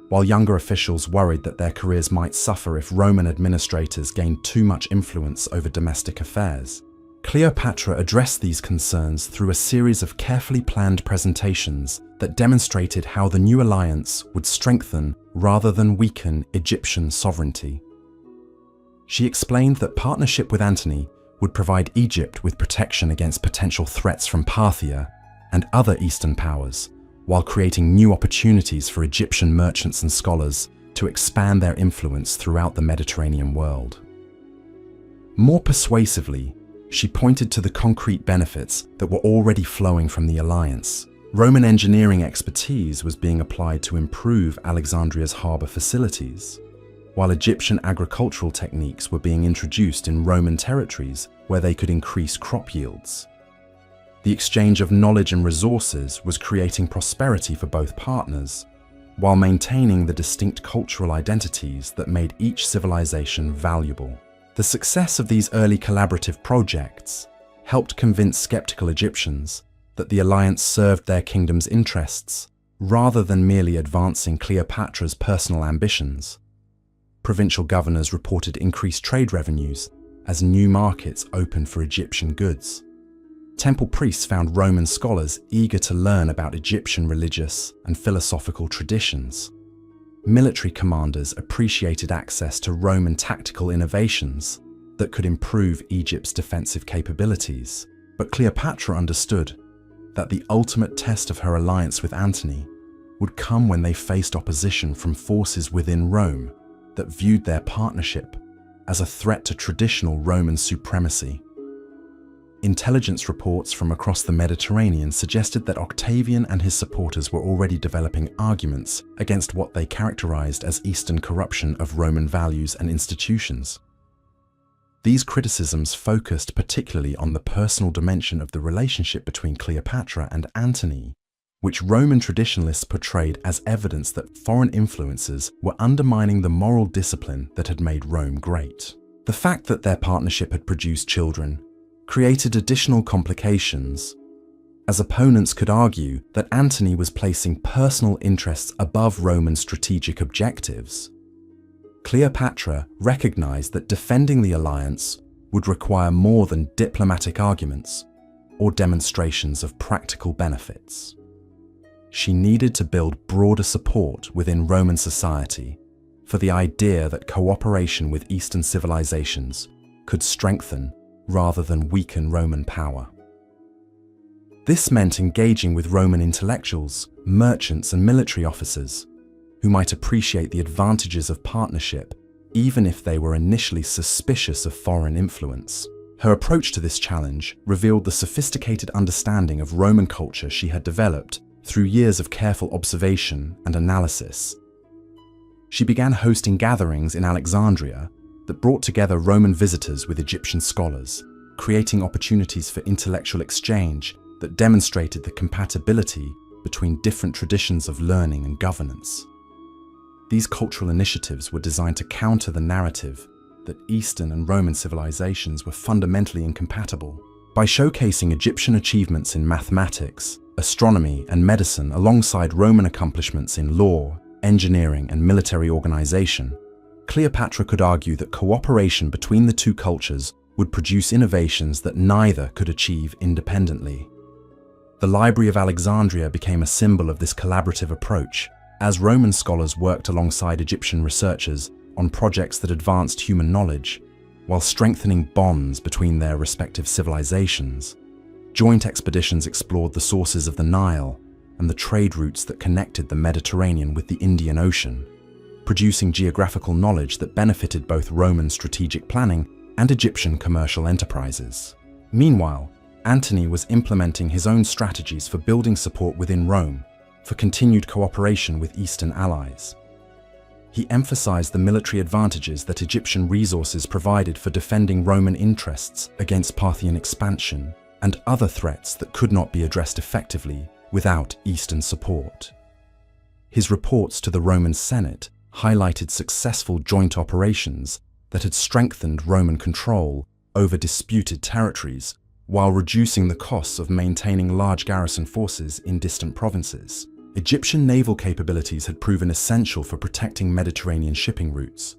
while younger officials worried that their careers might suffer if Roman administrators gained too much influence over domestic affairs. Cleopatra addressed these concerns through a series of carefully planned presentations that demonstrated how the new alliance would strengthen rather than weaken Egyptian sovereignty. She explained that partnership with Antony would provide Egypt with protection against potential threats from Parthia and other Eastern powers, while creating new opportunities for Egyptian merchants and scholars to expand their influence throughout the Mediterranean world. More persuasively, she pointed to the concrete benefits that were already flowing from the alliance. Roman engineering expertise was being applied to improve Alexandria's harbour facilities, while Egyptian agricultural techniques were being introduced in Roman territories where they could increase crop yields. The exchange of knowledge and resources was creating prosperity for both partners, while maintaining the distinct cultural identities that made each civilization valuable. The success of these early collaborative projects helped convince skeptical Egyptians that the alliance served their kingdom's interests rather than merely advancing Cleopatra's personal ambitions. Provincial governors reported increased trade revenues as new markets opened for Egyptian goods. Temple priests found Roman scholars eager to learn about Egyptian religious and philosophical traditions. Military commanders appreciated access to Roman tactical innovations that could improve Egypt's defensive capabilities. But Cleopatra understood that the ultimate test of her alliance with Antony would come when they faced opposition from forces within Rome that viewed their partnership as a threat to traditional Roman supremacy. Intelligence reports from across the Mediterranean suggested that Octavian and his supporters were already developing arguments against what they characterized as Eastern corruption of Roman values and institutions. These criticisms focused particularly on the personal dimension of the relationship between Cleopatra and Antony, which Roman traditionalists portrayed as evidence that foreign influences were undermining the moral discipline that had made Rome great. The fact that their partnership had produced children created additional complications, as opponents could argue that Antony was placing personal interests above Roman strategic objectives. Cleopatra recognized that defending the alliance would require more than diplomatic arguments or demonstrations of practical benefits. She needed to build broader support within Roman society for the idea that cooperation with Eastern civilizations could strengthen rather than weaken Roman power. This meant engaging with Roman intellectuals, merchants, and military officers who might appreciate the advantages of partnership even if they were initially suspicious of foreign influence. Her approach to this challenge revealed the sophisticated understanding of Roman culture she had developed through years of careful observation and analysis. She began hosting gatherings in Alexandria that brought together Roman visitors with Egyptian scholars, creating opportunities for intellectual exchange that demonstrated the compatibility between different traditions of learning and governance. These cultural initiatives were designed to counter the narrative that Eastern and Roman civilizations were fundamentally incompatible. By showcasing Egyptian achievements in mathematics, astronomy, and medicine alongside Roman accomplishments in law, engineering, and military organization, Cleopatra could argue that cooperation between the two cultures would produce innovations that neither could achieve independently. The Library of Alexandria became a symbol of this collaborative approach, as Roman scholars worked alongside Egyptian researchers on projects that advanced human knowledge, while strengthening bonds between their respective civilizations. Joint expeditions explored the sources of the Nile and the trade routes that connected the Mediterranean with the Indian Ocean, producing geographical knowledge that benefited both Roman strategic planning and Egyptian commercial enterprises. Meanwhile, Antony was implementing his own strategies for building support within Rome for continued cooperation with Eastern allies. He emphasized the military advantages that Egyptian resources provided for defending Roman interests against Parthian expansion and other threats that could not be addressed effectively without Eastern support. His reports to the Roman Senate highlighted successful joint operations that had strengthened Roman control over disputed territories while reducing the costs of maintaining large garrison forces in distant provinces. Egyptian naval capabilities had proven essential for protecting Mediterranean shipping routes,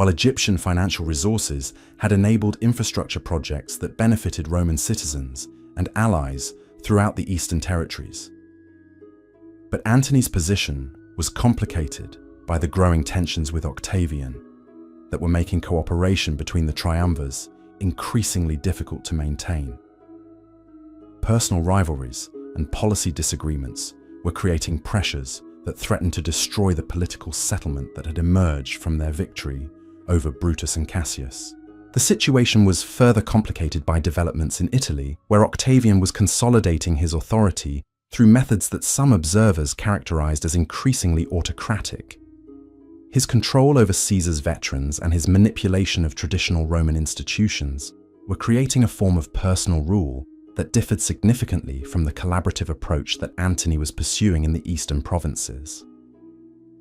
while Egyptian financial resources had enabled infrastructure projects that benefited Roman citizens and allies throughout the Eastern territories. But Antony's position was complicated by the growing tensions with Octavian that were making cooperation between the triumvirs increasingly difficult to maintain. Personal rivalries and policy disagreements were creating pressures that threatened to destroy the political settlement that had emerged from their victory over Brutus and Cassius. The situation was further complicated by developments in Italy, where Octavian was consolidating his authority through methods that some observers characterized as increasingly autocratic. His control over Caesar's veterans and his manipulation of traditional Roman institutions were creating a form of personal rule that differed significantly from the collaborative approach that Antony was pursuing in the eastern provinces.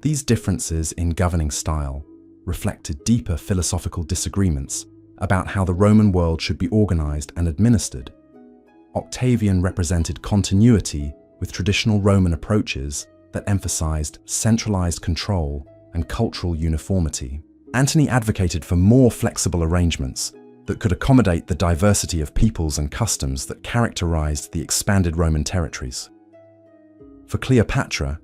These differences in governing style reflected deeper philosophical disagreements about how the Roman world should be organized and administered. Octavian represented continuity with traditional Roman approaches that emphasized centralized control and cultural uniformity. Antony advocated for more flexible arrangements that could accommodate the diversity of peoples and customs that characterized the expanded Roman territories. For Cleopatra,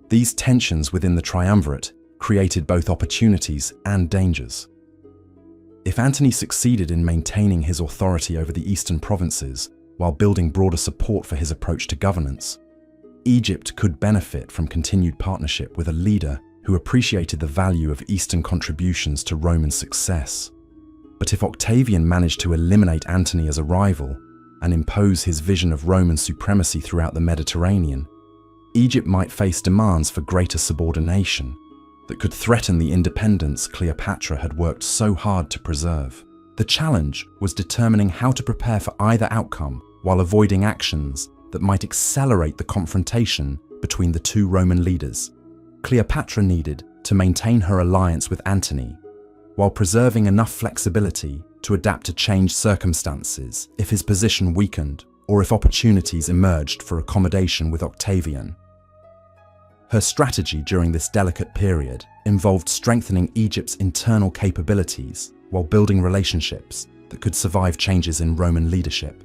these tensions within the triumvirate created both opportunities and dangers. If Antony succeeded in maintaining his authority over the eastern provinces while building broader support for his approach to governance, Egypt could benefit from continued partnership with a leader who appreciated the value of Eastern contributions to Roman success. But if Octavian managed to eliminate Antony as a rival and impose his vision of Roman supremacy throughout the Mediterranean, Egypt might face demands for greater subordination that could threaten the independence Cleopatra had worked so hard to preserve. The challenge was determining how to prepare for either outcome while avoiding actions that might accelerate the confrontation between the two Roman leaders. Cleopatra needed to maintain her alliance with Antony while preserving enough flexibility to adapt to changed circumstances if his position weakened or if opportunities emerged for accommodation with Octavian. Her strategy during this delicate period involved strengthening Egypt's internal capabilities while building relationships that could survive changes in Roman leadership.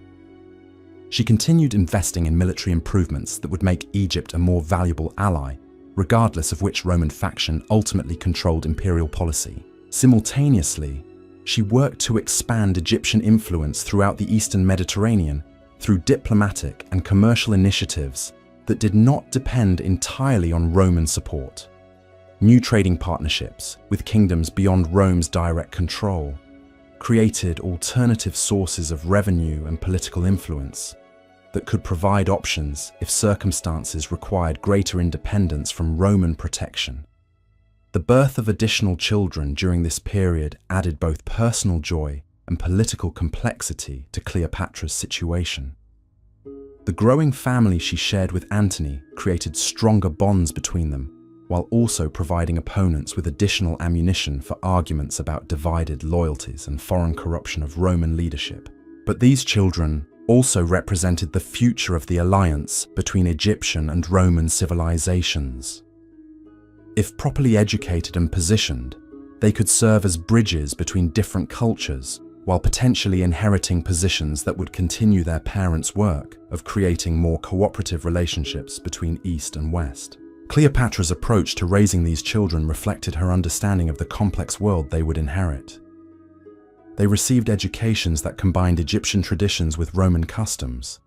She continued investing in military improvements that would make Egypt a more valuable ally, regardless of which Roman faction ultimately controlled imperial policy. Simultaneously, she worked to expand Egyptian influence throughout the Eastern Mediterranean through diplomatic and commercial initiatives that did not depend entirely on Roman support. New trading partnerships with kingdoms beyond Rome's direct control created alternative sources of revenue and political influence that could provide options if circumstances required greater independence from Roman protection. The birth of additional children during this period added both personal joy and political complexity to Cleopatra's situation. The growing family she shared with Antony created stronger bonds between them, while also providing opponents with additional ammunition for arguments about divided loyalties and foreign corruption of Roman leadership. But these children also represented the future of the alliance between Egyptian and Roman civilizations. If properly educated and positioned, they could serve as bridges between different cultures, while potentially inheriting positions that would continue their parents' work of creating more cooperative relationships between East and West. Cleopatra's approach to raising these children reflected her understanding of the complex world they would inherit. They received educations that combined Egyptian traditions with Roman customs,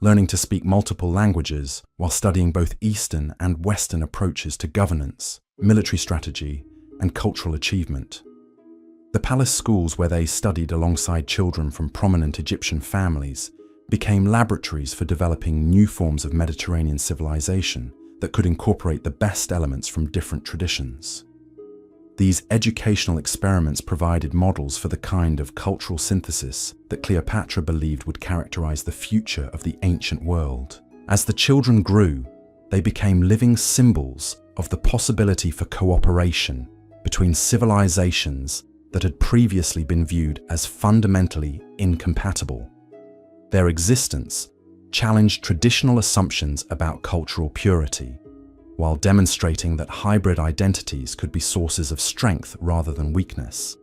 learning to speak multiple languages while studying both Eastern and Western approaches to governance, military strategy, and cultural achievement. The palace schools where they studied alongside children from prominent Egyptian families became laboratories for developing new forms of Mediterranean civilization that could incorporate the best elements from different traditions. These educational experiments provided models for the kind of cultural synthesis that Cleopatra believed would characterize the future of the ancient world. As the children grew, they became living symbols of the possibility for cooperation between civilizations that had previously been viewed as fundamentally incompatible. Their existence challenged traditional assumptions about cultural purity, while demonstrating that hybrid identities could be sources of strength rather than weakness.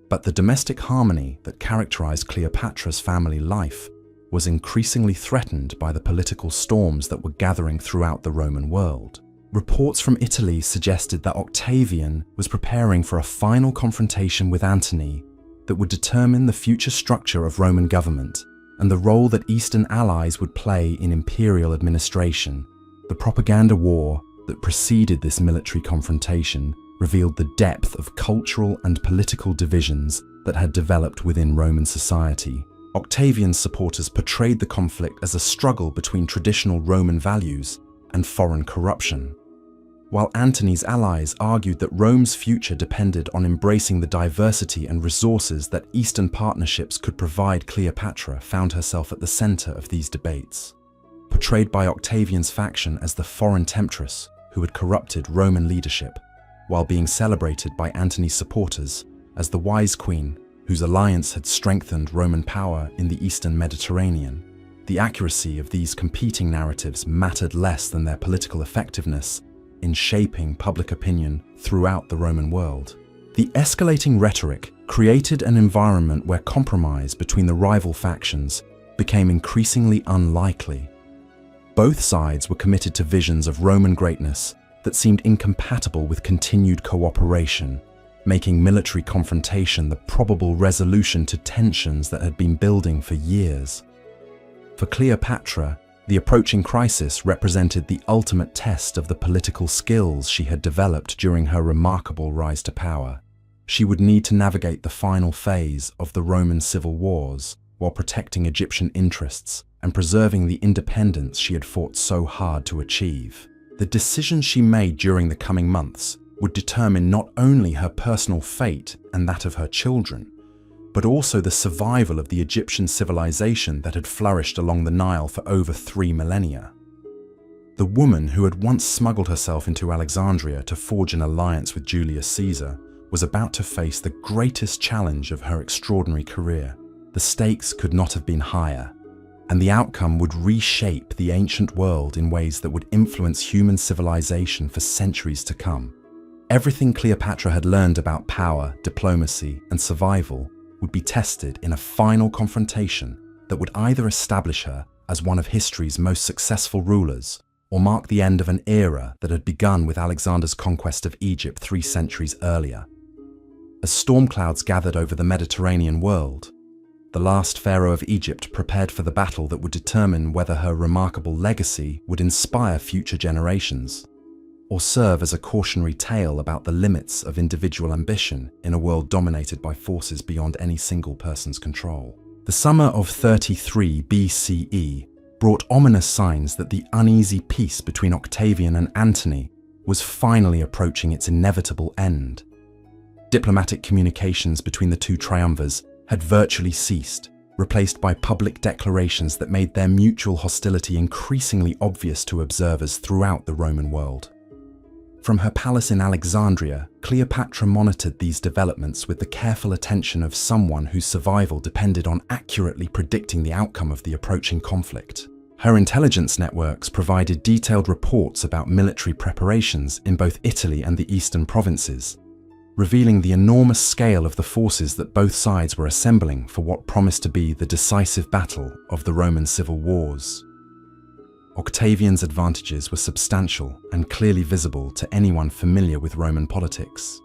But the domestic harmony that characterized Cleopatra's family life was increasingly threatened by the political storms that were gathering throughout the Roman world. Reports from Italy suggested that Octavian was preparing for a final confrontation with Antony that would determine the future structure of Roman government and the role that Eastern allies would play in imperial administration. The propaganda war that preceded this military confrontation revealed the depth of cultural and political divisions that had developed within Roman society. Octavian's supporters portrayed the conflict as a struggle between traditional Roman values and foreign corruption, while Antony's allies argued that Rome's future depended on embracing the diversity and resources that Eastern partnerships could provide. Cleopatra found herself at the center of these debates. Portrayed by Octavian's faction as the foreign temptress who had corrupted Roman leadership, while being celebrated by Antony's supporters as the wise queen whose alliance had strengthened Roman power in the Eastern Mediterranean. The accuracy of these competing narratives mattered less than their political effectiveness in shaping public opinion throughout the Roman world. The escalating rhetoric created an environment where compromise between the rival factions became increasingly unlikely. Both sides were committed to visions of Roman greatness that seemed incompatible with continued cooperation, making military confrontation the probable resolution to tensions that had been building for years. For Cleopatra, the approaching crisis represented the ultimate test of the political skills she had developed during her remarkable rise to power. She would need to navigate the final phase of the Roman civil wars while protecting Egyptian interests and preserving the independence she had fought so hard to achieve. The decisions she made during the coming months would determine not only her personal fate and that of her children, but also the survival of the Egyptian civilization that had flourished along the Nile for over 3 millennia. The woman who had once smuggled herself into Alexandria to forge an alliance with Julius Caesar was about to face the greatest challenge of her extraordinary career. The stakes could not have been higher, and the outcome would reshape the ancient world in ways that would influence human civilization for centuries to come. Everything Cleopatra had learned about power, diplomacy, and survival would be tested in a final confrontation that would either establish her as one of history's most successful rulers or mark the end of an era that had begun with Alexander's conquest of Egypt 3 centuries earlier. As storm clouds gathered over the Mediterranean world, the last pharaoh of Egypt prepared for the battle that would determine whether her remarkable legacy would inspire future generations or serve as a cautionary tale about the limits of individual ambition in a world dominated by forces beyond any single person's control. The summer of 33 BCE brought ominous signs that the uneasy peace between Octavian and Antony was finally approaching its inevitable end. Diplomatic communications between the two triumvirs had virtually ceased, replaced by public declarations that made their mutual hostility increasingly obvious to observers throughout the Roman world. From her palace in Alexandria, Cleopatra monitored these developments with the careful attention of someone whose survival depended on accurately predicting the outcome of the approaching conflict. Her intelligence networks provided detailed reports about military preparations in both Italy and the eastern provinces, revealing the enormous scale of the forces that both sides were assembling for what promised to be the decisive battle of the Roman civil wars. Octavian's advantages were substantial and clearly visible to anyone familiar with Roman politics.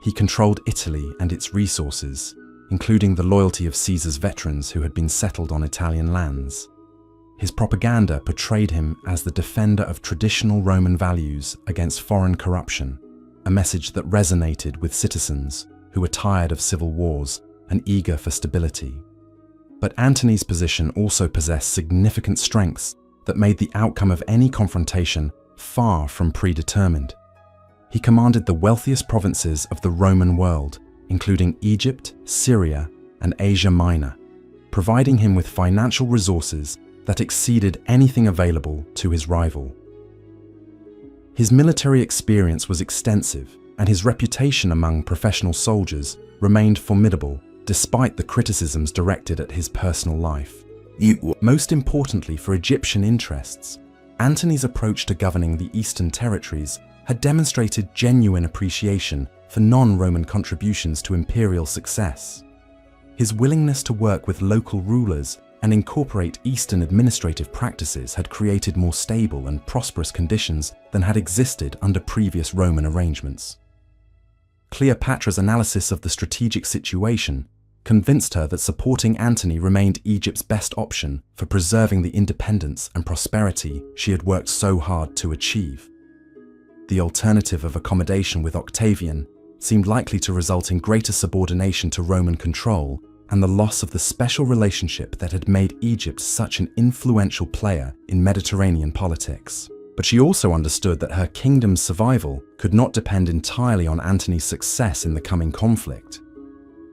He controlled Italy and its resources, including the loyalty of Caesar's veterans who had been settled on Italian lands. His propaganda portrayed him as the defender of traditional Roman values against foreign corruption, a message that resonated with citizens who were tired of civil wars and eager for stability. But Antony's position also possessed significant strengths that made the outcome of any confrontation far from predetermined. He commanded the wealthiest provinces of the Roman world, including Egypt, Syria, and Asia Minor, providing him with financial resources that exceeded anything available to his rival. His military experience was extensive, and his reputation among professional soldiers remained formidable despite the criticisms directed at his personal life. Most importantly for Egyptian interests, Antony's approach to governing the Eastern territories had demonstrated genuine appreciation for non-Roman contributions to imperial success. His willingness to work with local rulers and incorporate Eastern administrative practices had created more stable and prosperous conditions than had existed under previous Roman arrangements. Cleopatra's analysis of the strategic situation convinced her that supporting Antony remained Egypt's best option for preserving the independence and prosperity she had worked so hard to achieve. The alternative of accommodation with Octavian seemed likely to result in greater subordination to Roman control and the loss of the special relationship that had made Egypt such an influential player in Mediterranean politics. But she also understood that her kingdom's survival could not depend entirely on Antony's success in the coming conflict.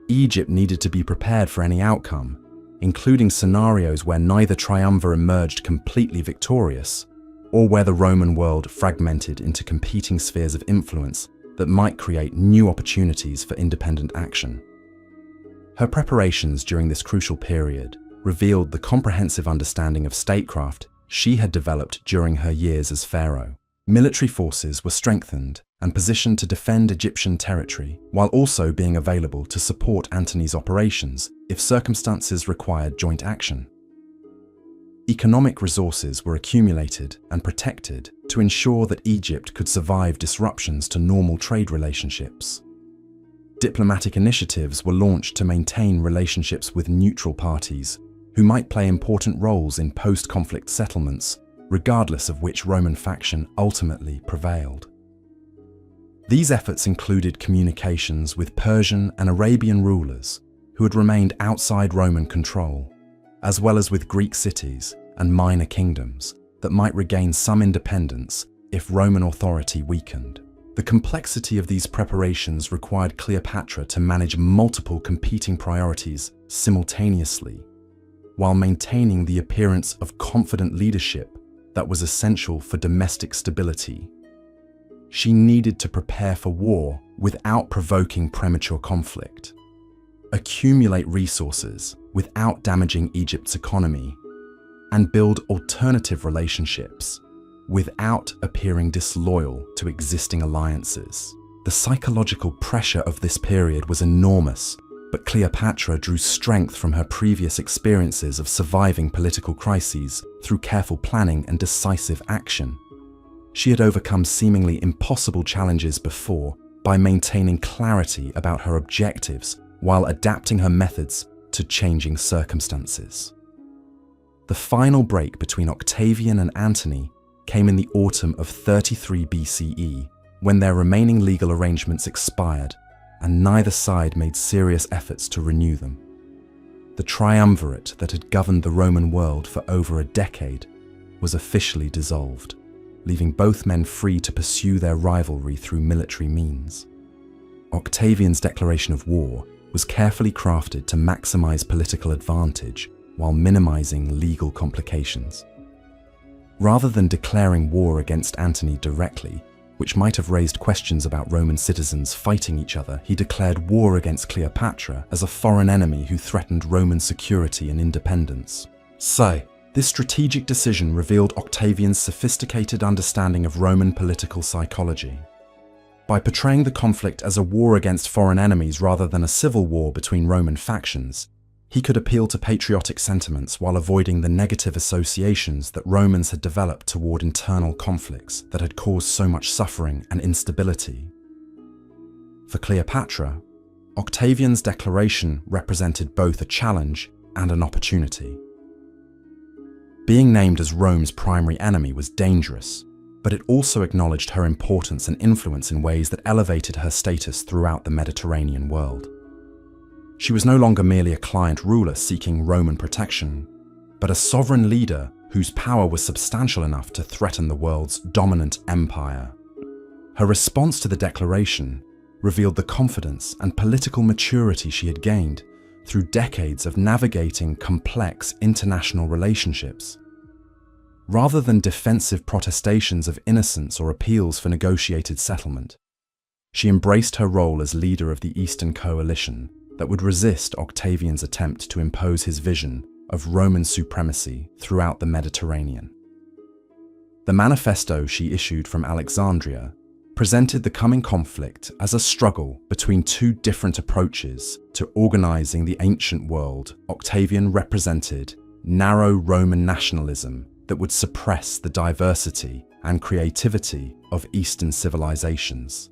Egypt needed to be prepared for any outcome, including scenarios where neither triumvir emerged completely victorious, or where the Roman world fragmented into competing spheres of influence that might create new opportunities for independent action. Her preparations during this crucial period revealed the comprehensive understanding of statecraft she had developed during her years as pharaoh. Military forces were strengthened and positioned to defend Egyptian territory, while also being available to support Antony's operations if circumstances required joint action. Economic resources were accumulated and protected to ensure that Egypt could survive disruptions to normal trade relationships. Diplomatic initiatives were launched to maintain relationships with neutral parties who might play important roles in post-conflict settlements, regardless of which Roman faction ultimately prevailed. These efforts included communications with Persian and Arabian rulers who had remained outside Roman control, as well as with Greek cities and minor kingdoms that might regain some independence if Roman authority weakened. The complexity of these preparations required Cleopatra to manage multiple competing priorities simultaneously, while maintaining the appearance of confident leadership that was essential for domestic stability. She needed to prepare for war without provoking premature conflict, accumulate resources without damaging Egypt's economy, and build alternative relationships without appearing disloyal to existing alliances. The psychological pressure of this period was enormous, but Cleopatra drew strength from her previous experiences of surviving political crises through careful planning and decisive action. She had overcome seemingly impossible challenges before by maintaining clarity about her objectives while adapting her methods to changing circumstances. The final break between Octavian and Antony came in the autumn of 33 BCE, when their remaining legal arrangements expired and neither side made serious efforts to renew them. The triumvirate that had governed the Roman world for over a decade was officially dissolved, leaving both men free to pursue their rivalry through military means. Octavian's declaration of war was carefully crafted to maximize political advantage while minimizing legal complications. Rather than declaring war against Antony directly, which might have raised questions about Roman citizens fighting each other, he declared war against Cleopatra as a foreign enemy who threatened Roman security and independence. So, this strategic decision revealed Octavian's sophisticated understanding of Roman political psychology. By portraying the conflict as a war against foreign enemies rather than a civil war between Roman factions, he could appeal to patriotic sentiments while avoiding the negative associations that Romans had developed toward internal conflicts that had caused so much suffering and instability. For Cleopatra, Octavian's declaration represented both a challenge and an opportunity. Being named as Rome's primary enemy was dangerous, but it also acknowledged her importance and influence in ways that elevated her status throughout the Mediterranean world. She was no longer merely a client ruler seeking Roman protection, but a sovereign leader whose power was substantial enough to threaten the world's dominant empire. Her response to the declaration revealed the confidence and political maturity she had gained through decades of navigating complex international relationships. Rather than defensive protestations of innocence or appeals for negotiated settlement, she embraced her role as leader of the Eastern coalition that would resist Octavian's attempt to impose his vision of Roman supremacy throughout the Mediterranean. The manifesto she issued from Alexandria presented the coming conflict as a struggle between two different approaches to organizing the ancient world. Octavian represented narrow Roman nationalism that would suppress the diversity and creativity of Eastern civilizations.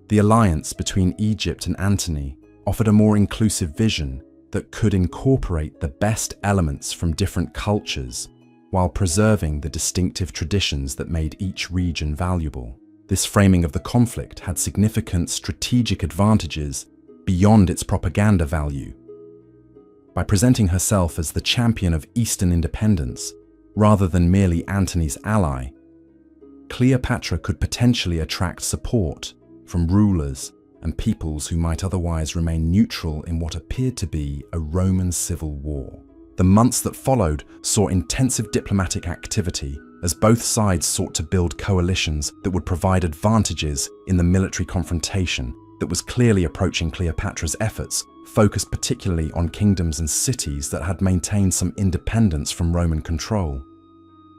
The alliance between Egypt and Antony offered a more inclusive vision that could incorporate the best elements from different cultures while preserving the distinctive traditions that made each region valuable. This framing of the conflict had significant strategic advantages beyond its propaganda value. By presenting herself as the champion of Eastern independence, rather than merely Antony's ally, Cleopatra could potentially attract support from rulers and peoples who might otherwise remain neutral in what appeared to be a Roman civil war. The months that followed saw intensive diplomatic activity as both sides sought to build coalitions that would provide advantages in the military confrontation that was clearly approaching. Cleopatra's efforts focused particularly on kingdoms and cities that had maintained some independence from Roman control,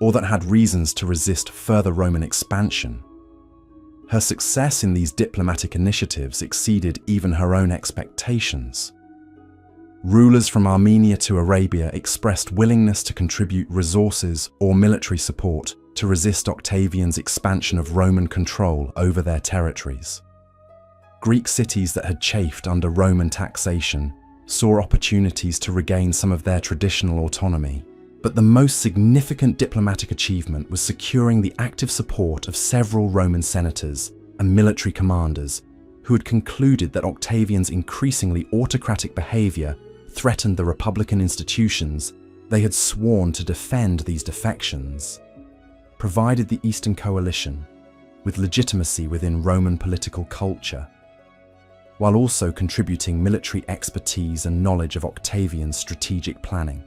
or that had reasons to resist further Roman expansion. Her success in these diplomatic initiatives exceeded even her own expectations. Rulers from Armenia to Arabia expressed willingness to contribute resources or military support to resist Octavian's expansion of Roman control over their territories. Greek cities that had chafed under Roman taxation saw opportunities to regain some of their traditional autonomy. But the most significant diplomatic achievement was securing the active support of several Roman senators and military commanders who had concluded that Octavian's increasingly autocratic behavior threatened the republican institutions they had sworn to defend. These defections provided the Eastern coalition with legitimacy within Roman political culture, while also contributing military expertise and knowledge of Octavian's strategic planning.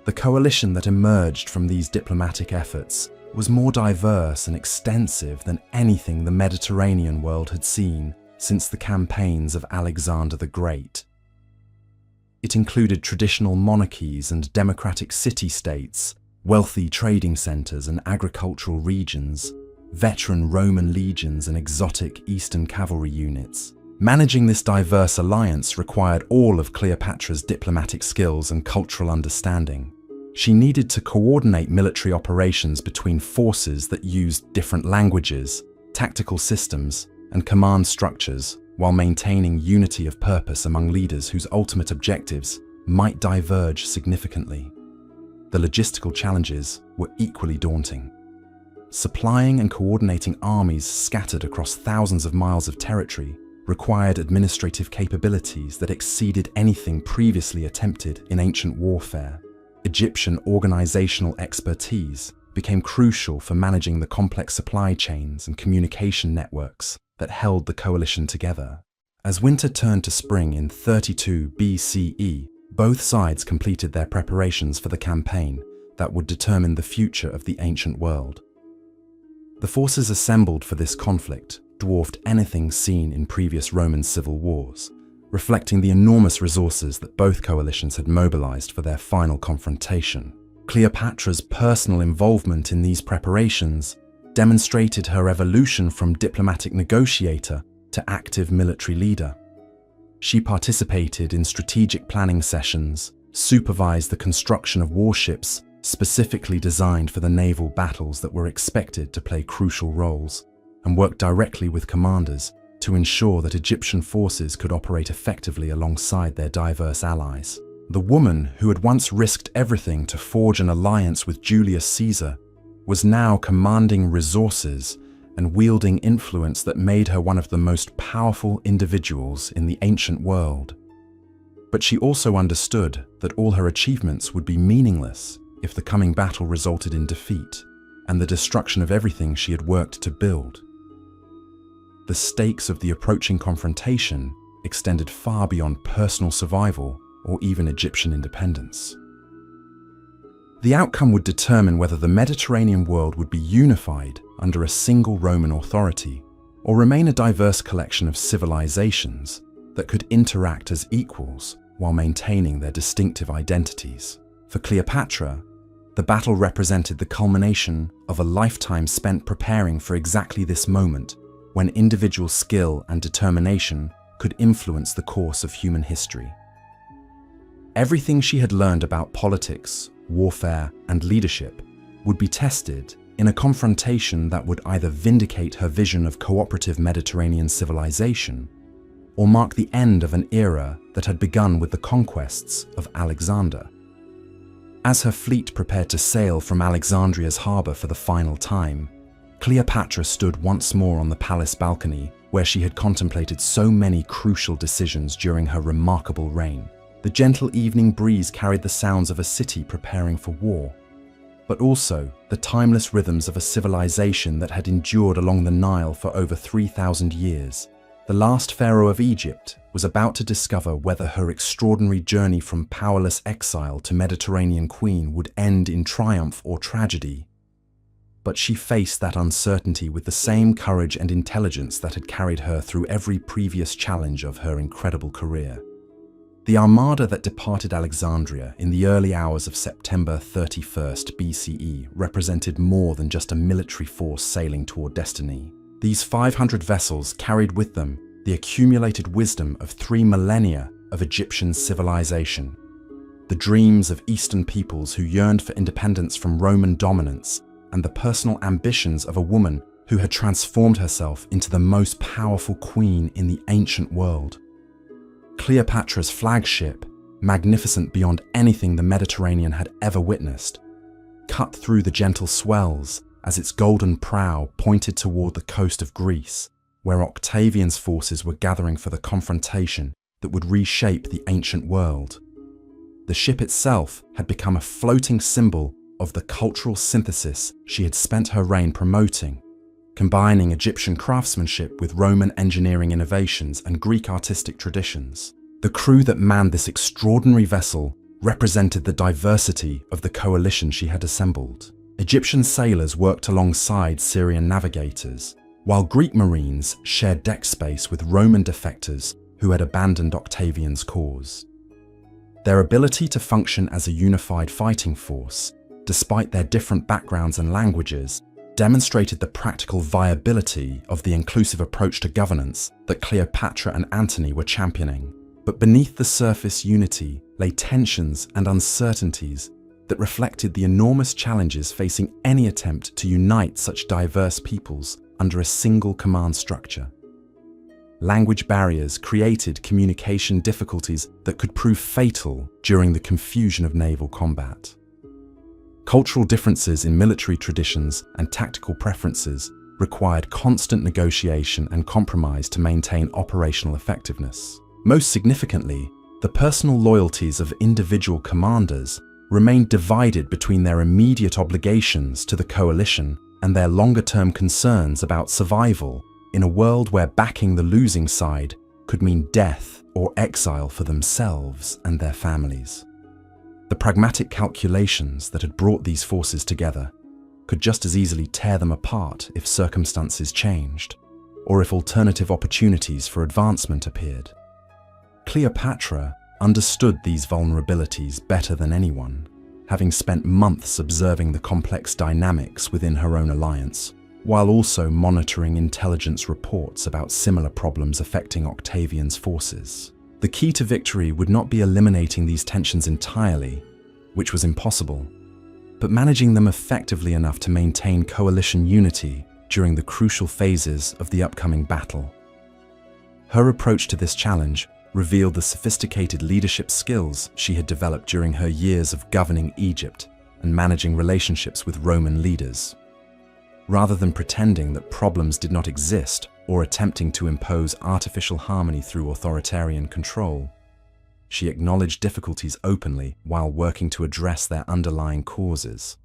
The coalition that emerged from these diplomatic efforts was more diverse and extensive than anything the Mediterranean world had seen since the campaigns of Alexander the Great. It included traditional monarchies and democratic city-states, wealthy trading centers and agricultural regions, veteran Roman legions and exotic Eastern cavalry units. Managing this diverse alliance required all of Cleopatra's diplomatic skills and cultural understanding. She needed to coordinate military operations between forces that used different languages, tactical systems, and command structures, while maintaining unity of purpose among leaders whose ultimate objectives might diverge significantly. The logistical challenges were equally daunting. Supplying and coordinating armies scattered across thousands of miles of territory required administrative capabilities that exceeded anything previously attempted in ancient warfare. Egyptian organizational expertise became crucial for managing the complex supply chains and communication networks that held the coalition together. As winter turned to spring in 32 BCE, both sides completed their preparations for the campaign that would determine the future of the ancient world. The forces assembled for this conflict dwarfed anything seen in previous Roman civil wars, reflecting the enormous resources that both coalitions had mobilized for their final confrontation. Cleopatra's personal involvement in these preparations demonstrated her evolution from diplomatic negotiator to active military leader. She participated in strategic planning sessions, supervised the construction of warships specifically designed for the naval battles that were expected to play crucial roles, and worked directly with commanders to ensure that Egyptian forces could operate effectively alongside their diverse allies. The woman who had once risked everything to forge an alliance with Julius Caesar was now commanding resources and wielding influence that made her one of the most powerful individuals in the ancient world. But she also understood that all her achievements would be meaningless if the coming battle resulted in defeat and the destruction of everything she had worked to build. The stakes of the approaching confrontation extended far beyond personal survival or even Egyptian independence. The outcome would determine whether the Mediterranean world would be unified under a single Roman authority or remain a diverse collection of civilizations that could interact as equals while maintaining their distinctive identities. For Cleopatra, The battle represented the culmination of a lifetime spent preparing for exactly this moment, when individual skill and determination could influence the course of human history. Everything she had learned about politics, warfare, and leadership would be tested in a confrontation that would either vindicate her vision of cooperative Mediterranean civilization or mark the end of an era that had begun with the conquests of Alexander. As her fleet prepared to sail from Alexandria's harbour for the final time, Cleopatra stood once more on the palace balcony where she had contemplated so many crucial decisions during her remarkable reign. The gentle evening breeze carried the sounds of a city preparing for war, but also the timeless rhythms of a civilization that had endured along the Nile for over 3,000 years. The last pharaoh of Egypt was about to discover whether her extraordinary journey from powerless exile to Mediterranean queen would end in triumph or tragedy. But she faced that uncertainty with the same courage and intelligence that had carried her through every previous challenge of her incredible career. The armada that departed Alexandria in the early hours of September 31st BCE represented more than just a military force sailing toward destiny. These 500 vessels carried with them the accumulated wisdom of 3 millennia of Egyptian civilization, the dreams of Eastern peoples who yearned for independence from Roman dominance, and the personal ambitions of a woman who had transformed herself into the most powerful queen in the ancient world. Cleopatra's flagship, magnificent beyond anything the Mediterranean had ever witnessed, cut through the gentle swells as its golden prow pointed toward the coast of Greece, where Octavian's forces were gathering for the confrontation that would reshape the ancient world. The ship itself had become a floating symbol of the cultural synthesis she had spent her reign promoting, combining Egyptian craftsmanship with Roman engineering innovations and Greek artistic traditions. The crew that manned this extraordinary vessel represented the diversity of the coalition she had assembled. Egyptian sailors worked alongside Syrian navigators, while Greek marines shared deck space with Roman defectors who had abandoned Octavian's cause. Their ability to function as a unified fighting force, despite their different backgrounds and languages, demonstrated the practical viability of the inclusive approach to governance that Cleopatra and Antony were championing. But beneath the surface unity lay tensions and uncertainties that reflected the enormous challenges facing any attempt to unite such diverse peoples under a single command structure. Language barriers created communication difficulties that could prove fatal during the confusion of naval combat. Cultural differences in military traditions and tactical preferences required constant negotiation and compromise to maintain operational effectiveness. Most significantly, the personal loyalties of individual commanders remained divided between their immediate obligations to the coalition and their longer-term concerns about survival in a world where backing the losing side could mean death or exile for themselves and their families. The pragmatic calculations that had brought these forces together could just as easily tear them apart if circumstances changed, or if alternative opportunities for advancement appeared. Cleopatra understood these vulnerabilities better than anyone, having spent months observing the complex dynamics within her own alliance, while also monitoring intelligence reports about similar problems affecting Octavian's forces. The key to victory would not be eliminating these tensions entirely, which was impossible, but managing them effectively enough to maintain coalition unity during the crucial phases of the upcoming battle. Her approach to this challenge revealed the sophisticated leadership skills she had developed during her years of governing Egypt and managing relationships with Roman leaders. Rather than pretending that problems did not exist or attempting to impose artificial harmony through authoritarian control, she acknowledged difficulties openly while working to address their underlying causes.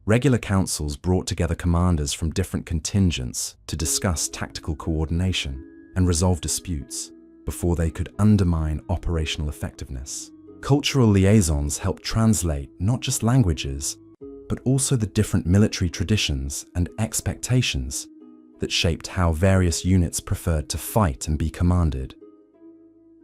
Regular councils brought together commanders from different contingents to discuss tactical coordination and resolve disputes before they could undermine operational effectiveness. Cultural liaisons helped translate not just languages, but also the different military traditions and expectations that shaped how various units preferred to fight and be commanded.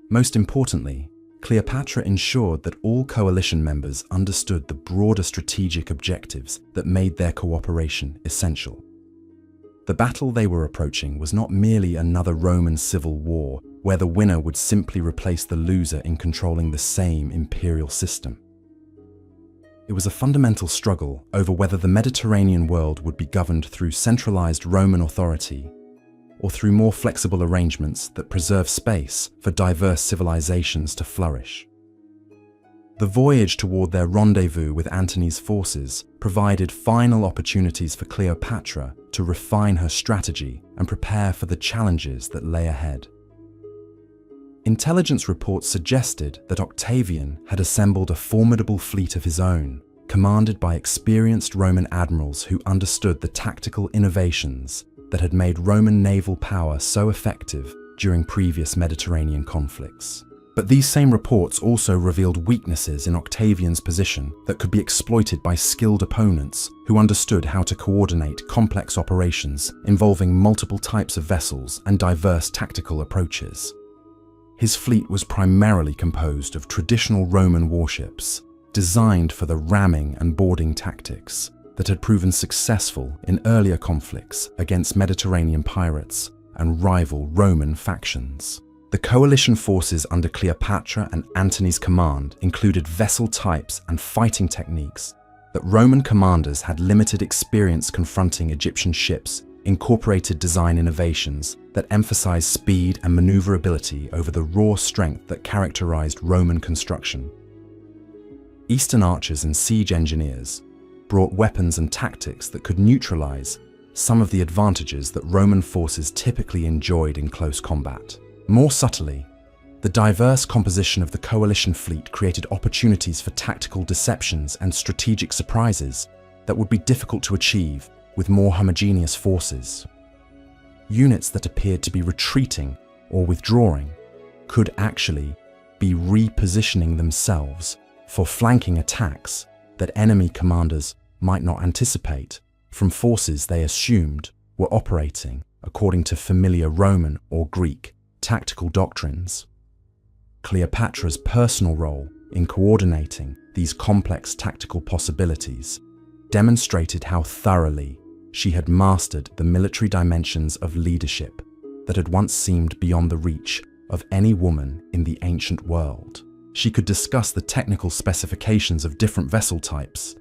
Most importantly, Cleopatra ensured that all coalition members understood the broader strategic objectives that made their cooperation essential. The battle they were approaching was not merely another Roman civil war where the winner would simply replace the loser in controlling the same imperial system. It was a fundamental struggle over whether the Mediterranean world would be governed through centralized Roman authority or through more flexible arrangements that preserve space for diverse civilizations to flourish. The voyage toward their rendezvous with Antony's forces provided final opportunities for Cleopatra to refine her strategy and prepare for the challenges that lay ahead. Intelligence reports suggested that Octavian had assembled a formidable fleet of his own, commanded by experienced Roman admirals who understood the tactical innovations that had made Roman naval power so effective during previous Mediterranean conflicts. But these same reports also revealed weaknesses in Octavian's position that could be exploited by skilled opponents who understood how to coordinate complex operations involving multiple types of vessels and diverse tactical approaches. His fleet was primarily composed of traditional Roman warships, designed for the ramming and boarding tactics that had proven successful in earlier conflicts against Mediterranean pirates and rival Roman factions. The coalition forces under Cleopatra and Antony's command included vessel types and fighting techniques that Roman commanders had limited experience confronting Egyptian ships, incorporated design innovations that emphasized speed and maneuverability over the raw strength that characterized Roman construction. Eastern archers and siege engineers brought weapons and tactics that could neutralize some of the advantages that Roman forces typically enjoyed in close combat. More subtly, the diverse composition of the coalition fleet created opportunities for tactical deceptions and strategic surprises that would be difficult to achieve with more homogeneous forces. Units that appeared to be retreating or withdrawing could actually be repositioning themselves for flanking attacks that enemy commanders might not anticipate from forces they assumed were operating according to familiar Roman or Greek tactical doctrines. Cleopatra's personal role in coordinating these complex tactical possibilities demonstrated how thoroughly she had mastered the military dimensions of leadership that had once seemed beyond the reach of any woman in the ancient world. She could discuss the technical specifications of different vessel types,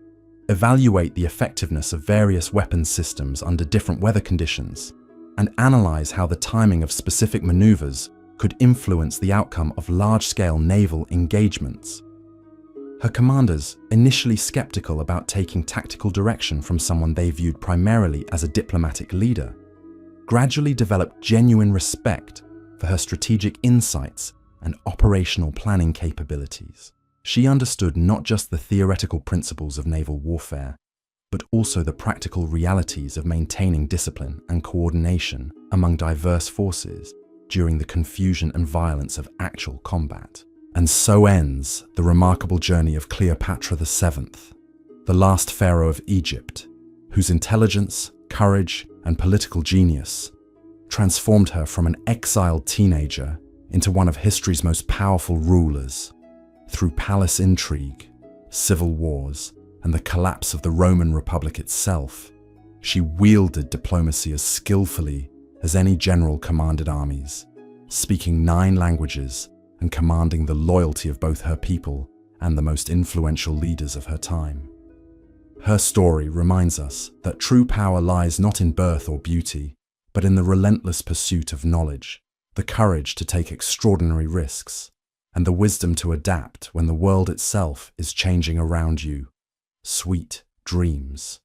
evaluate the effectiveness of various weapons systems under different weather conditions, and analyze how the timing of specific maneuvers could influence the outcome of large-scale naval engagements. Her commanders, initially skeptical about taking tactical direction from someone they viewed primarily as a diplomatic leader, gradually developed genuine respect for her strategic insights and operational planning capabilities. She understood not just the theoretical principles of naval warfare, but also the practical realities of maintaining discipline and coordination among diverse forces during the confusion and violence of actual combat. And so ends the remarkable journey of Cleopatra VII, the last pharaoh of Egypt, whose intelligence, courage, and political genius transformed her from an exiled teenager into one of history's most powerful rulers. Through palace intrigue, civil wars, and the collapse of the Roman Republic itself, she wielded diplomacy as skillfully as any general commanded armies, speaking 9 languages and commanding the loyalty of both her people and the most influential leaders of her time. Her story reminds us that true power lies not in birth or beauty, but in the relentless pursuit of knowledge, the courage to take extraordinary risks, and the wisdom to adapt when the world itself is changing around you. Sweet dreams.